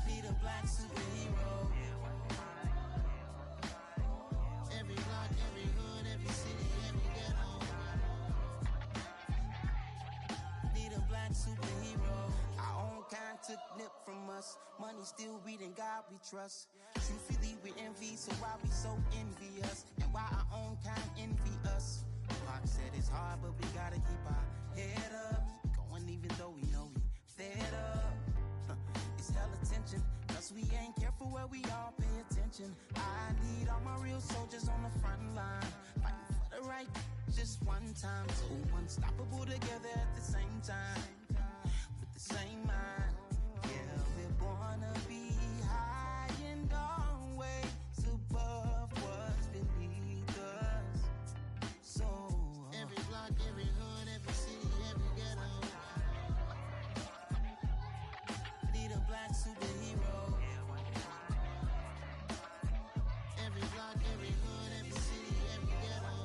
Speaker 23: Be the black superhero. Every block, every hood, every city, every ghetto. Be the black superhero. Our own kind took nip from us. Money still reading God we trust. Truthfully we envy, so why we so envious? And why our own kind envy us? Pac said it's hard, but we gotta keep our head up. Going even though we know we fed up. It's hell attention, cause we ain't careful where we all pay attention. I need all my real soldiers on the front line, fighting for the right just one time. So unstoppable together at the same time, with the same mind. Yeah, we're born to be high and always above what's beneath us. So every block, every hood, every city, every ghetto. Be the black superhero. Every block, every hood, every city, every ghetto.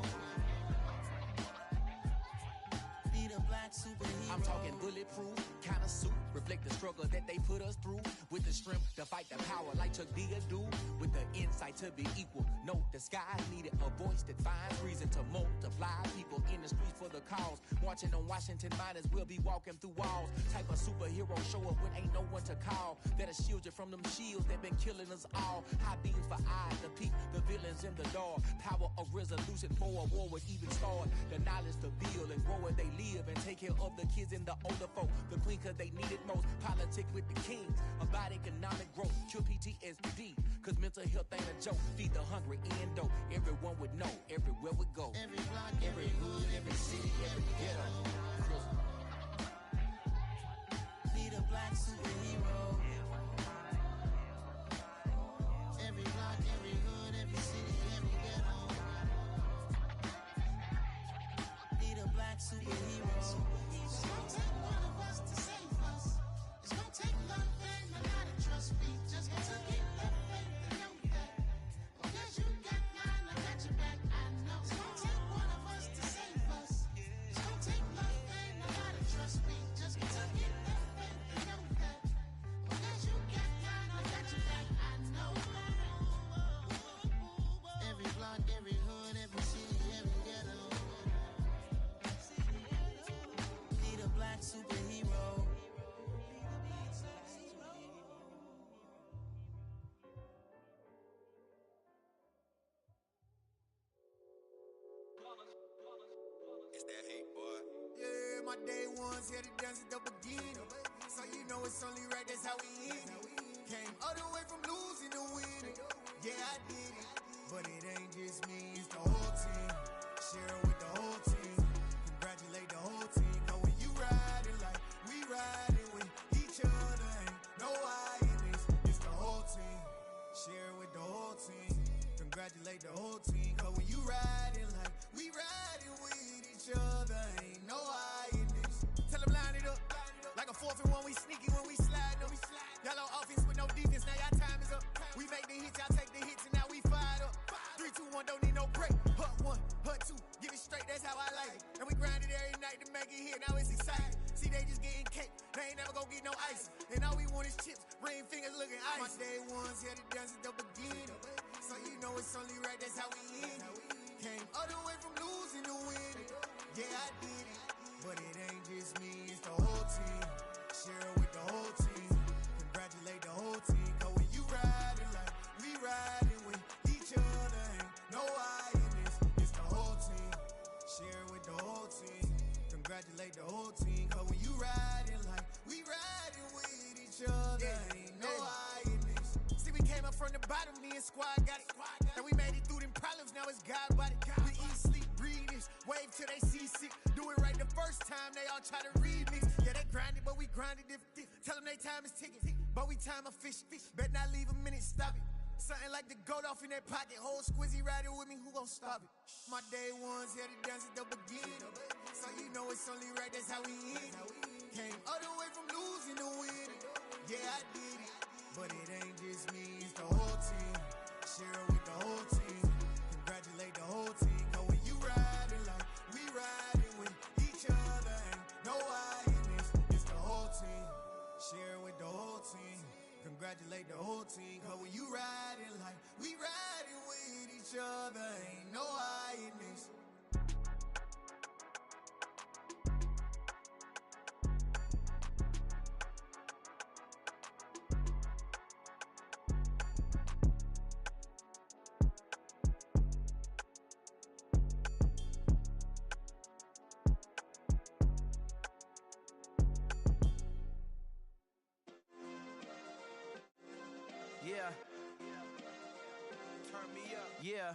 Speaker 23: Be the black superhero.
Speaker 7: I'm talking bulletproof kind of suit, reflect the struggle that they put us through, with the strength to fight the power like Chuck D do, with the insight to be equal. No disguise needed, a voice that finds reason to multiply people in the streets for the cause. Marching on Washington, might as well be walking through walls. Type of superhero show up when ain't no one to call. That'll shield you from them shields that been killing us all. High beams for eyes to peek the villains in the dark. Power of resolution for a war would even start. The knowledge to build and grow where they live and take care of the kids and the older folk. The queen cause they need it most. Politic with the kings about economic growth. Cure PTSD cause mental health ain't a joke. Feed the hungry and dope. Everyone would know everywhere we go.
Speaker 23: Every block,
Speaker 7: every hood, every city, every ghetto.
Speaker 23: Be the black superhero. Every block, every hood, every city, every ghetto. Be the black superhero. It's gonna take one of us to save us. It's gonna take love and a lot of trust. We just got to get that faith and know that. Because you got mine, I got your back. I know. It's gonna take one of us to save us. It's gonna take love and a lot of trust. We just got to get that faith and know that. Because you got mine, I got your back. I know. Every block, every hood, every city, every ghetto. Be the black superhero.
Speaker 8: It's that hate, boy. Yeah, my day ones here to dance at the beginning. So you know it's only right, that's how we end it. Came all the way from losing to winning. Yeah, I did it. But it ain't just me, it's the whole team. Share it with the whole team. Congratulate the whole team. Cause when you riding like we riding with each other, ain't no I in this. It's the whole team. Share it with the whole team. Congratulate the whole team. Cause when you riding like we riding with each other, ain't no I in this. Tell them line it up. Like a 4th and 1, we sneaky when we slide them. Y'all on offense with no defense, now y'all time is up. We make the hits, y'all take the hits, and now we fired up. 3, 2, 1, don't need no break. Hut 1, hut 2, give it straight, that's how I like it. And we grind it every night to make it hit, now it's exciting. See, they just getting cake, they ain't never gonna get no ice. And all we want is chips, ring fingers looking ice. My day ones here to dance at the beginning. So you know it's only right, that's how we end it. Came all the way from losing to winning. Yeah, I did it. But it ain't just me, it's the whole team. Share it with the whole team. Congratulate the whole team. Cause when you riding like we riding with each other, ain't no I in this. It's the whole team. Share it with the whole team. Congratulate the whole team. Cause when you riding like we riding with each other, ain't no I in this. See, we came up from the bottom, me and squad got it. And we made it through them problems, now it's God body. We eat, sleep, breathe this. Wave till they seasick. Do it right the first time, they all try to remix. Yeah, they grinded, but we grinded different. Tell them they time is ticking, but we time a fish. Bet not leave a minute, stop it. Something like the goat off in their pocket. Whole squizzy riding with me, who gon' stop it? My day ones here to dance at the beginning. So you know it's only right, that's how we end it. Came all the way from losing to winning. Yeah, I did it, but it ain't just me, it's the whole team. Share it with the whole team. Congratulate the whole team. Cause when you riding like we riding with each other, ain't no I in this, it's the whole team. Share it with the whole team. Congratulate the whole team. Cause when you riding like we riding with each other, ain't no I in this.
Speaker 21: Yeah. Turn me up. Yeah.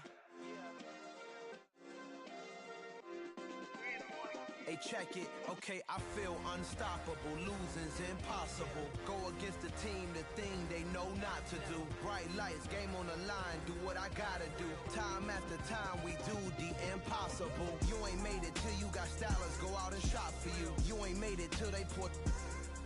Speaker 21: Hey, check it. Okay, I feel unstoppable. Losing's impossible. Go against the team, the thing they know not to do. Bright lights, game on the line. Do what I gotta do. Time after time, we do the impossible. You ain't made it till you got stylers go out and shop for you. You ain't made it till they pour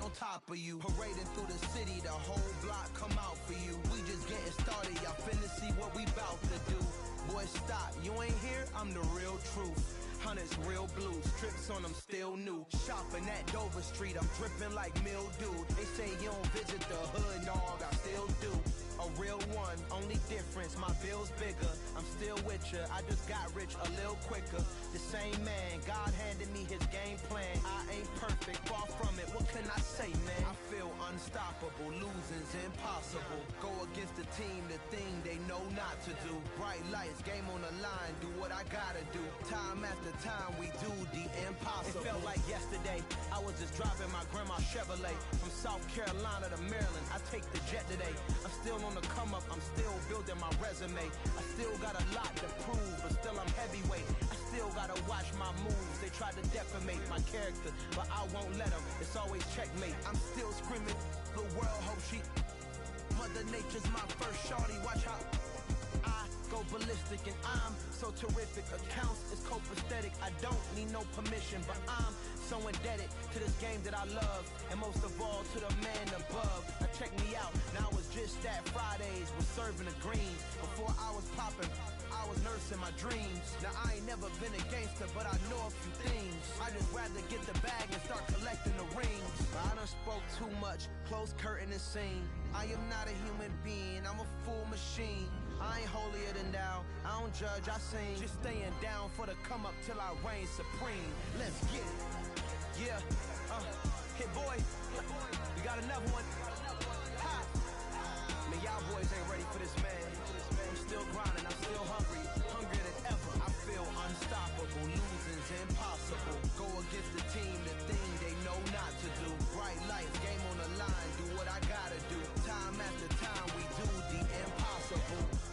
Speaker 21: on top of you. Parading through the city, the whole block come out for you. We just getting started, y'all finna see what we bout to do. Boy, stop, you ain't here, I'm the real truth. Hunters, real blue, strips on them still new. Shopping at Dover Street, I'm dripping like mildew. They say you don't visit the hood, dog, I still do. A real one, only difference, my bill's bigger. I'm still with ya, I just got rich a little quicker. The same man, God handed me his game plan. I ain't perfect, far from it, what can I say, man? I feel unstoppable, losing's impossible. Go against the team, the thing they know not to do. Bright lights, game on the line, do what I gotta do. Time after time, we do the impossible. It felt like yesterday, I was just driving my grandma's Chevrolet. From South Carolina to Maryland, I take the jet today. I'm still on the come up, I'm still building my resume. I still got a lot to prove, but still I'm heavyweight. I still gotta watch my moves. They try to defamate my character, but I won't let them. It's always checkmate. I'm still screaming, the world hope she. Mother Nature's my first shorty, watch how I go ballistic and I'm so terrific. Accounts is copacetic, I don't need no permission, but I'm so indebted to this game that I love, and most of all to the man above. Now check me out, now it's just that Fridays was serving the greens. Before I was popping, I was nursing my dreams. Now I ain't never been a gangster, but I know a few things. I just rather get the bag and start collecting the rings. I done spoke too much, close curtain and scene. I am not a human being, I'm a full machine. I ain't holier than thou, I don't judge, I sing. Just staying down for the come up till I reign supreme. Let's get it. Yeah, hit boy, we got another one. Ha! Man, y'all boys ain't ready for this, man. I'm still grinding, I'm still hungry, hungrier than ever. I feel unstoppable, losing's impossible. Go against the team, the thing they know not to do. Bright lights, game on the line, do what I gotta do. Time after time, we do the impossible.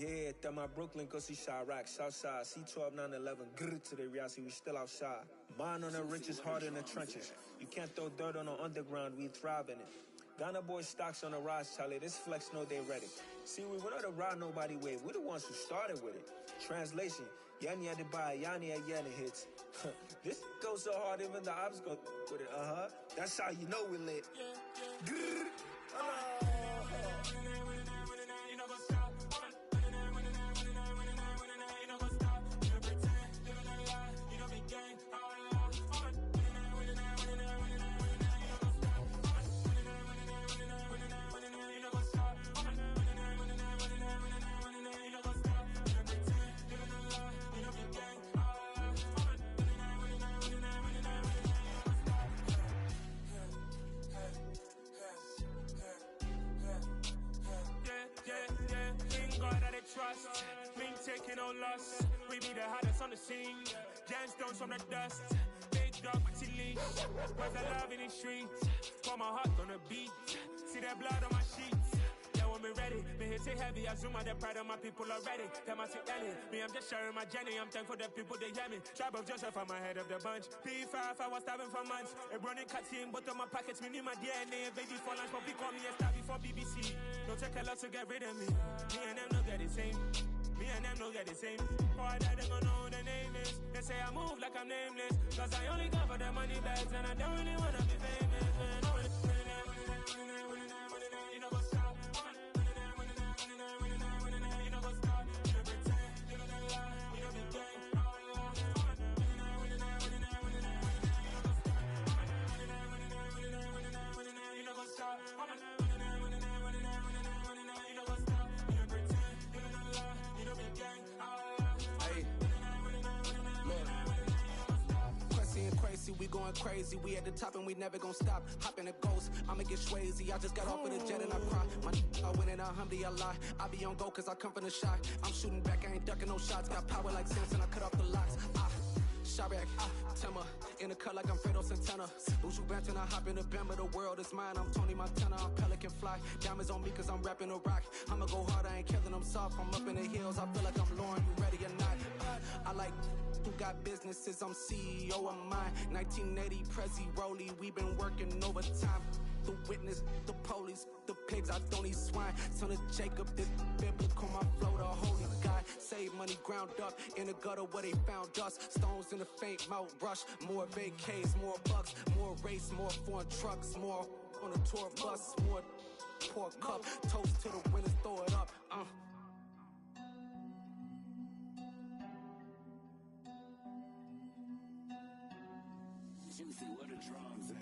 Speaker 11: Yeah, that my Brooklyn, go see Chirac, Southside, C12, 911, grrr to the reality, we still outside. Mine on the riches, hard in the trenches. You can't throw dirt on the underground, we thrive in it. Ghana boys stocks on the rise, Charlie, this flex know they ready. See, we went on the ride nobody with, we the ones who started with it. Translation, Yani had to buy, Yani had Yanni hits. This goes so hard, even the ops go with it, That's how you know we lit. Grrr.
Speaker 15: Trust, been taking no loss. We be the hottest on the scene. Gemstones from the dust. Big dog with leash. Where's the love in the streets? Pour my heart on the beat. See that blood on my sheets. Yeah, when we ready, me hit it heavy. I zoom out the pride of my people already. Them I see Ellie. Me, I'm just sharing my journey. I'm thankful that people they hear me. Tribe of Joseph, I'm ahead of the bunch. P5, I was starving for months. A running cuts in, but on my pockets, me need my DNA. Baby for lunch, but we call me a star before BBC. Don't take a lot to get rid of me. Me and them no get the same. Me and them no get the same. Boy, that they gonna know who the name is. They say I move like I'm nameless. Cause I only got for the money bags. And I don't really wanna be famous. Man. You know what's up? You know what's up? You know pretend. You know the lie. You know the game. You know what's up?
Speaker 21: We going crazy, we at the top and we never gonna stop. Hop in a ghost, I'ma get swayzy. I just got off of the jet and I cry. I win in a Humvee, I lie. I be on go cause I come from the shot. I'm shooting back, I ain't ducking no shots. Got power like Samson, I cut off the locks. Chirac, Timmer, in the cut like I'm Fredo Santana. Usual Banton, I hop in the Bama, the world is mine. I'm Tony Montana, I'm Pelican Fly. Diamonds on me cause I'm rapping a rock. I'ma go hard, I ain't killing them soft. I'm up in the hills, I feel like I'm Lauren, you ready or not? I like who got businesses, I'm CEO of mine. 1980 Prezi Rolly, we been working overtime. The witness, the police, the pigs, I don't eat swine. Son of Jacob, this biblical, my flow, the holy God. Save money ground up in the gutter where they found us. Stones in the faint Mount Rush. More vacays, more bucks, more race, more foreign trucks, more on a tour bus, more pour cup. Toast to the winners, throw it up.
Speaker 12: Juicy, where the drums at?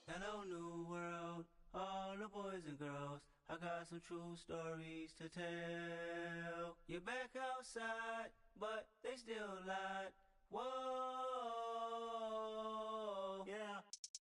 Speaker 13: Hello, new world, all the boys and girls. I got some true stories to tell. You're back outside, but they still lied. Whoa, yeah.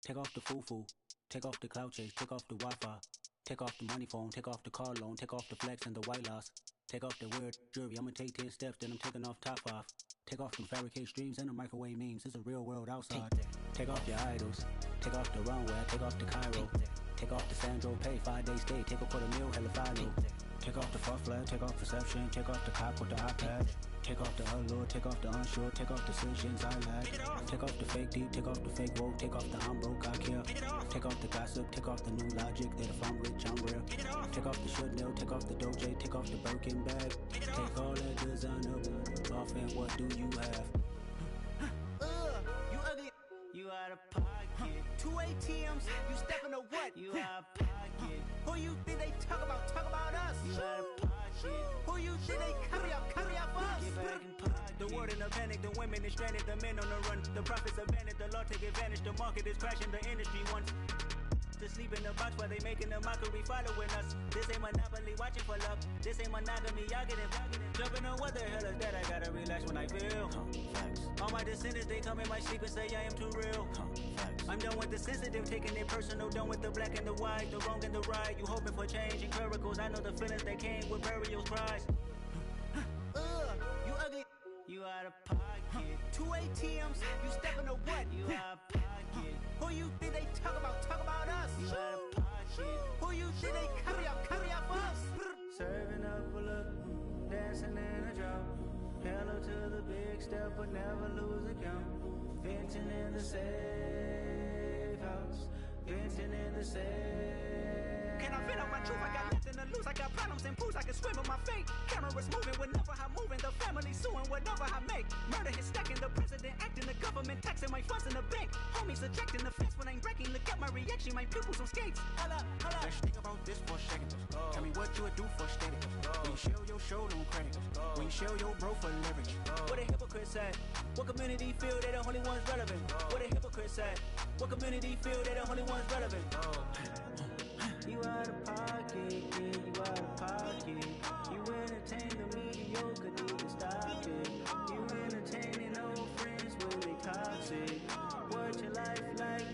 Speaker 14: Take off the foo-foo, take off the cloud chase, take off the Wi-Fi, take off the money phone, take off the car loan, take off the flex and the white loss. Take off the weird jewelry, I'ma take 10 steps, then I'm taking off top off. Take off them fabricated streams and the microwave memes, it's a real world outside. Take off your idols, take off the runway, take off the Cairo. Take off the Sandro pay, 5 days stay, take a $250,000, hella follow. Take off the far flag, take off perception, take off the cop with the iPad. Take off the allure, take off the unsure, take off decisions I lack. Take off the fake deep, take off the fake woke, take off the I'm broke, I care. Take off the gossip, take off the new logic, that if I'm rich, I'm real. Take off the should know, take off the Doja, take off the Birkin bag. Take all that designer off and what do you have?
Speaker 13: You ugly, you out of pocket. 2 ATMs, you stepping to what? You out of pocket. Who you think they talk about us? You out of pocket. Who you think they carry up us? Get back in pocket. The world in a panic, the women is stranded, the men on the run. The profits abandoned, the law take advantage. The market is crashing, the industry wants to sleep in the box while they making a mockery following us. This ain't monopoly, watching for love. This ain't monogamy, y'all getting jumping on what the hell is that? I gotta relax when I feel. All my descendants, they come in my sleep and say I am too real. I'm done with the sensitive, taking it personal. Done with the black and the white, the wrong and the right. You hoping for change and miracles. I know the feelings that came with burial cries. You ugly, you out of pocket. 2 ATMs, you stepping to what? You out of pocket. Who you think they talk about us? You out of pocket. Who pull up, dancing in a drought. Hello to the big step, but never lose a count. Venting in the safe house, venting in the safe.
Speaker 1: Can I vent on my truth? I got nothing to lose. I got problems and pools. I can swim with my fate. Cameras moving whenever I'm moving. The family suing whatever I make. Murder is stacking. The president acting. The government taxing my funds in the bank. Homies ejecting the fence when I'm breaking. Look at my reaction. My pupils on skates. Holla, holla.
Speaker 21: Let's think about this for a second. Tell me what you would do for steady. When you show your show, don't credit. When you show your bro for leverage.
Speaker 1: What a hypocrite said. What community feel they the only ones relevant? What a hypocrite said. What community feel they the only ones relevant?
Speaker 13: You out of pocket, yeah, you out of pocket. You entertain the mediocre, need to stop it. You entertaining old friends when they toxic. What your life like?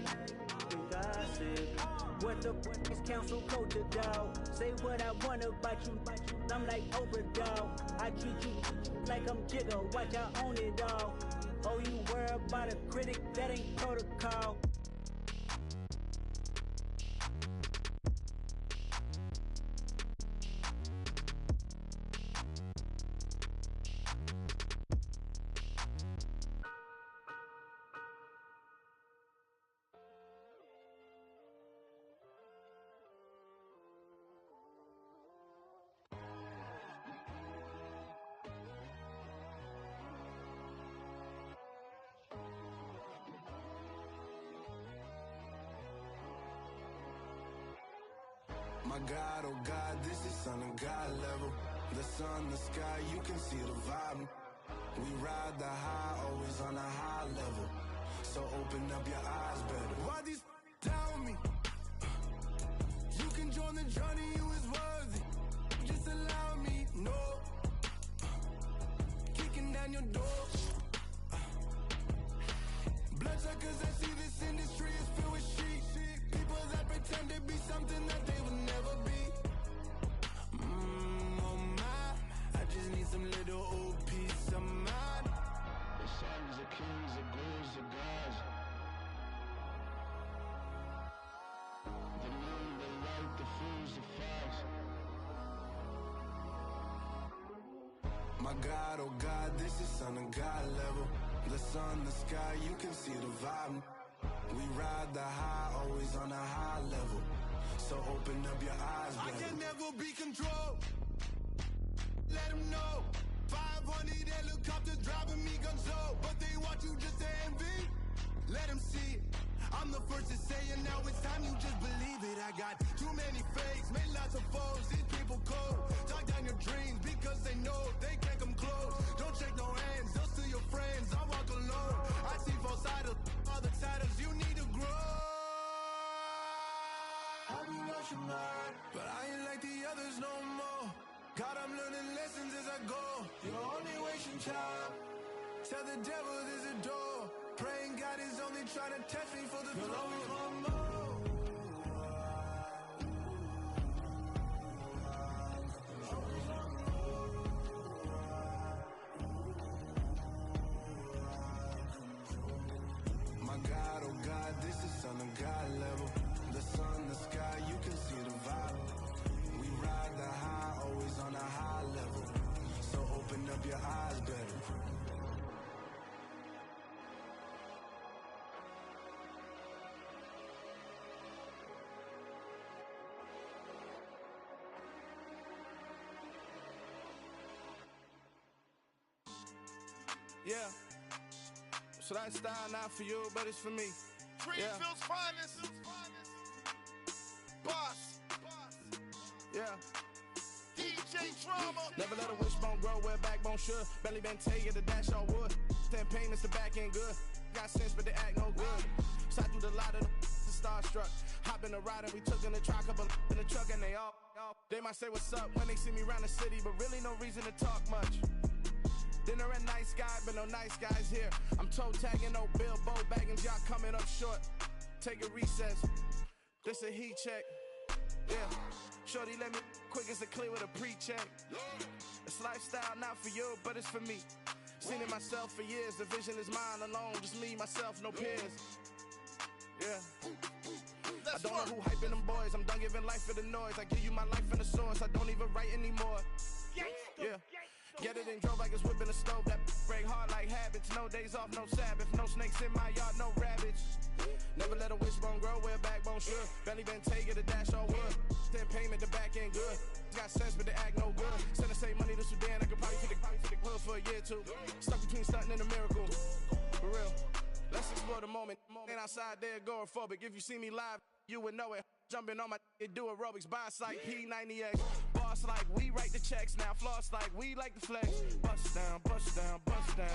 Speaker 13: And gossip.
Speaker 1: What the fuck is council culture, dog? Say what I want about you. I'm like Oprah, dog. I treat you like I'm Jigga. Watch I own it, dog. Oh, you worry about a critic? That ain't protocol.
Speaker 8: My God, oh God, this is Son of God level. The sun, the sky, you can see the vibe. We ride the high, always on a high level. So open up your eyes better. Why these down me? You can join the journey, you is worthy. Just allow me, no. Kicking down your door. Bloodshot cause I see this industry is filled with shit. People that pretend to be something that they will never be. Oh my, I just need some little old peace of mind. The songs of kings, the gurus, the gods. The moon, the light, the fools, the facts. My God, oh God, this is Son of God level. The sun, the sky, you can see the vibe. We ride the high, always on a high level. So open up your eyes, baby. I can never be controlled. Let them know. 500 helicopters driving me gonzo. But they want you just to envy. Let them see it. I'm the first to say it, now it's time you just believe it. I got too many fakes, made lots of foes. These people cold. Talk down your dreams because they know they can't come close. Don't shake no hands, they'll steal your friends. I walk alone. I see false idols, other titles. You need to grow. I be rushing hard, but I ain't like the others no more. God, I'm learning lessons as I go. You're only wasting time. Tell the devil there's a door. Praying God is only trying to test me for the glory. My God, oh God, this is Son of God level. The sun, the sky, you can see the vibe. We ride the high, always on a high level. So open up your eyes better.
Speaker 5: Yeah. So that style not for you, but it's for me.
Speaker 6: Greenfield's finest. Boss.
Speaker 5: Yeah.
Speaker 6: DJ Drama.
Speaker 5: Never let a wishbone grow where backbone should. Belly been taking the dash on wood. Then pain is the back end good. Got sense, but they act no good. Side through the lot of the starstruck. Hop in the ride and we took in the truck, couple in the truck, and they all. They might say what's up when they see me around the city, but really no reason to talk much. Dinner at nice guy, but no nice guys here. I'm toe tagging, no Bilbo bagging, y'all coming up short. Take a recess. This a heat check. Yeah. Shorty let me quick as a clear with a pre-check. It's lifestyle not for you, but it's for me. Seen it myself for years. The vision is mine alone. Just me, myself, no peers. Yeah. I don't know who hyping them boys. I'm done giving life for the noise. I give you my life in the source. I don't even write anymore. Yeah. Get it and drove like it's whipping a stove. That break hard like habits. No days off, no Sabbath. No snakes in my yard, no rabbits. Never let a wishbone grow where backbone should. Belly been taking a dash all wood. Then payment, the back end good. Got sense, but they act no good. Send the same money to Sudan. I could probably take the hood for a year or two. Stuck between stunting and a miracle. For real. Let's explore the moment. Ain't outside there agoraphobic. If you see me live, you would know it. Jumping on my do aerobics. Boss like P90X. Boss like we write the checks now. Floss like we like the flex. Bust down, bust down, bust down.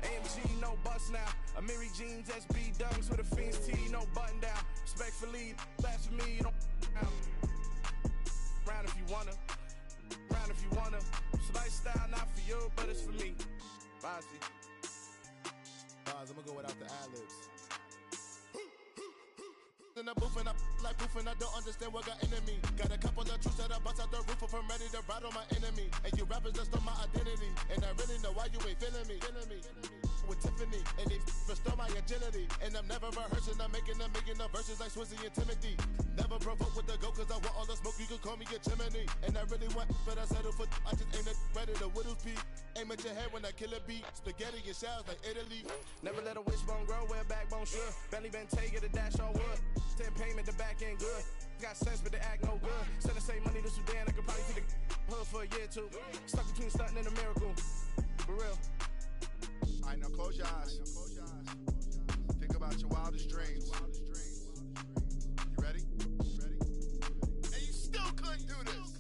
Speaker 5: AMG, no bust now. Amiri jeans, SB dunks with a Fiends T, no button down. Respectfully, blasphemy, you don't down. Round if you wanna. Round if you wanna. It's a lifestyle, not for you, but it's for me. Bossy.
Speaker 6: I'm gonna go without the ad-libs. In the booth and I like proof and I don't understand what got into me. Got a couple of truths that I bust out the roof if I'm ready to rattle my enemy. And you rappers just stole my identity. And I really know why you ain't feeling me. With Tiffany, and they restore my agility. And I'm never rehearsing, I'm making a million of verses like Swizzy and Timothy. Never provoke with the go, cause I want all the smoke, you can call me a chimney. And I really want, but I settle for, I just ain't ready to widow's peak. Aim at your head when I kill a beat. Spaghetti and shells like Italy.
Speaker 5: Never let a wishbone grow where backbone should. Belly been taking a dash all wood. 10 payment, the back end good. Got sense, but they act no good. Send the same money to Sudan, I could probably take the hood for a year or two. Stuck between stunting and a miracle. For real.
Speaker 6: Alright, now close your eyes. Think about your wildest dreams. You ready? And you still couldn't do this.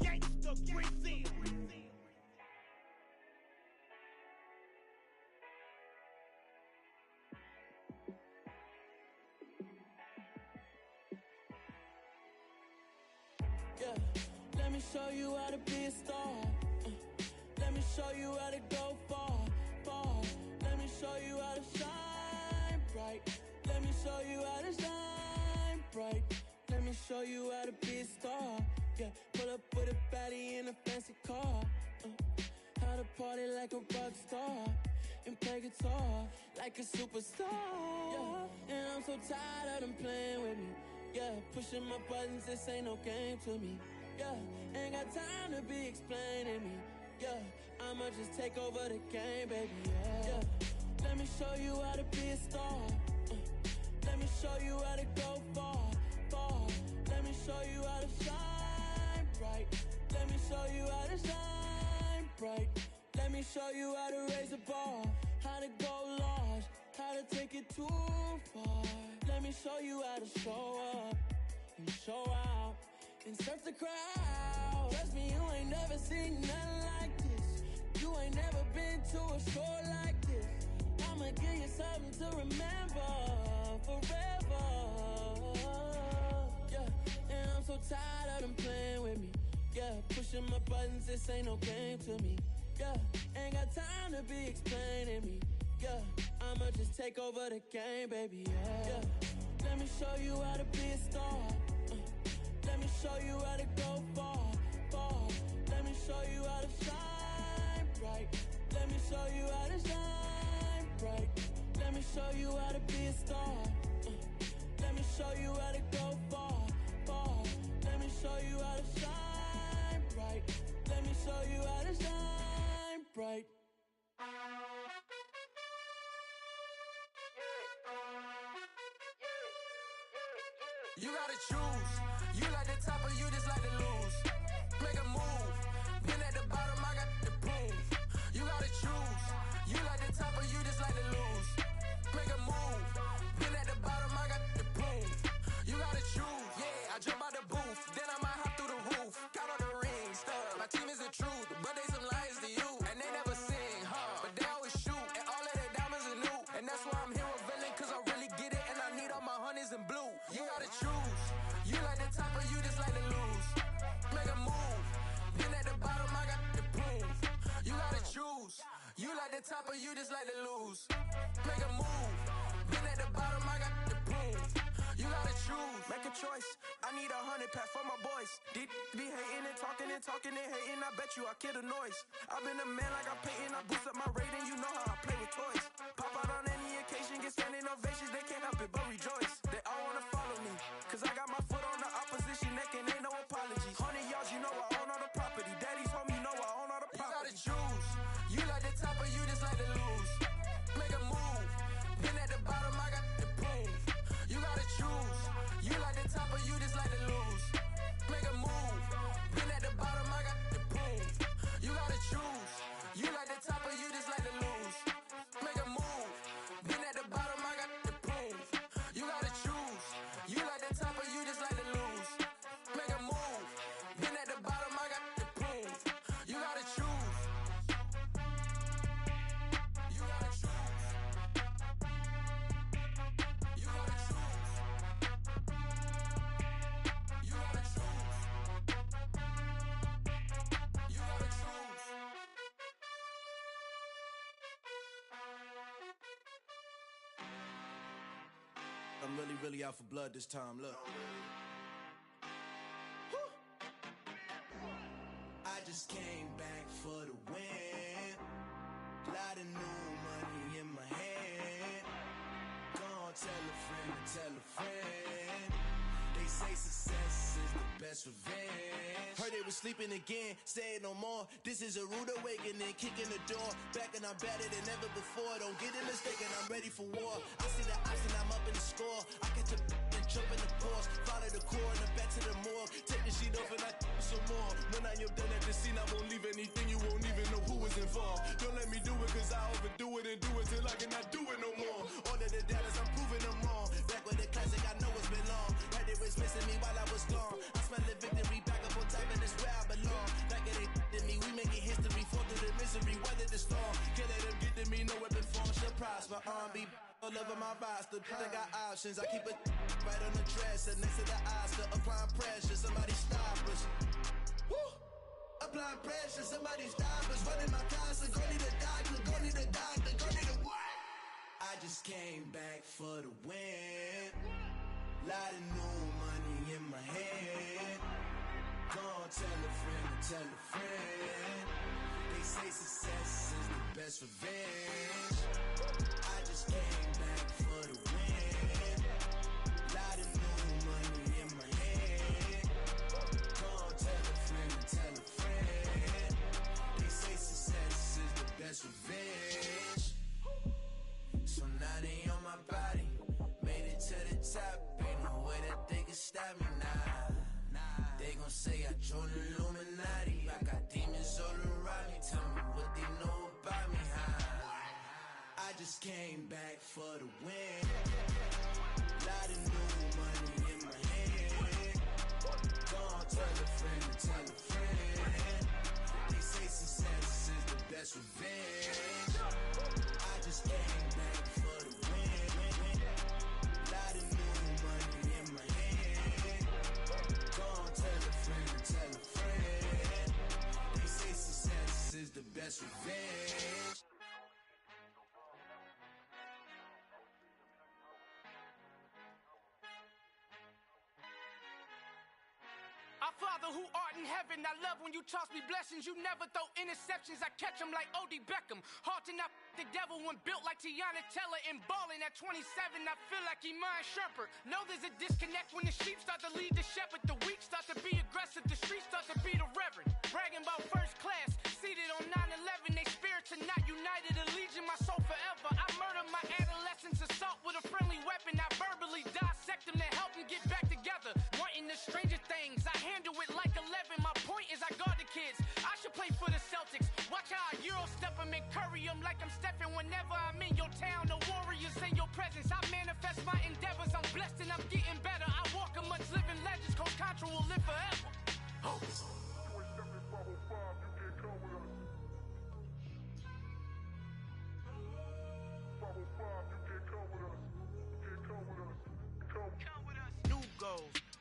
Speaker 13: Gangsta Brazil.
Speaker 2: Yeah, let me show you how to be a star. Let me show you how to go far, far. Let me show you how to shine bright. Let me show you how to shine bright. Let me show you how to be a star. Yeah, pull up with a baddie in a fancy car. How to party like a rock star and play guitar like a superstar. Yeah, and I'm so tired of them playing with me. Yeah, pushing my buttons, this ain't no game to me. Yeah, ain't got time to be explaining me. Yeah, I'ma just take over the game, baby, yeah. Let me show you how to be a star. Let me show you how to go far, far. Let me show you how to shine bright. Let me show you how to shine bright. Let me show you how to raise a bar, how to go large, how to take it too far. Let me show you how to show up and show out and surf the crowd. Trust me, you ain't never seen nothing like this. You ain't never been to a show like this. I'ma give you something to remember forever. Yeah, and I'm so tired of them playing with me. Yeah, pushing my buttons, this ain't no game to me. Yeah, ain't got time to be explaining me. Yeah, I'ma just take over the game, baby, yeah. Let me show you how to be a star. Let me show you how to go far, far. Let me show you how to shine bright. Let me show you how to shine bright. Let me show you how to be a star. Let me show you how to go far, far. Let me show you how to shine bright. Let me show you how to shine bright.
Speaker 4: You gotta choose. You like the top or you just like to lose. Make a move. Been at the bottom, I got the proof. You gotta choose. You like the top or you just like to lose. Make a move. Been at the bottom, I got the proof. You gotta choose. Yeah, I jump out the booth. Then I might hop through the roof. Count on the rings. My team is the truth, but they some liars to you. And they never sing, but they always shoot. And all of their diamonds are new. And that's why I'm here revealing, cause I really get it. And I need all my honeys in blue. You gotta choose. You like the top or you just like to lose. Make a move. Been at the bottom, I got the proof. You gotta choose. You like the top or you just like to lose. Make a move. Been at the bottom, I got the proof. You gotta choose.
Speaker 12: Make a choice. I need 100 pack for my boys. Deep be hating and talking and hating. I bet you I kill the noise. I've been a man like I'm painting. I boost up my rating. You know how I play with toys. Pop out on any occasion, get standing ovations. They can't help it but rejoice. They all wanna follow me, cause I got my foot on the opposition neck and ain't no apologies. 100 yards, you know I own all the
Speaker 4: just like to lose. Make a move. Been at the bottom, I got the proof. You gotta choose. You like the top or you just like to lose. Make a move. Been at the bottom, I got the proof. You gotta choose. You like the top or you just like to lose. Make a move. Been at the bottom, I got the proof. You gotta choose. You like the top or you just like to lose. Make a move. Been at the bottom, I got the proof. You gotta choose. You gotta choose. You gotta choose. You gotta choose. You gotta choose.
Speaker 5: I'm really out for blood this time, look.
Speaker 8: I just came back for the win. Lot of new money in my hand. Gonna tell a friend to tell a friend. They say success is the best revenge.
Speaker 5: Heard they was sleeping again, say it no more. This is a rude awakening, kicking the door. Back and I'm better than ever before. Don't get it mistaken, I'm ready for war. I see the option, I'm up in the score. I catch a and jump in the pause. Follow the core and back to the morgue. Take the sheet off and I some more. When I am done at the scene, I won't leave anything. You won't even know who was involved. Don't let me do it, cause I overdo it and do it till I cannot do it no more. All of the doubters, I'm proving them wrong. Back with the classic, I know it's been long. Right, they was missing me while I was gone. I smell the victory, back up on time, and it's where I belong. Like it ain't to me, we making history. Fall through the misery, weather the storm. Can't let them get to me, no weapon form should prosper. R&B all over my roster, I got options. I keep it right on the dresser, next to the Oscar. Applying pressure, somebody stop us. Woo! Applying pressure, somebody stop us. Running my casa, go need a doctor, go need a doctor, go need a what?
Speaker 8: I just came back for the win. Lot of new money in my hand. Gonna tell a friend to tell a friend. They say success is the best revenge. I just came back for the win. Lot of new money in my hand. Gonna tell a friend to tell a friend. They say success is the best revenge. So now they on my body. Made it to the top. Ain't no way that they can stop me now. They gon' say I joined the Illuminati. I got demons all around me. Tell me what they know about me, huh? I just came back for the win. Lot of new money in my hand. Gonna tell a friend to tell a friend. They say success is the best revenge. I just came back for the win. Lot of new money in my hand. Gonna tell a friend to tell a friend. They say success is the best revenge.
Speaker 3: Our Father who art in heaven, I love when you toss me blessings. You never throw interceptions, I catch them like O.D. Beckham. Hard to not the devil when built like Tiana Teller. And balling at 27, I feel like Iman Shumpert. Know there's a disconnect when the sheep start to lead the shepherd. The weak start to be aggressive, the streets start to be the reverend. Bragging about first class, seated on 9/11. They spirits are not united, a legion, my soul forever. I murder my adolescence, assault with a friendly weapon. I verbally dissect them to help them get back together. Wanting the stranger things, I handle it like 11. My point is I guard the kids. I should play for the Celtics. Watch how I Euro step them and curry them like I'm Stephen. Whenever I'm in your town, the warriors in your presence. I manifest my endeavors. I'm blessed and I'm getting better. I walk amongst living legends. Coach Contra will live forever. Oh.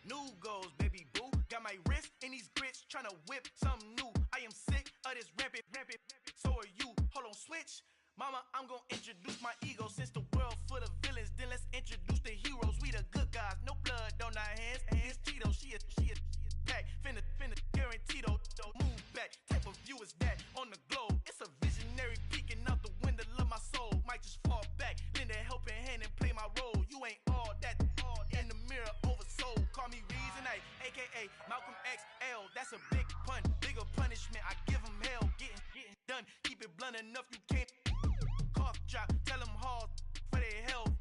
Speaker 5: New goals, baby boo. Got my wrist in these grits, tryna whip something new. I am sick of this rampant. So are you. Hold on, switch. Mama, I'm gonna introduce my ego. Since the world full of villains, then let's introduce the heroes. We the good guys, no blood on our hands. It's Tito, she a pack. Finna guaranteed. Move back. Type of view is that on the globe? It's a visionary peeking out the window of my soul. Might just fall back, lend a helping hand and play my role. You ain't all that in the mirror oversold. Call me Reason A, aka Malcolm XL. That's a big pun, bigger punishment. I give him hell, getting done. Keep it blunt enough, you can't drop. Tell them hard for their health.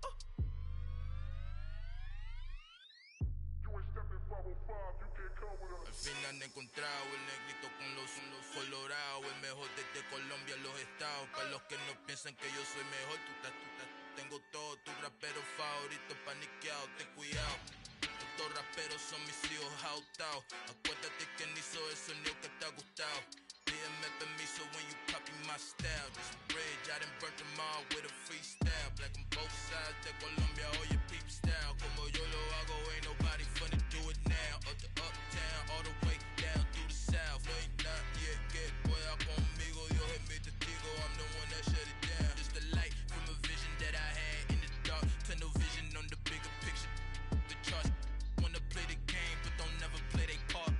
Speaker 9: Al fin han encontrado el negrito con los colorados, el mejor desde Colombia, los estados. Para los que no piensan que yo soy mejor, tengo todo, tus raperos favoritos paniqueados, ten cuidado. Estos raperos son mis hijos adoptados. Acuérdate que ni hizo el sonido que te ha gustado. Pídeme permiso when you copy my style. This bridge, I done burnt them all with a freestyle. Black on both sides de Colombia, oye peep style. Como yo lo hago, ain't nobody funny, do it now. Up to uptown, all the way down through the south. No ain't not yet, que pueda conmigo, Dios es mi testigo. I'm the one that shut it down. Just a light from a vision that I had in the dark. Tunnel vision on the bigger picture. The charts wanna play the game, but don't never play their part.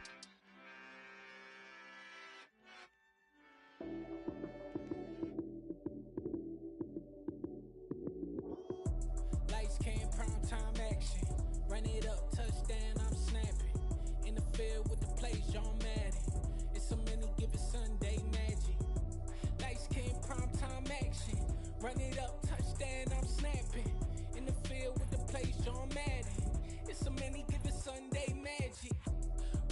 Speaker 2: Lights came, prime time action. Run it up, touchdown, I'm snapping. In the field with the plays, John Madden. It's so many, give it Sunday magic. Lights came, prime time action. Run it up, touchdown, I'm snapping. In the field with the plays, John Madden. It's so many, give it Sunday magic.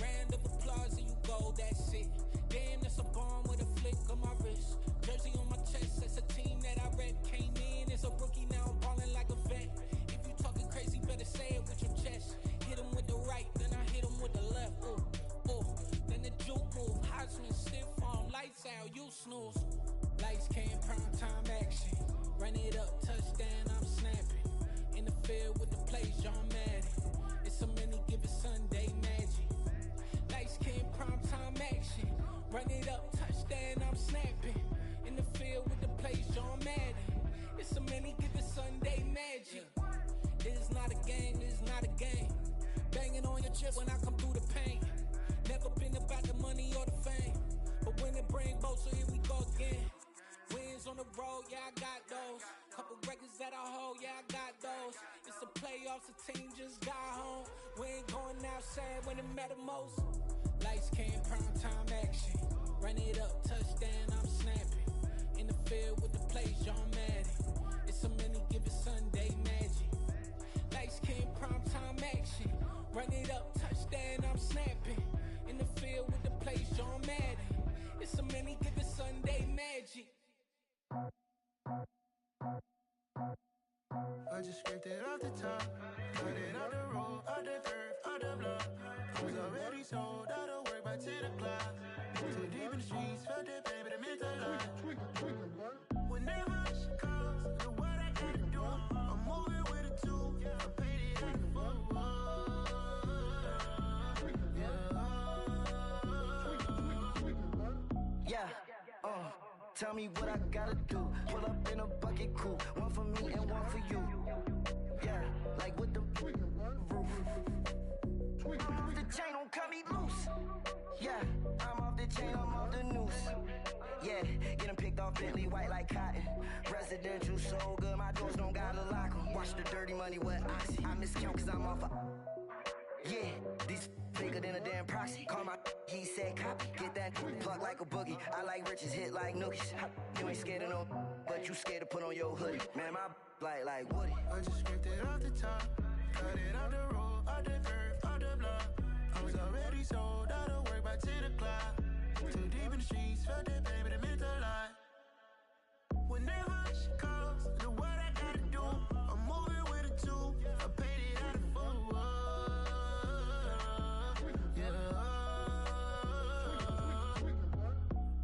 Speaker 2: Round of applause and you go, that's it. Damn, that's a bomb with a flick on my wrist. Jersey on my chest, that's a team that I rep. Came in as a rookie, now I'm ballin' like a vet. If you talking crazy, better say it with your chest. Hit him with the right, then I hit him with the left. Ooh, ooh. Then the juke move, Heisman stiff arm, lights out, you snooze. Lights came, prime time action. Run it up, touchdown, I'm snapping. In the field with the plays, John Madden. It's so many, give it Sunday magic. Lights came, prime time action. Run it up, touchdown, I'm snapping. In the field with the plays, John Madden. It's so many, give it Sunday magic. It is not a game, it is not a game. Banging on your chest when I come through the pain. Never been about the money or the fame. But when it bring both, so here we go again. Wins on the road, yeah, I got those. Couple records that I hold, yeah, I got those. It's the playoffs, the team just got home. We ain't going outside when it matter most. Lights came, prime time action. Run it up, touchdown, I'm snapping. In the field with the plays, John Madden. It's so many, give it Sunday magic. Lights came, prime time action. Run it up, touchdown, I'm snapping. In the field with the plays, John Madden. It's so many, give it Sunday magic.
Speaker 16: I just scraped it off the top, cut it off the road, off the curve, off the block. I was already sold out of work by 10 o'clock. Too deep in the streets, felt that pain, but it meant a lot. Whenever she calls, know what I gotta do. I'm moving with a two, I paid it out of full.
Speaker 17: Yeah, tell me what I gotta do. Pull up in a bucket crew, one for me and one for you. Yeah, like with the roof. I'm off the chain, don't cut me loose. Yeah, I'm off the chain, I'm off the noose. Yeah, getting picked off Bentley, white like cotton. Residential so good, my doors don't gotta lock 'em. Watch the dirty money with Oxy. I miscount cause I'm off a... Yeah, these bigger than a damn proxy. Call my he said copy. Get that plug like a boogie. I like riches, hit like nookies. You ain't scared of no, but you scared to put on your hoodie. Man, my like Woody.
Speaker 16: I just scraped it off the top, cut it off the road, off the curve, off the block. I was already sold out of work by 10 o'clock. Too deep in the streets, felt that pain, but it meant a lot. Whenever she calls, know what I gotta do. I'm moving with a two, I paid it out of full.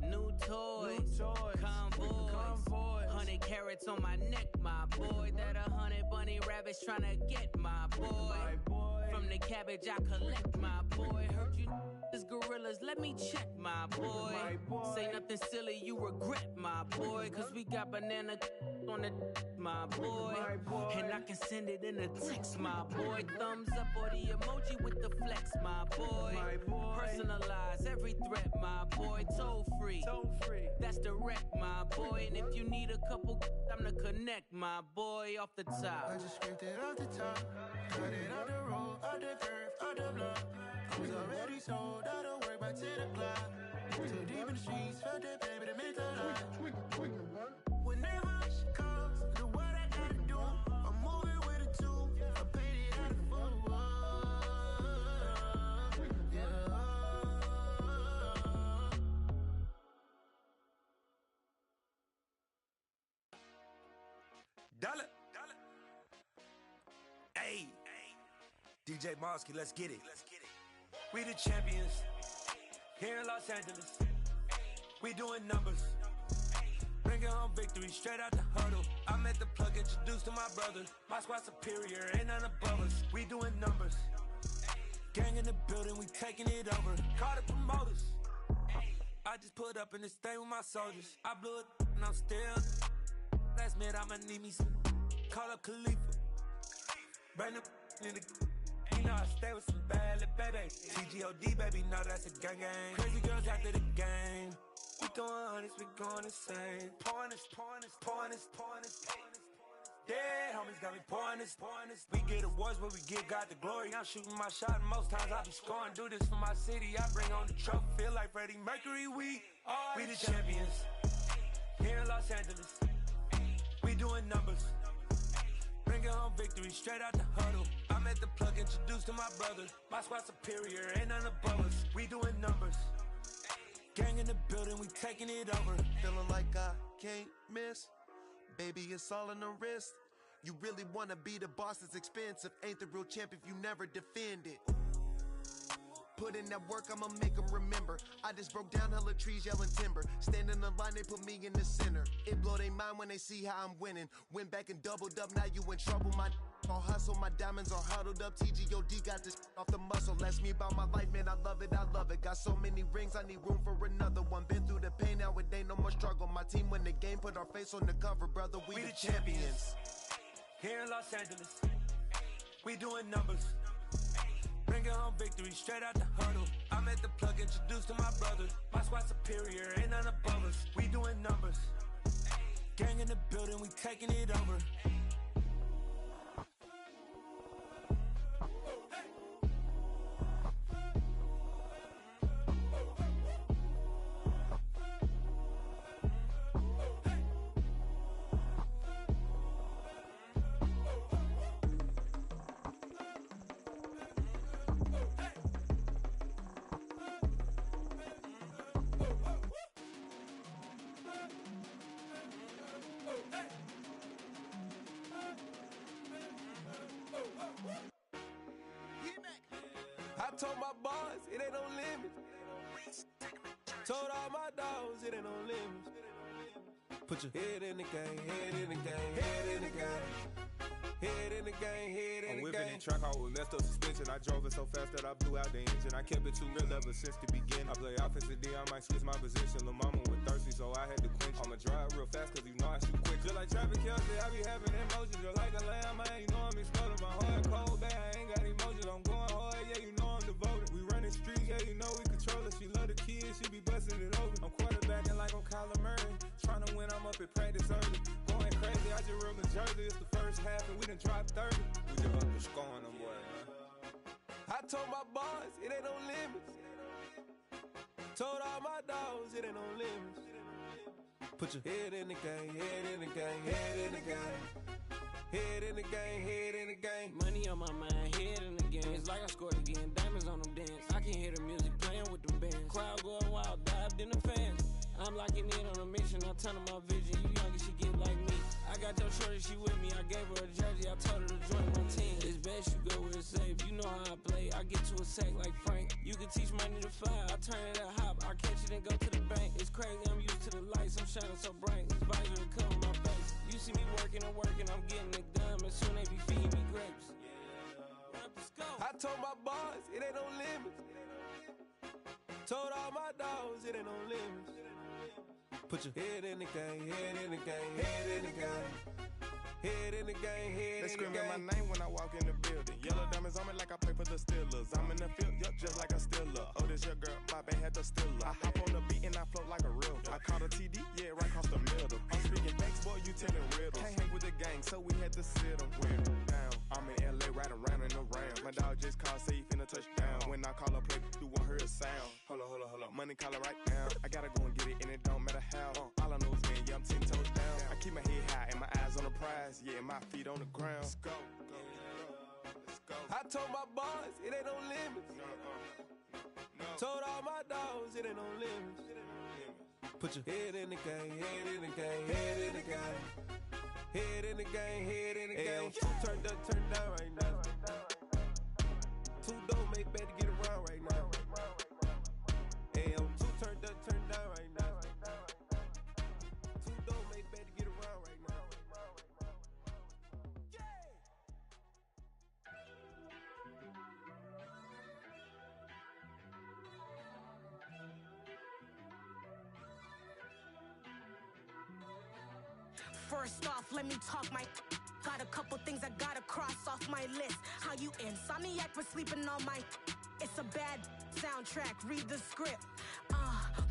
Speaker 18: New toys, convoy, 100 carats on my neck, my boy. That 100 bunny rabbits tryna get my boy. From the cabbage I collect, my boy. Heard you is gorillas, let me check, my boy. Say nothing silly, you regret, my boy. Cause we got banana on the my boy. And I can send it in a text, my boy. Thumbs up or the emoji with the flex, my boy. Personalize every threat, my boy. Toll free, that's direct, my boy. And if you need a couple, I'm the connect, my boy. Off the top,
Speaker 16: I just scraped it off the top, cut it off the road, off the curve, off the block. I was already sold out of work by 10 o'clock. Too deep in the streets, felt that pain, but it meant a lot. Whenever she calls,
Speaker 7: Dollar. Hey, DJ Mosky, let's get it. We the champions here in Los Angeles. We doing numbers. Bringing home victory straight out the huddle. I'm at the plug, introduced to my brother. My squad superior, ain't none above us. We doing numbers. Gang in the building, we taking it over. Call the promoters. I just put up in this thing with my soldiers. I blew it and I'm still. Last minute I'ma need me some. Call up Khalifa. Burn the in the. You know I stay with some bad little baby. TGOD baby, know that's a gang gang. Crazy girls after the game. We throwing hundreds, we going insane. Pouring this. Dead homies got me pouring this. We get awards, but we give God the glory. I'm shooting my shot, and most times I be scoring. Do this for my city, I bring on the trophy. Feel like Freddie Mercury, we the champions. Here in Los Angeles, we doing numbers. Bringing home victory straight out the huddle. I'm at the plug, introduced to my brother. My squad superior, ain't none above us. We doing numbers. Gang in the building, we taking it over.
Speaker 19: Feeling like I can't miss. Baby, it's all in the wrist. You really wanna be the boss, it's expensive. Ain't the real champ if you never defend it. Put in that work, I'ma make them remember. I just broke down hella trees, yelling timber. Stand in the line, they put me in the center. It blow their mind when they see how I'm winning. Went back and doubled up, now you in trouble. My all hustle, my diamonds are huddled up. TGOD got this off the muscle. Ask me about my life, man, I love it. Got so many rings, I need room for another one. Been through the pain, now it ain't no more struggle. My team win the game, put our face on the cover, brother. We the champions.
Speaker 7: Here in Los Angeles, we doing numbers. Bringing home victory straight out the huddle. I'm at the plug, introduced to my brother. My squad superior, ain't none above us. We doing numbers. Gang in the building, we taking it over. I told my boys, it ain't no limits. Told all my dogs, it ain't no limits. Put your head in the game, head in the game, head in the game. Head in the game, head in the game.
Speaker 20: I'm whipping in track hall with messed up suspension. I drove it so fast that I blew out the engine. I kept it too real ever since the beginning. I play offensive D, I might switch my position. Lil' mama was thirsty, so I had to quench. I'ma drive real fast, cause you know I shoot quick. Just like traffic Kelsey, I be having emotions. Just like a lamb, man, you know I'm exploding. My heart cold, bad, I ain't got emotions. I'm going hard, yeah, you know I'm devoted. We running streets, yeah, you know we control it. She love the kids, she be busting it open. I'm quarterbacking like I'm Kyler Murray. Trying to win, I'm up at practice early. Going crazy, I just rolled the jersey. It's the first half and we done dropped 30. We just up the scoring them, boy, man.
Speaker 19: I told my boys, it ain't no limits. Told all my dogs, it ain't no limits. Put your head in the game, head in the game, head in the game. Head in the game, head in the game.
Speaker 22: Money on my mind, head in the game. It's like I scored again, diamonds on them dance. I can hear the music playing with them bands. Crowd going wild, dived in the fans. I'm locking in on a mission, I turn on my vision. You younger, she get like me. I got your shorty, she with me. I gave her a jersey, I told her to join my team. It's best you go where it's safe. You know how I play. I get to a sack like Frank. You can teach money to fly. I turn it a hop. I catch it and go to the bank. It's crazy, I'm used to the lights. I'm shining so bright. This visor will cover my face. You see me working and working, I'm getting it done. And soon they be feeding me grapes.
Speaker 19: I told my boys, it ain't no limits. Told all my dogs, it ain't no limits. Put your head in the game, head in the game, head in the game. Head in the game, head
Speaker 5: They
Speaker 19: in the
Speaker 5: screaming
Speaker 19: game.
Speaker 5: my name when I walk in the building. Yellow diamonds on me like I play for the Steelers. I'm in the field, yup, just like a Steeler. Oh, this your girl, Bobby had the Steeler. I hop on the beat and I float like a river. I caught a TD, yeah, right across the middle. I'm speaking thanks, boy, you telling riddles. Can't hang with the gang, so we had to sit them down. I'm in LA, riding around and around. My dog just called, say he finna touchdown. When I call a play, you won't hear a sound. Hold up, money call it right now. I gotta go and get it, and it don't matter how. All I know is man, yeah, I'm 10 toes down. I keep my head high and my eyes on the prize. Yeah, my feet on the ground. Let's go.
Speaker 19: I told my boys, it ain't no limits. Told all my dogs, it ain't no limits. Put your head in the game, head in the game, head in the game.
Speaker 20: Head in the game, head in the game. Two turned up, turned down right now. Two don't make better get around right now. Hey, I'm two turned up, turned down right now. Two don't make better get around right now.
Speaker 10: First off, let me talk my. Got a couple things I gotta cross off my list. How you insomniac for sleeping on my. It's a bad soundtrack, read the script.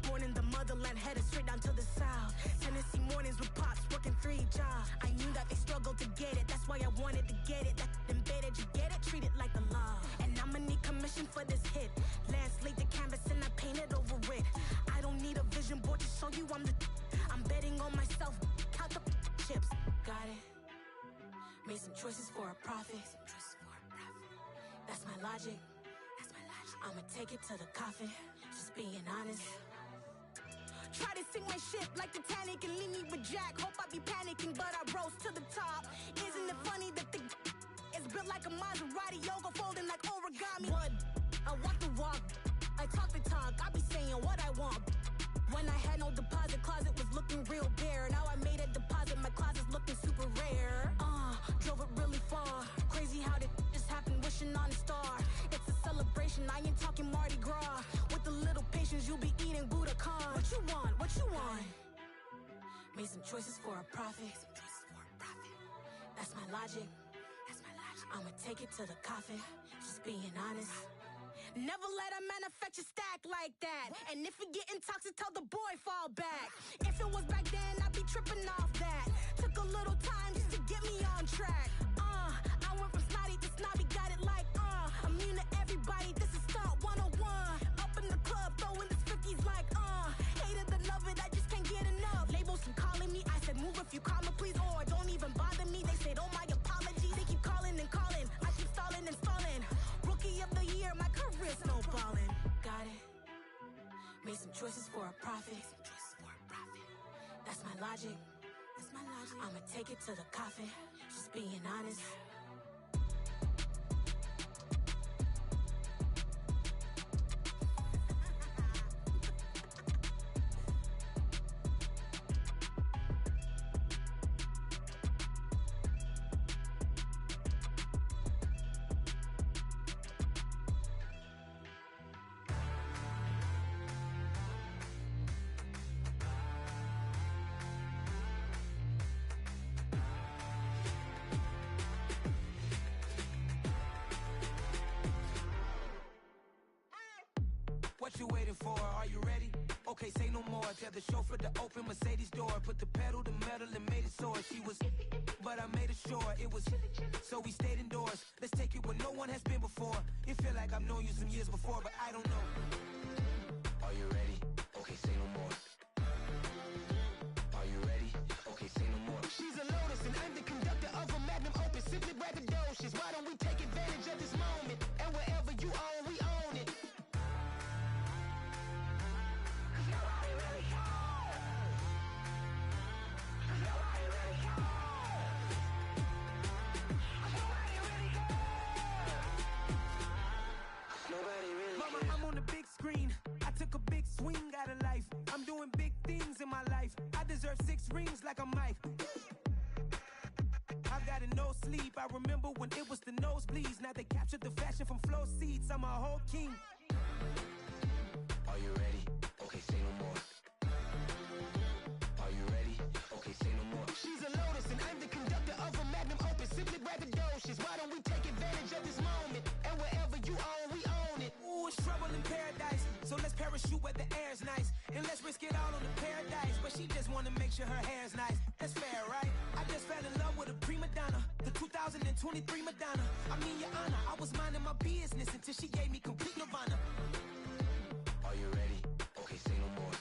Speaker 10: Born in the motherland, headed straight down to the south. Tennessee mornings with pops, working 3 jobs. I knew that they struggled to get it, that's why I wanted to get it. That embedded, you get it, treat it like a law. And I'ma need commission for this hit. Lance laid the canvas and I painted over it. I don't need a vision board to show you I'm the. I'm betting on myself, count the chips. Got it. Made some choices for a profit. That's my logic. I'ma take it to the coffin. Just being honest. Try to sink my ship like Titanic and leave me with Jack. Hope I be panicking, but I rose to the top. Isn't it funny that the is built like a Maserati, yoga folding like origami? What? I walk the walk. I talk the talk. I be saying what I want. When I had no deposit, closet was looking real bare. Now I made a deposit, my closet's looking super rare. Drove it really far. Crazy how did this happen, wishing on a star. It's a celebration, I ain't talking Mardi Gras. With a little patience, you'll be eating Budokan. What you want? What you want? Made some choices for a profit. That's my logic. I'ma take it to the coffin. Just being honest. Never let a manufacture stack like that. And if it getting toxic, tell the boy fall back. If it was back then, I'd be tripping off that. Took a little time just to get me on track. I went from snotty to snobby, got it like immune to everybody, this is stunt 101. Up in the club, throwing this 50s like hate it or love it, I just can't get enough. Labels keep calling me, I said move if you call me please, or don't even bother me. They said oh my apology, they keep calling and calling. I keep stalling and stalling. Rookie of the year, my career's snowballing. Got it. Made some choices for a profit. That's my logic. I'ma take it to the coffin. Just being honest.
Speaker 22: What you waiting for? Are you ready? Okay, say no more. Tell the chauffeur to open Mercedes door. Put the pedal to metal and made it soar. She was, but I made it sure it was. So we stayed indoors. Let's take it where no one has been before. It feel like I've known you some years before, but I don't know. Are you ready? Okay, say no more. Are you ready? Okay, say no more. She's a Lotus and I'm the conductor of a magnum opus. Simply braggadocious. Why don't we take advantage of this moment? And wherever you own, we own it. Mama, I'm on the big screen. I took a big swing out of life. I'm doing big things in my life. I deserve 6 rings like a Mike. I've got no sleep. I remember when it was the nosebleeds. Now they captured the fashion from flow seats. I'm a whole king. Are you ready? Okay, say no more. Are you ready? Okay, say no more. She's a Lotus and I'm the conductor of a magnum opus. Simply braggadocious. Why don't we take advantage of this moment? And wherever you own, we own it. Ooh, it's trouble in paradise. So let's parachute where the air's nice. And let's risk it all on the paradise. But she just wanna make sure her hair's nice. That's fair, right? I just fell in love with a prima donna. The 2023 Madonna. I mean, your honor, I was minding my business until she gave me complete nirvana. Are you ready? Okay, say no more.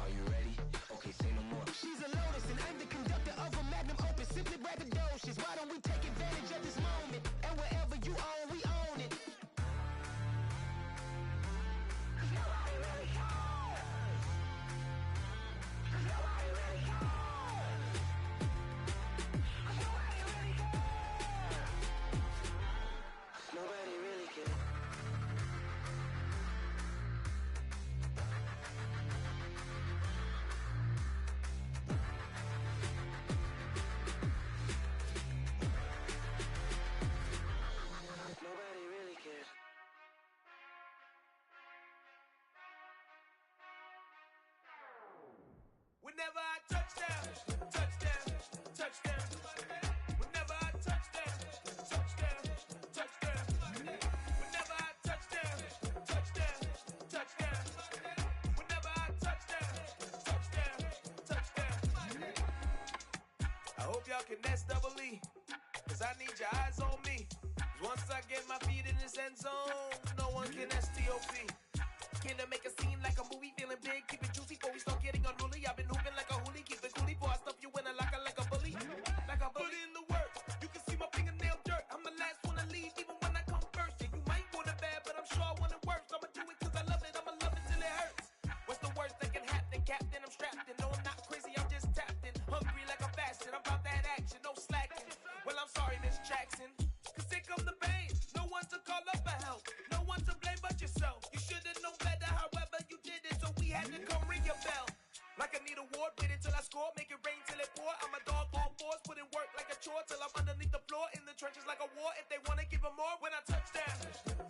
Speaker 22: Are you ready? Okay, say no more. She's a Lotus and I'm the conductor of a magnum opus. Simply braggadocious. Why don't we take advantage of this moment? And wherever you own, we own it.
Speaker 11: y'all can S-double-E. Cause I need your eyes on me. Cause once I get my feet in this end zone, no one can STOP. Can I make a scene like a movie, feeling big, keep it juicy before we start getting unruly. I've been hooping like a hoolie, keep it coolie before I stuff you in a locker like a bully. Like a bully. Put in the work, you can see my fingernail dirt. I'm the last one to leave, even when I come first. And you might want it bad, but I'm sure I want it worse. I'ma do it cause I love it, I'ma love it till it hurts. What's the worst that can happen, Captain? I'm strapped in, no I'm not crazy, I'm just tapped in. Hungry like I'm fasting, I'm about that action, no slacking. Well I'm sorry, Miss Jackson, cause here come the pain. No one to call up for help, no one to blame but yourself. You should've known better, however you did it, so we had to come ring your bell. Like I need a award, wait until I score, make it rain till it pour. I'm a dog on force, put in work like a chore till I'm underneath the floor, in the trenches like a war. If they wanna give them more, when I touch down,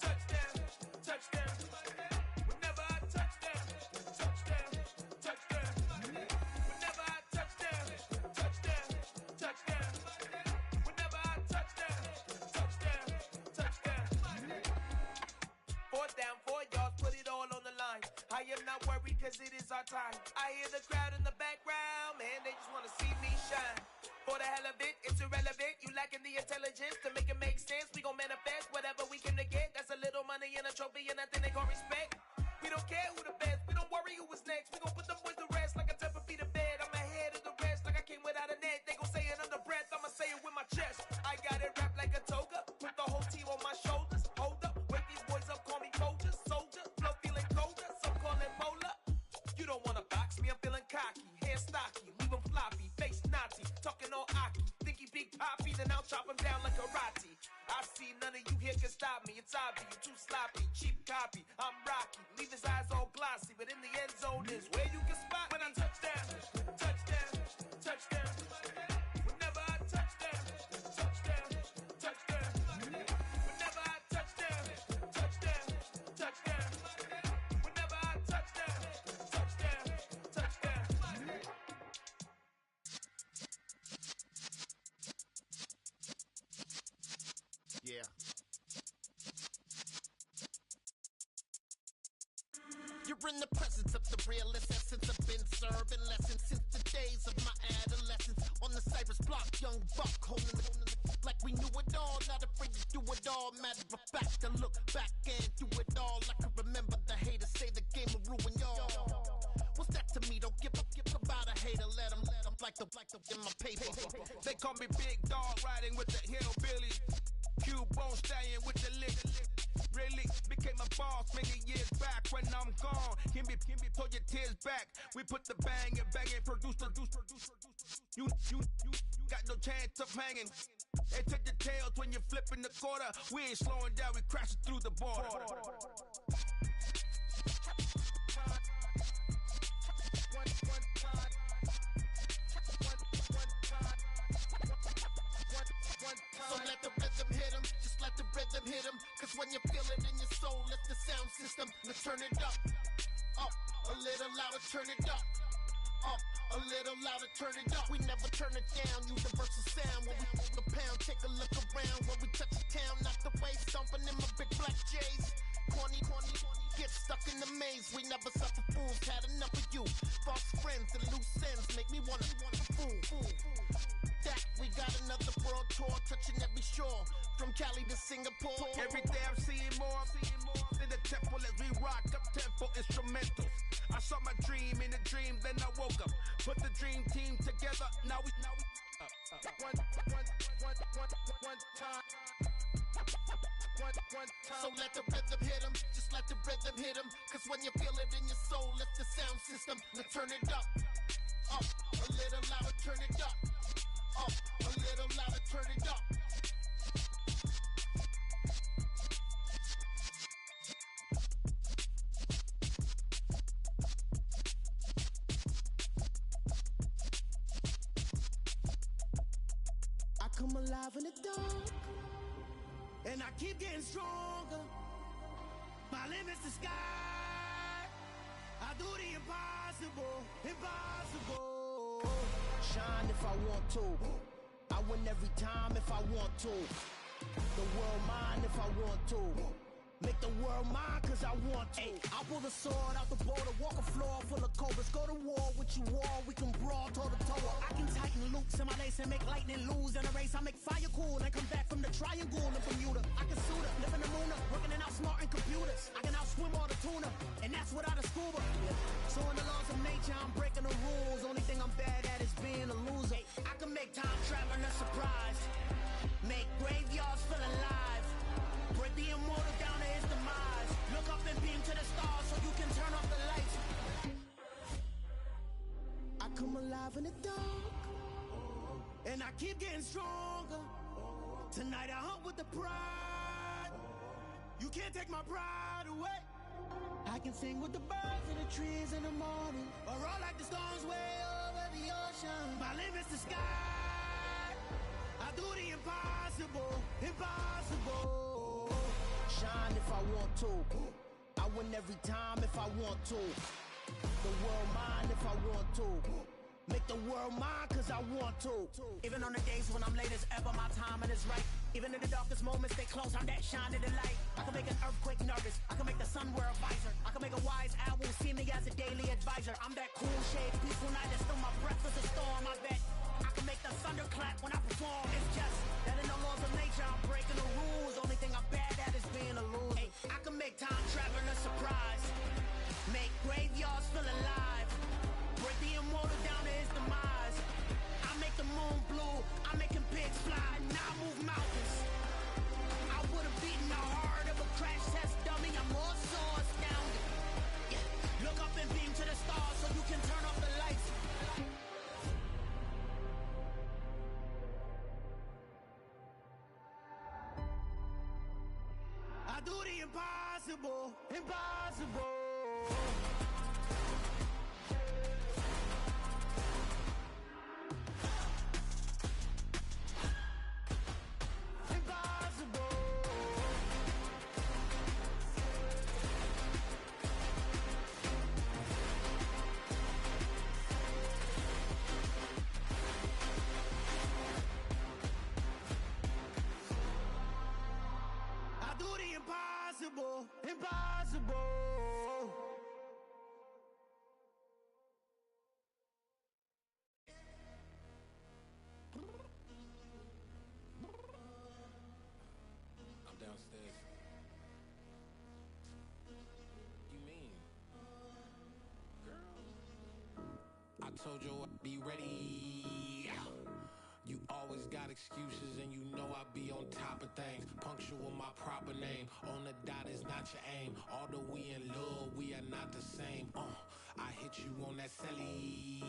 Speaker 11: touchdown, touchdown. Whenever I touch down, touchdown, touchdown. Whenever I touch down, touchdown, touchdown. Whenever I touch down, touchdown, touchdown. 4th down, 4 yards, put it all on the line. I am not worried cause it is our time. I hear the crowd in the background, man, they just wanna see me shine. For the hell of it, it's irrelevant. You lacking the intelligence to make it make sense. We gon' manifest whatever we came to get. That's a little money and a trophy and nothing they gon' respect. We don't care who the best, we don't worry who was next. We gon' put them boys to rest like a temper feet of bed. I'm ahead of the rest like I came without a net. They gon' say it under breath, I'ma say it with my chest. I got it wrapped like a toga, put the whole team on my shoulders. Hold up, wake these boys up, call me Folger, soldier. Flow feeling colder, some call it polar. You don't wanna box me, I'm feeling cocky. Hair stocky, leave him floppy, face naughty. Talking all aki, think he big poppy, then I'll chop him down like karate. I see none of you here can stop me. It's obvious, you too sloppy, cheap copy. I'm Rocky, leave his eyes all glossy, but in the end zone is where you can spot when I touch down, touchdown, touchdown. Whenever I touch down, touchdown, touchdown. Whenever I touch down, touchdown, touchdown. Whenever I touch down, touchdown, touchdown.
Speaker 6: Yeah. You're in the presence of the realest essence. I've been serving lessons since the days of my adolescence. On the Cypress block, young buck holding the like we knew it all. Not afraid to do it all. Matter of fact, I look back and do it all. I can remember the haters say the game will ruin y'all. What's that to me? Don't give about a hater. Let them like the in my paper.
Speaker 11: They call me Big Dog, riding with the hillbillies. Q-Bone stallion with the lick. Really became a boss many years back. When I'm gone, can be pull your tears back. We put the bang and produce. You got no chance of hanging. They take the tails when you're flipping the quarter. We ain't slowing down, we crashing through the border.
Speaker 6: So let the rhythm hit him, just let the rhythm hit him. Cause when you feel it in your soul, let the sound system, let's turn it up. Up, a little louder, turn it up. Up, a little louder, turn it up. We never turn it down, universal sound. When we move the pound, take a look around. When we touch the town, not the way, stomping in my big black J's. Corny, get stuck in the maze. We never suffer fools, had enough of you. False friends and loose ends make me wanna fool. That we got another world tour, touching every shore, from Cali to Singapore.
Speaker 11: Every day I'm seeing more in the temple as we rock up tempo instrumentals. I saw my dream in a dream, then I woke up. Put the dream team together, now we one time.
Speaker 6: So let the rhythm hit him, just let the rhythm hit him. Cause when you feel it in your soul, lift the sound system, let's turn it up. Up, a little louder, turn it up. Up, a little louder, turn it up.
Speaker 15: I come alive in the dark, and I keep getting stronger. My limit's the sky. I do the impossible, impossible. Shine if I want to. I win every time if I want to. The world mine if I want to. Make the world mine cause I want to. I'll pull the sword out the border, walk a floor full of cobras. Go to war with you, war, we can brawl toe to toe. I can tighten loops in my lace and make lightning lose in a race. I make fire cool and come back from the triangle in Bermuda. I can suit up, live in the moon, working and outsmarting computers. I can outswim all the tuna, and that's without a scuba. So in the laws of nature, I'm breaking the rules. Only thing I'm bad at is being a loser. I can make time traveling a surprise, make graveyards feel alive, break the immortal down to his demise. Look up and beam to the stars so you can turn off the lights. I come alive in the dark, and I keep getting stronger. Tonight I hunt with the pride. You can't take my pride away. I can sing with the birds and the trees in the morning, or roll like the storms way over the ocean. My limit's the sky. I do the impossible, impossible. Shine if I want to. I win every time if I want to. The world mine if I want to. Make the world mine cause I want to. Even on the days when I'm late as ever, my timing is right. Even in the darkest moments, stay close, I'm that shining the light. I can make an earthquake nervous, I can make the sun wear a visor. I can make a wise owl see me as a daily advisor. I'm that cool shade, peaceful night, and still my breath is a storm. I bet I can make the thunder clap when I perform. It's just that in the laws of nature, I'm breaking the rules. Only thing I'm bad at is being a loser. Hey, I can make time traveling a surprise, make graveyards feel alive, break the immortal down to his demise. I make the moon blue, I'm making pigs fly, now I move mountains. I would've beaten the heart of a crash test dummy, I'm more so astounded. Yeah. Look up and beam to the stars so you can turn off the lights. I do the impossible, impossible. Impossible, impossible.
Speaker 22: I'm downstairs. You mean? Girl, I told you I'd be ready. You always got excuses and you know I be on top of things. Punctual my proper name. On the dot is not your aim. Although we in love, we are not the same. I hit you on that celly.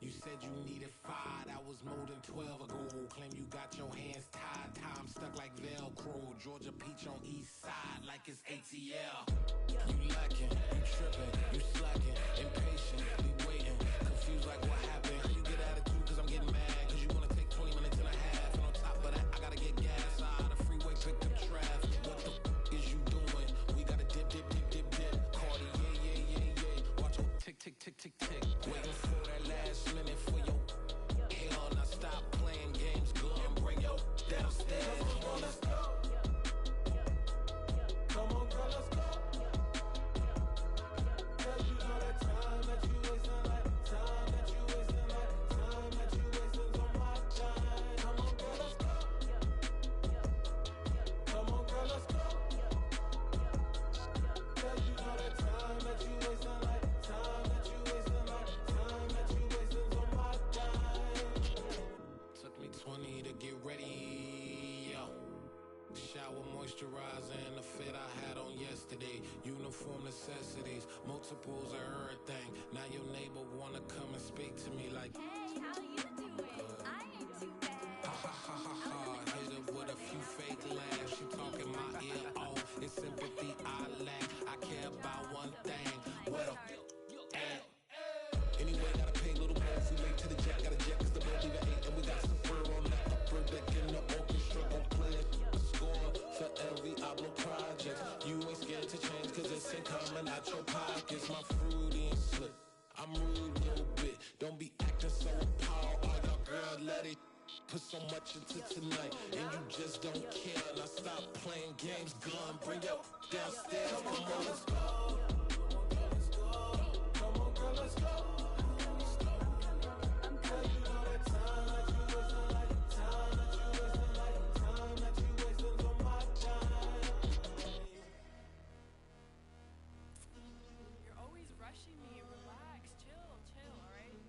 Speaker 22: You said you needed 5, that was more than 12 ago. Claim you got your hands tied, time stuck like Velcro. Georgia Peach on east side like it's ATL. You lacking, you tripping, you slacking, impatient, we waiting, confused like what happened. You get attitude cause I'm getting mad, cause you wanna take 20 minutes and a half. And on top of that, I gotta get gas out of the freeway, pick up traffic. What the is you doing? We gotta dip, dip, dip, dip, dip. Cardi, yeah. Watch your tick, tick, tick, tick, tick. Waiting for that last minute for your hell. Now stop playing games, girl, and bring your downstairs. Come on, let's go. Come on, girl, let's go. Cause you know that time that you wasting, like time that you wasting, like time that you wasting on my time. Come on, girl, let's go. Come on, girl, let's go. Cause you know that time that you wasting, like time that you wasting, like time that you wasting on my time. Took me 20 to get ready, yo. Shower, moisturizer, and the fit I had on yesterday. Uniform necessities, multiples of everything. Now your neighbor wanna come and speak to me like,
Speaker 14: hey, how you doing? I ain't too bad.
Speaker 22: Ha ha ha ha ha. Hit her with a few fake laughs. She talking my ear off. It's sympathy I lack. I care about one thing. Well, anyway, gotta pay a little more. If we late to the jet, gotta jet cause the boat leave at 8. And we got some fur on the upper deck in the orchestra. Gon' play it. Score for every Ablo project. You ain't scared to change cause it's incoming out your pockets. My fruity and slick. I'm rude a little bit. Don't be acting so appalled. All y'all girl let it put so much into tonight. And you just don't care. And I
Speaker 1: Stop playing games, gun, bring your downstairs. Come on, girl, let's go. Come on, girl, let's go. Girl, you know that time that you wasting, like the time that you wasting, like the time that you wasting on my time.
Speaker 21: You're always rushing me. Relax, chill, alright?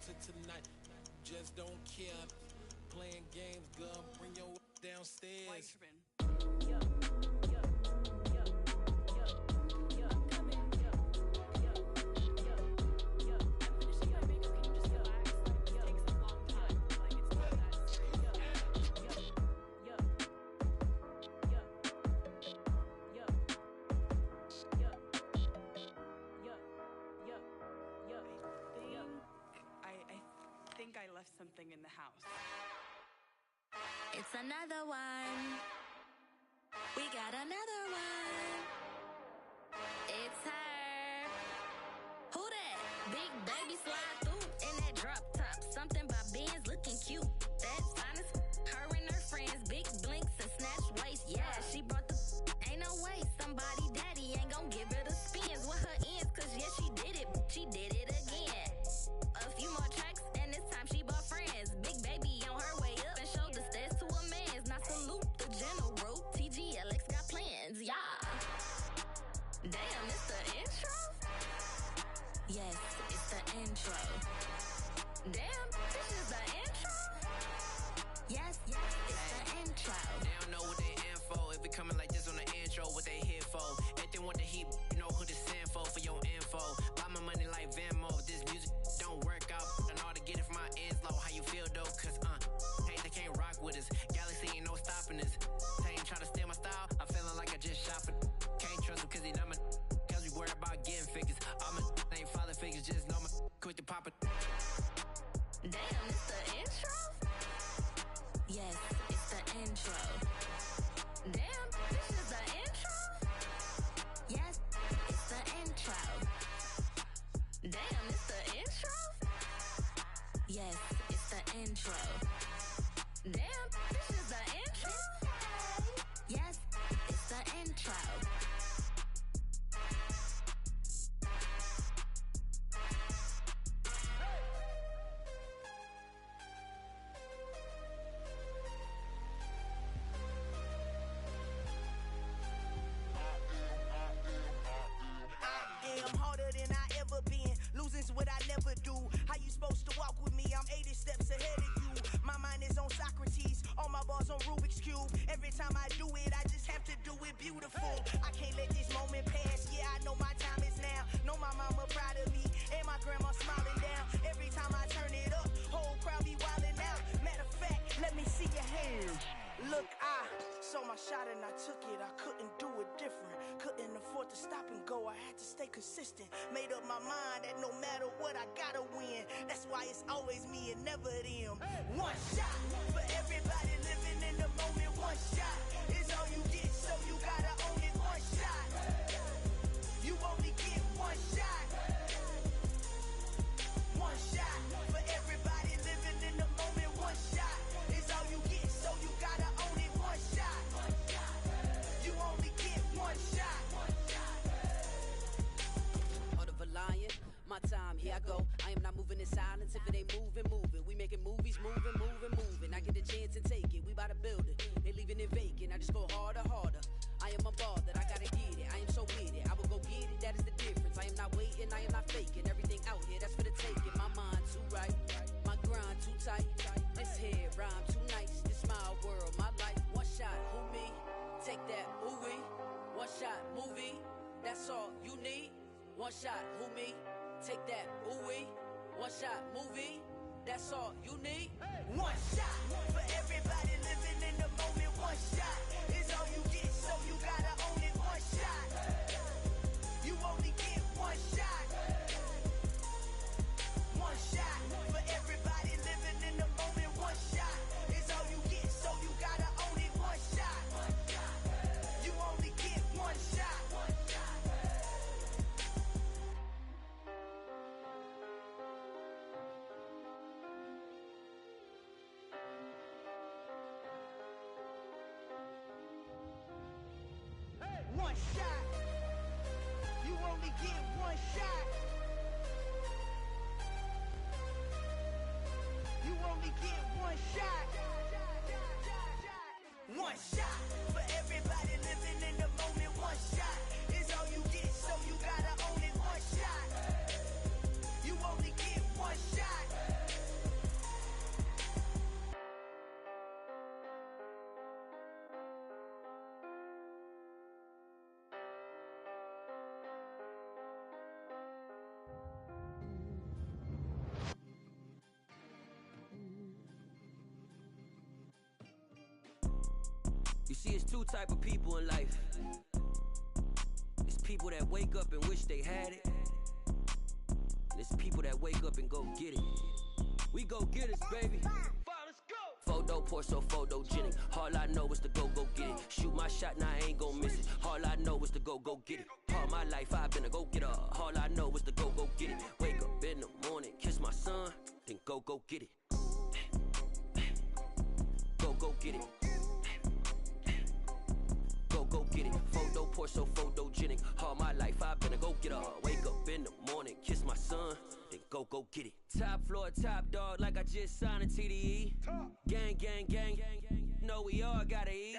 Speaker 1: To tonight, just don't care. Playing games, gun, bring your downstairs.
Speaker 21: Why you tripping? I think I left something in the house.
Speaker 23: It's another one. We got another one. It's her. Who that? Big baby slide through in that drop top. Something by Benz looking cute. That's honest. Her and her friends, big blinks and snatch waist. Yeah, she brought the. Ain't no way somebody daddy ain't gon' give her the spins with her ends. Cause yeah, she did it. She did it again. A few more tracks and this time she bought friends. Big baby on her way up and showed the stairs to a man's. Now salute the general. TGLX got plans, yeah. Damn, it's the intro? Yes, it's the intro. Damn, this is the intro? Yes, it's the intro.
Speaker 24: They don't know what they in for. If we coming like this on the intro, what they here for? If they want the heat, you know who to send for your info. Buy my money like Venmo. If this music don't work out, I know how to get it from my ends low. How you feel though? Cause hey, they can't rock with us. Galaxy ain't no stopping us. They ain't trying to steal my style. I'm feeling like I just shot for. Can't trust him cause he not my. Cause we worried about getting figures. All my ain't father figures, just know my quick to pop it.
Speaker 23: Damn, it's the intro? Yes, it's the intro. Damn, this is the intro? Yes, it's the intro. Damn, it's the intro? Yes, it's the intro. Damn, this is the intro? Yes, it's the intro.
Speaker 25: I am harder than I ever been. Losing's what I never do. How you supposed to walk with me? I'm 80 steps ahead of you. My mind is on Socrates. All my bars on Rubik's Cube. Every time I do it, I just have to do it beautiful. I can't let this moment pass. Yeah, I know my time is now. Know my mama proud of me. And my grandma smiling down. Every time I turn it up, whole crowd be wildin' out. Matter of fact, let me see your hands. Look, I saw my shot and I took it. I couldn't do it different. Couldn't afford to stop and go. I had to stay consistent. Made up my mind that no matter what, I gotta win. That's why it's always me and never them. One shot for everybody living in the moment. One shot is all you get, so you gotta own it. One shot. You only get one shot. One shot for everybody living in the moment. One shot is all you get, so you gotta own it. One shot. You only get one shot.
Speaker 18: Order of a lion, my time, here I go. I am not moving in silence. If it ain't moving, moving. We making movies, moving. I get a chance and take it. We bout to build it. They leaving it vacant. I just go harder. I am a ball that I gotta get it. I am so with it. I will go get it. That is the difference. I am not waiting. I am not faking. Everything out here, that's for the taking. My mind too right. My grind too tight. This head rhyme too nice. This my world, my life. One shot, who me? Take that, ooh wee. One shot, movie. That's all you need. One shot, who me? Take that, ooh wee. One shot, movie. That's all you need.
Speaker 25: One shot for everybody living in the moment. One shot is all you get, so you gotta own it. One shot. You only get one shot. One shot for everybody living in the moment. One shot is all you get, so you gotta own it. One shot. You only get one shot. only get one shot. You only get one shot. One shot for everybody living in the moment. One shot is all you get, so you gotta own it. One shot. You only get one shot.
Speaker 3: You see, it's two type of people in life. It's people that wake up and wish they had it. And it's people that wake up and go get it. We go get it, baby. Photo poor, so photogenic. All I know is to go get it. Shoot my shot, now I ain't gon' miss it. All I know is to go get it. All my life I've been a go-getter. All I know is to go get it. Wake up in the morning, kiss my son, then go get it. Go get it. Go get it. Photo poor, so photogenic. All my life I've been a go-getter. Wake up in the morning, kiss my son, then go get it. Top floor, top dog, like I just signed a TDE. Gang, gang, gang, gang, gang. Know we all gotta eat.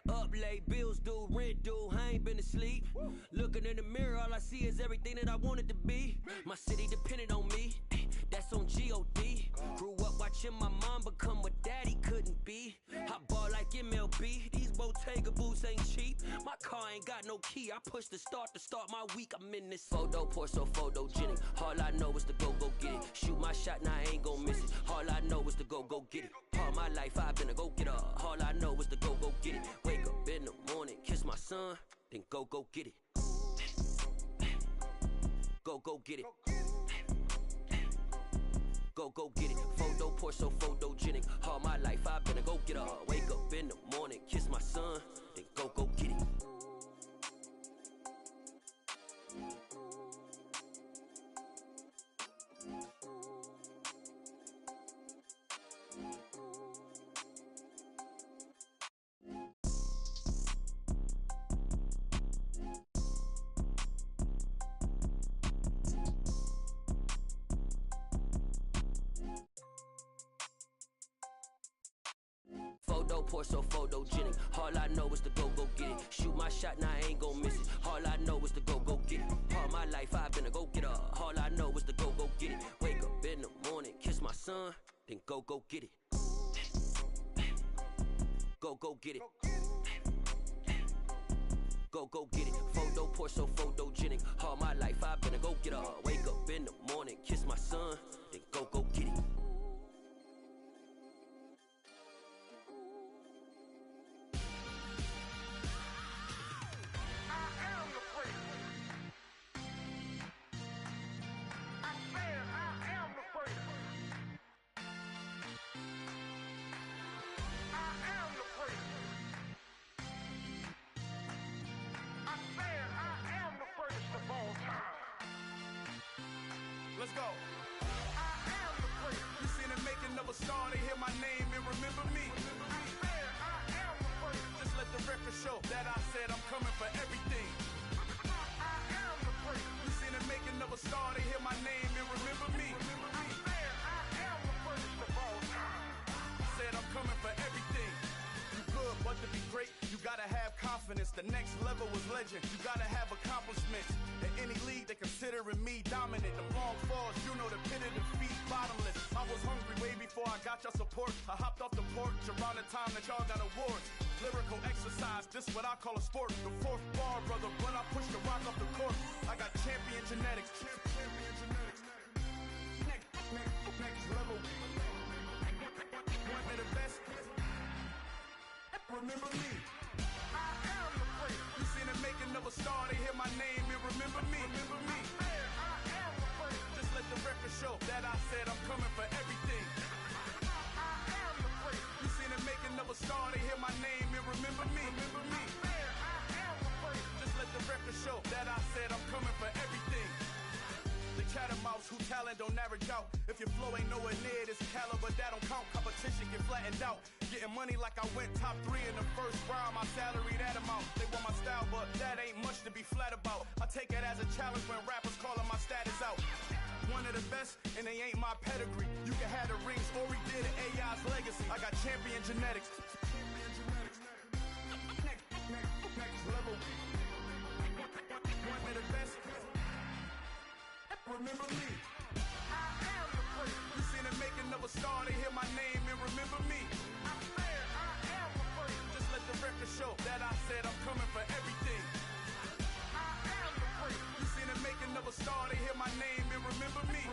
Speaker 3: Up late, bills due, rent due, I ain't been asleep. Looking in the mirror, all I see is everything that I wanted to be. My city depended on me, that's on G.O.D. Grew up watching my mom become what daddy couldn't be. I ball like MLB, these Bottega boots ain't cheap. My car ain't got no key, I push the start to start my week. I'm in this photo poor, so photogenic. All I know is to go get it. Shoot my shot, now I ain't gon' miss it. All I know is to go get it. All my life I've been a go-getter. All I know is to go get it. Wake up in the morning, kiss my son, then go get it. Go get it. Go get it. Photo poor, so photogenic. All my life I've been a go-getter. Wake up in the morning, kiss my son, then go get it. Photo poor, so photogenic. All I know is to go get it. Shoot my shot, now I ain't gon' miss it. All I know is to go get it. All my life I've been a go-getter. All I know is to go get it. Wake up in the morning, kiss my son, then go get it. Go get it. Go get it. Photo poor, so photogenic. All my life I've been a go-getter. Wake up in the morning, kiss my son, then go get it.
Speaker 5: Let's go. I am the great. You seen the making of a star, they hear my name and remember me. I am the great. Just let the record show that I said I'm coming for everything. I am the great. You seen the making of a star, they hear my name and remember me. I am the greatest of all time. Said I'm coming for everything. You good, but to be great, you gotta have confidence. The next level was legend. You gotta have accomplishments. In any league, they considering me dominant. The wrong falls, you know the pit of defeat, bottomless. I was hungry way before I got your support. I hopped off the porch around the time that y'all got awards. Lyrical exercise, this what I call a sport. The fourth bar, brother, when I push the rock off the court. I got champion genetics. Next level. One of the best. Remember me. I am the great. You seen the making of a star, they hear my name and remember me. Remember me. I am the great. Just let the record show that I said I'm coming for everything. I am the great. You seen the making of a star, they hear my name and remember me. Remember me. I am the great. Just let the record show that I said I'm coming for everything. The chattermouths who talent don't average out. If your flow ain't nowhere near this caliber, that don't count. Competition get flattened out. Getting money like I went top 3 in the first round. My salary that amount. They want my style, but that ain't much to be flat about. I take it as a challenge when rappers calling my status out. One of the best, and they ain't my pedigree. You can have the rings, or we did it, AI's legacy. I got champion genetics. Next level. One of the best. Remember me. I am the first. You seen the making of a star, they hear my name and remember me. I am the first. Just let the record show that I said I'm coming for everything. I am the first. You seen the making of a star, they hear my name and remember me. I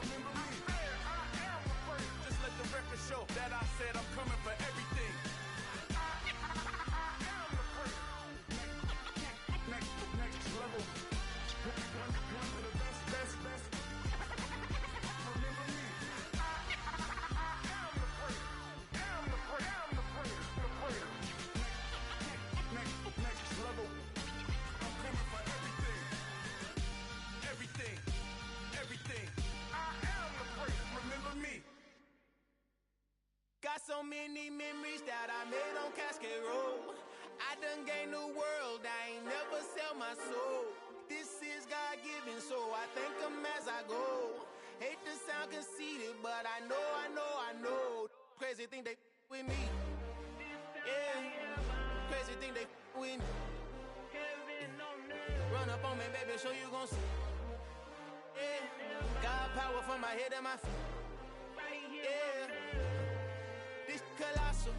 Speaker 5: am the first. Just let the record show that I said I'm coming for everything. I am the first. Next level. One of the best. Remember me. I am the first. Am the first. Next level. I'm coming for everything. Everything. I am the first. Remember me.
Speaker 25: Got so many memories that I made on Cascade Road. I done gained the world, I ain't never sell my soul. This is God-given, so I thank him as I go. Hate to sound conceited, but I know. Crazy thing they with me. Yeah, crazy thing they with me. Run up on me, baby, so you gon' see. Yeah, got power from my head and my feet. Yeah, this colossal.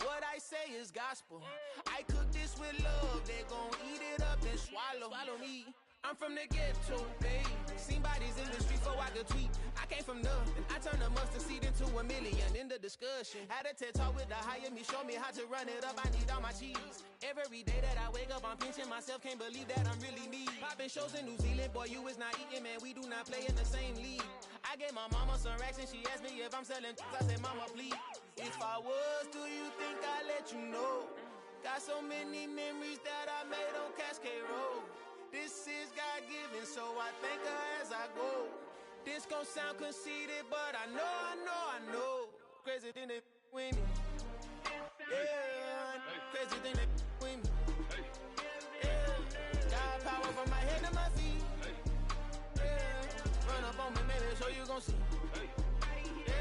Speaker 25: What I say is gospel. I cook this with love. They gon' eat it up and swallow me. I'm from the ghetto, babe. Seen bodies in the street before I could tweet. I came from nothing. I turned a mustard seed into a million in the discussion. Had a TED talk with the higher me, show me how to run it up. I need all my cheese. Every day that I wake up, I'm pinching myself. Can't believe that I'm really me. Popping shows in New Zealand, boy, you is not eating, man. We do not play in the same league. I gave my mama some racks and she asked me if I'm selling. I said, mama, please. If I was, do you think I'd let you know? Got so many memories that I made on Cascade Road. This is God-given, so I thank her as I go. This gon' sound conceited, but I know. Crazy thing they with me. Yeah, crazy thing they with me. Yeah, got power from my head to my feet. Yeah, run up on me, baby, so you gon' see. Yeah.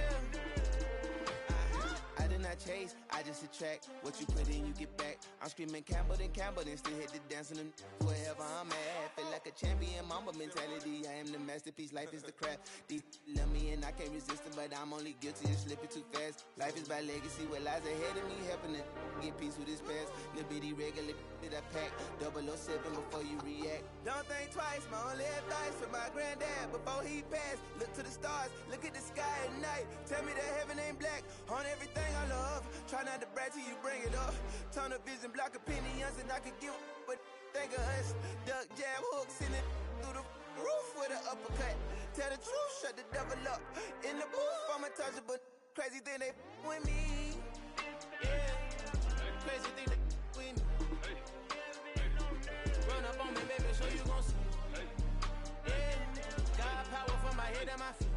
Speaker 25: I did not chase, I just attract. What you put in, you get back. I'm screaming Campbell, then still hit the dancing and wherever I'm at. Feel like a champion, mamba mentality. I am the masterpiece, life is the crap. These love me and I can't resist it, but I'm only guilty of slipping too fast. Life is by legacy, what lies ahead of me, helping to get peace with this past. Little bitty regular that I pack, 007 before you react. Don't think twice, my only advice for my granddad before he passed. Look to the stars, look at the sky at night. Tell me that heaven ain't black on everything I love. Try not to brag till you bring it up. Tunnel vision, block opinions, and I could give but think of us. Duck jab hooks in it through the roof with an uppercut. Tell the truth, shut the devil up. In the booth, I'm untouchable. Crazy thing they with me. Yeah, crazy thing they with me. Run up on me, baby, so you gon' see. Yeah, got power from my head and my feet.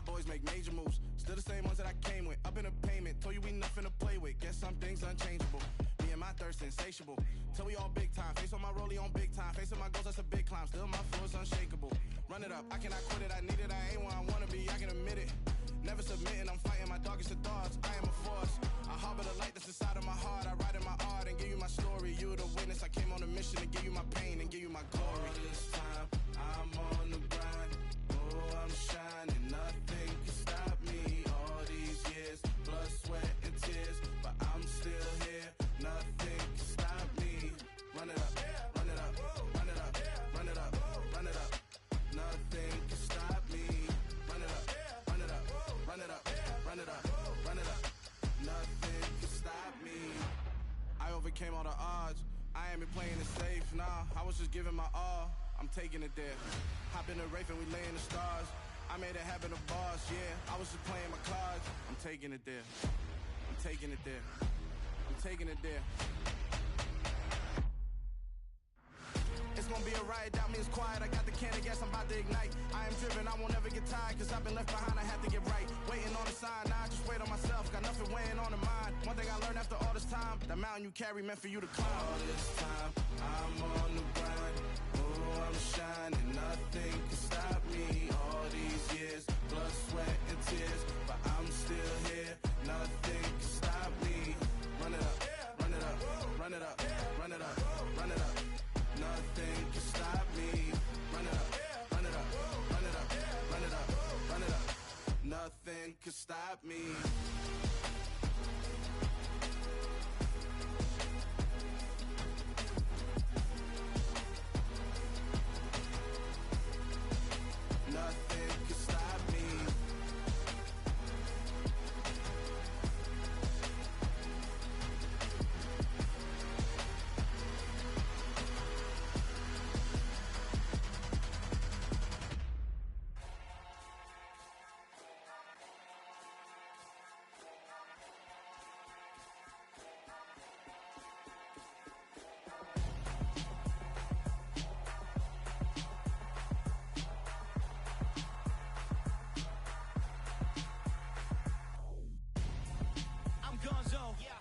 Speaker 5: Boys make major moves, still the same ones that I came with. Up in a payment, told you we nothing to play with. Guess some things unchangeable. Me and my thirst insatiable. Till we all big time. Face on my rollie on big time. Facing my goals, that's a big climb. Still my flow is unshakable. Run it up, I cannot quit it. I need it, I ain't where I wanna be. I can admit it. Never submitting, I'm fighting my darkest of thoughts. I am a force. I harbor the light that's inside of my heart. I write in my art and give you my story. You the witness. I came on a mission to give you my pain and give you my glory.
Speaker 1: All this time, I'm on the grind. Oh, I'm shining. Nothing can stop me. All these years, blood, sweat, and tears. But I'm still here. Nothing can stop me. Run it up, run it up, run it up, run it up, run it up. Nothing can stop me. Run it up,
Speaker 5: all the odds. I ain't been playing it safe, nah. I was just giving my all. I'm taking it there. Hop in the Wraith and we lay in the stars. I made it happen to boss, yeah. I was just playing my cards. I'm taking it there. I'm taking it there. I'm taking it there. It's gonna be a riot, doubt me it's quiet. I got the can of gas, I'm about to ignite. I am driven, I won't ever get tired, cause I've been left behind, I have to get right. Waiting on a sign, now I just wait on myself, got nothing weighing on the mind. One thing I learned after all this time, the mountain you carry meant for you to climb. All this time, I'm on the grind. Oh, I'm shining, nothing can stop me. All these years, blood, sweat, and tears, but I'm still here, nothing can stop me. Run it up, run it up, run it up, run it up, run it up. Nothing can stop me. Run it up, run it up, run it up, run it up, run it up. Nothing can stop me. Nothing can stop me.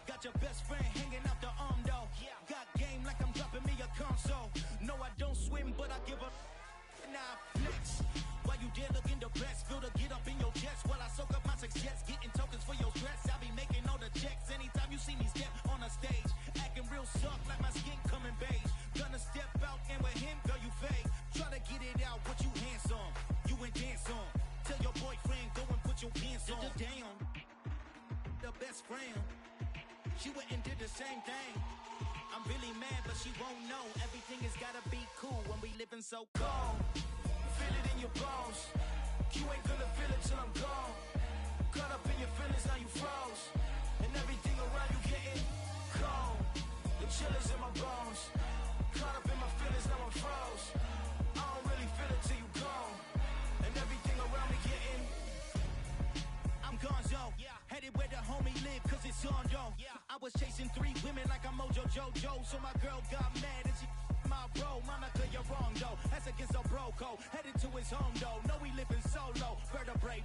Speaker 15: Got your best friend hanging out the arm though. Got game like I'm dropping me a console. No, I don't swim, but I give a nah flex. While you there looking depressed, feel the get up in your chest while I soak up my success, getting tokens for your stress. I be making all the checks anytime you see me step on a stage, acting real soft like my skin coming beige. Gonna step out and with him, girl, you fake. Try to get it out, what you handsome, you ain't dance on. Tell your boyfriend go and put your pants on. Damn, the best friend. She went and did the same thing. I'm really mad, but she won't know. Everything has gotta be cool when we living so cold. Feel it in your bones. You ain't gonna feel it till I'm gone. Caught up in your feelings, now you froze. And everything around you getting cold. The chillers in my bones. Caught up in my feelings, now I'm froze. I don't really feel it till you gone. And everything around me getting I'm gonzo. Headed where the homie live, cause it's on though. I was chasing 3 women like I'm Mojo Jojo. So my girl got mad and she my bro. Monica, you're wrong though. That's against a bro code. Headed to his home though. No, we living solo. Vertebrae,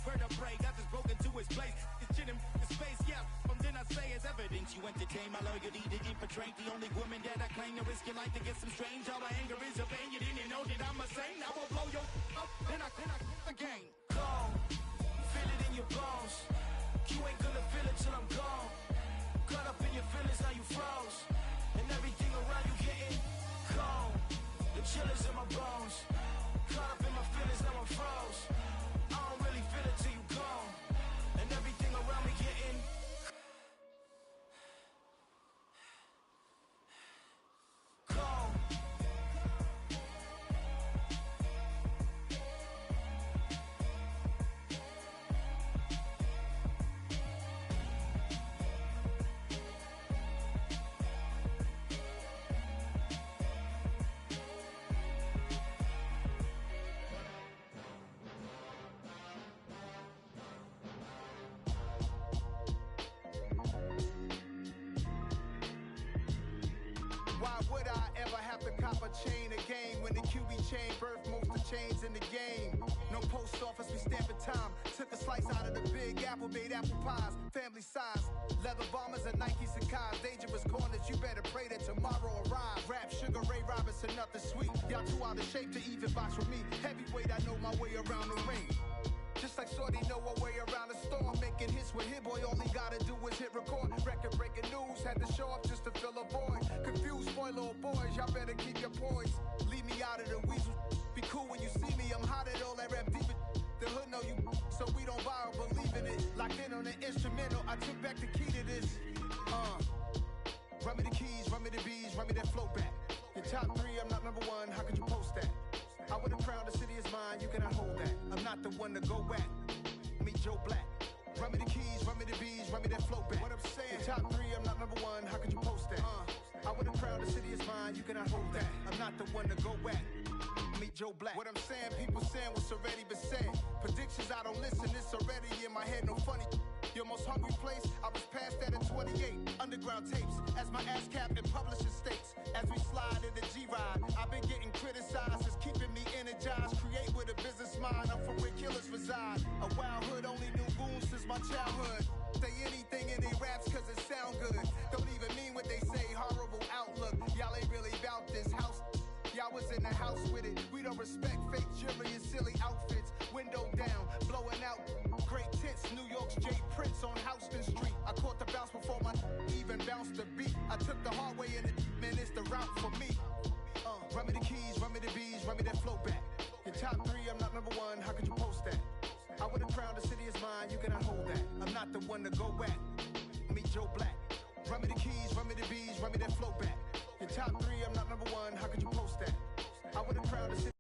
Speaker 15: got this broken to his place. This shit in space, yeah. From then I say it's evidence. You entertain my loyalty to infiltrate. The only woman that I claim to risk your life to get some strange. All my anger is a pain. You didn't know that I'm a saint. I will blow your up. Then I again. Cold. Feel it in your bones. You ain't gonna feel it till I'm gone. Caught up in your feelings, now you froze. And everything around you getting cold. The chillers in my bones. Caught up in my feelings, now I'm froze. I don't really feel it till you gone. And everything around me getting cold.
Speaker 4: Why would I ever have to cop a chain again when the QB chain birthed most of the chains in the game? No post office, we stamping time. Took a slice out of the big apple, made apple pies, family size. Leather bombers and Nikes and Kais. Dangerous corners, you better pray that tomorrow arrives. Rap, Sugar Ray Robinson, nothing sweet. Y'all too out of shape to even box with me. Heavyweight, I know my way around the ring. Just like Shorty know her way around the storm. Making hits with Hit Boy, all he gotta do is hit record. Record breaking news, had to show up just to fill a void. Confused, spoiled little boys, y'all better keep your poise. Leave me out of the weasel. Be cool when you see me, I'm hot at all that rap deep. The hood know you, so we don't borrow, believe in it. Locked in on the instrumental, I took back the key to this. Run me the keys, run me the bees, run me that flow back. Your top 3, I'm not number 1, how could you post that? I would have crowned the city is mine, you cannot hold that. I'm not the one to go at. Meet Joe Black. Run me the keys, run me the bees, run me that flow back. What I'm saying, your top 3, I'm not number 1, how could you post that? I would've crowned the city is mine, you cannot hold that. I'm not the one to go at. Meet Joe Black. What I'm saying, people saying what's already been said. Predictions, I don't listen, it's already in my head, no funny. Your most hungry place, I was past that at 28. Underground tapes, as my ass cap in publishing states. As we slide in the G-Ride, I've been getting criticized, it's keeping me energized. Create with a business mind, I'm from where killers reside. A wild hood, only knew goons since my childhood. Say anything in they raps cause it sound good. Don't even mean what they say, horrible outlook. Y'all ain't really about this house. Y'all was in the house with it. We don't respect fake jewelry and silly outfits. Window down, blowing out great tits. New York's J. Prince on Houston Street. I caught the bounce before my even bounced the beat. I took the hard way in it, man, it's the route for me. Run me the keys, run me the bees, run me that flow back. Your top 3, I'm not number 1, how could you post that? I would've crowned the city is mine, you cannot hold that. I'm not the one to go at. Meet Joe Black. Run me the keys, run me the bees, run me that flow back. Your top 3, I'm not number 1, how could you post that? I would've crowned the city.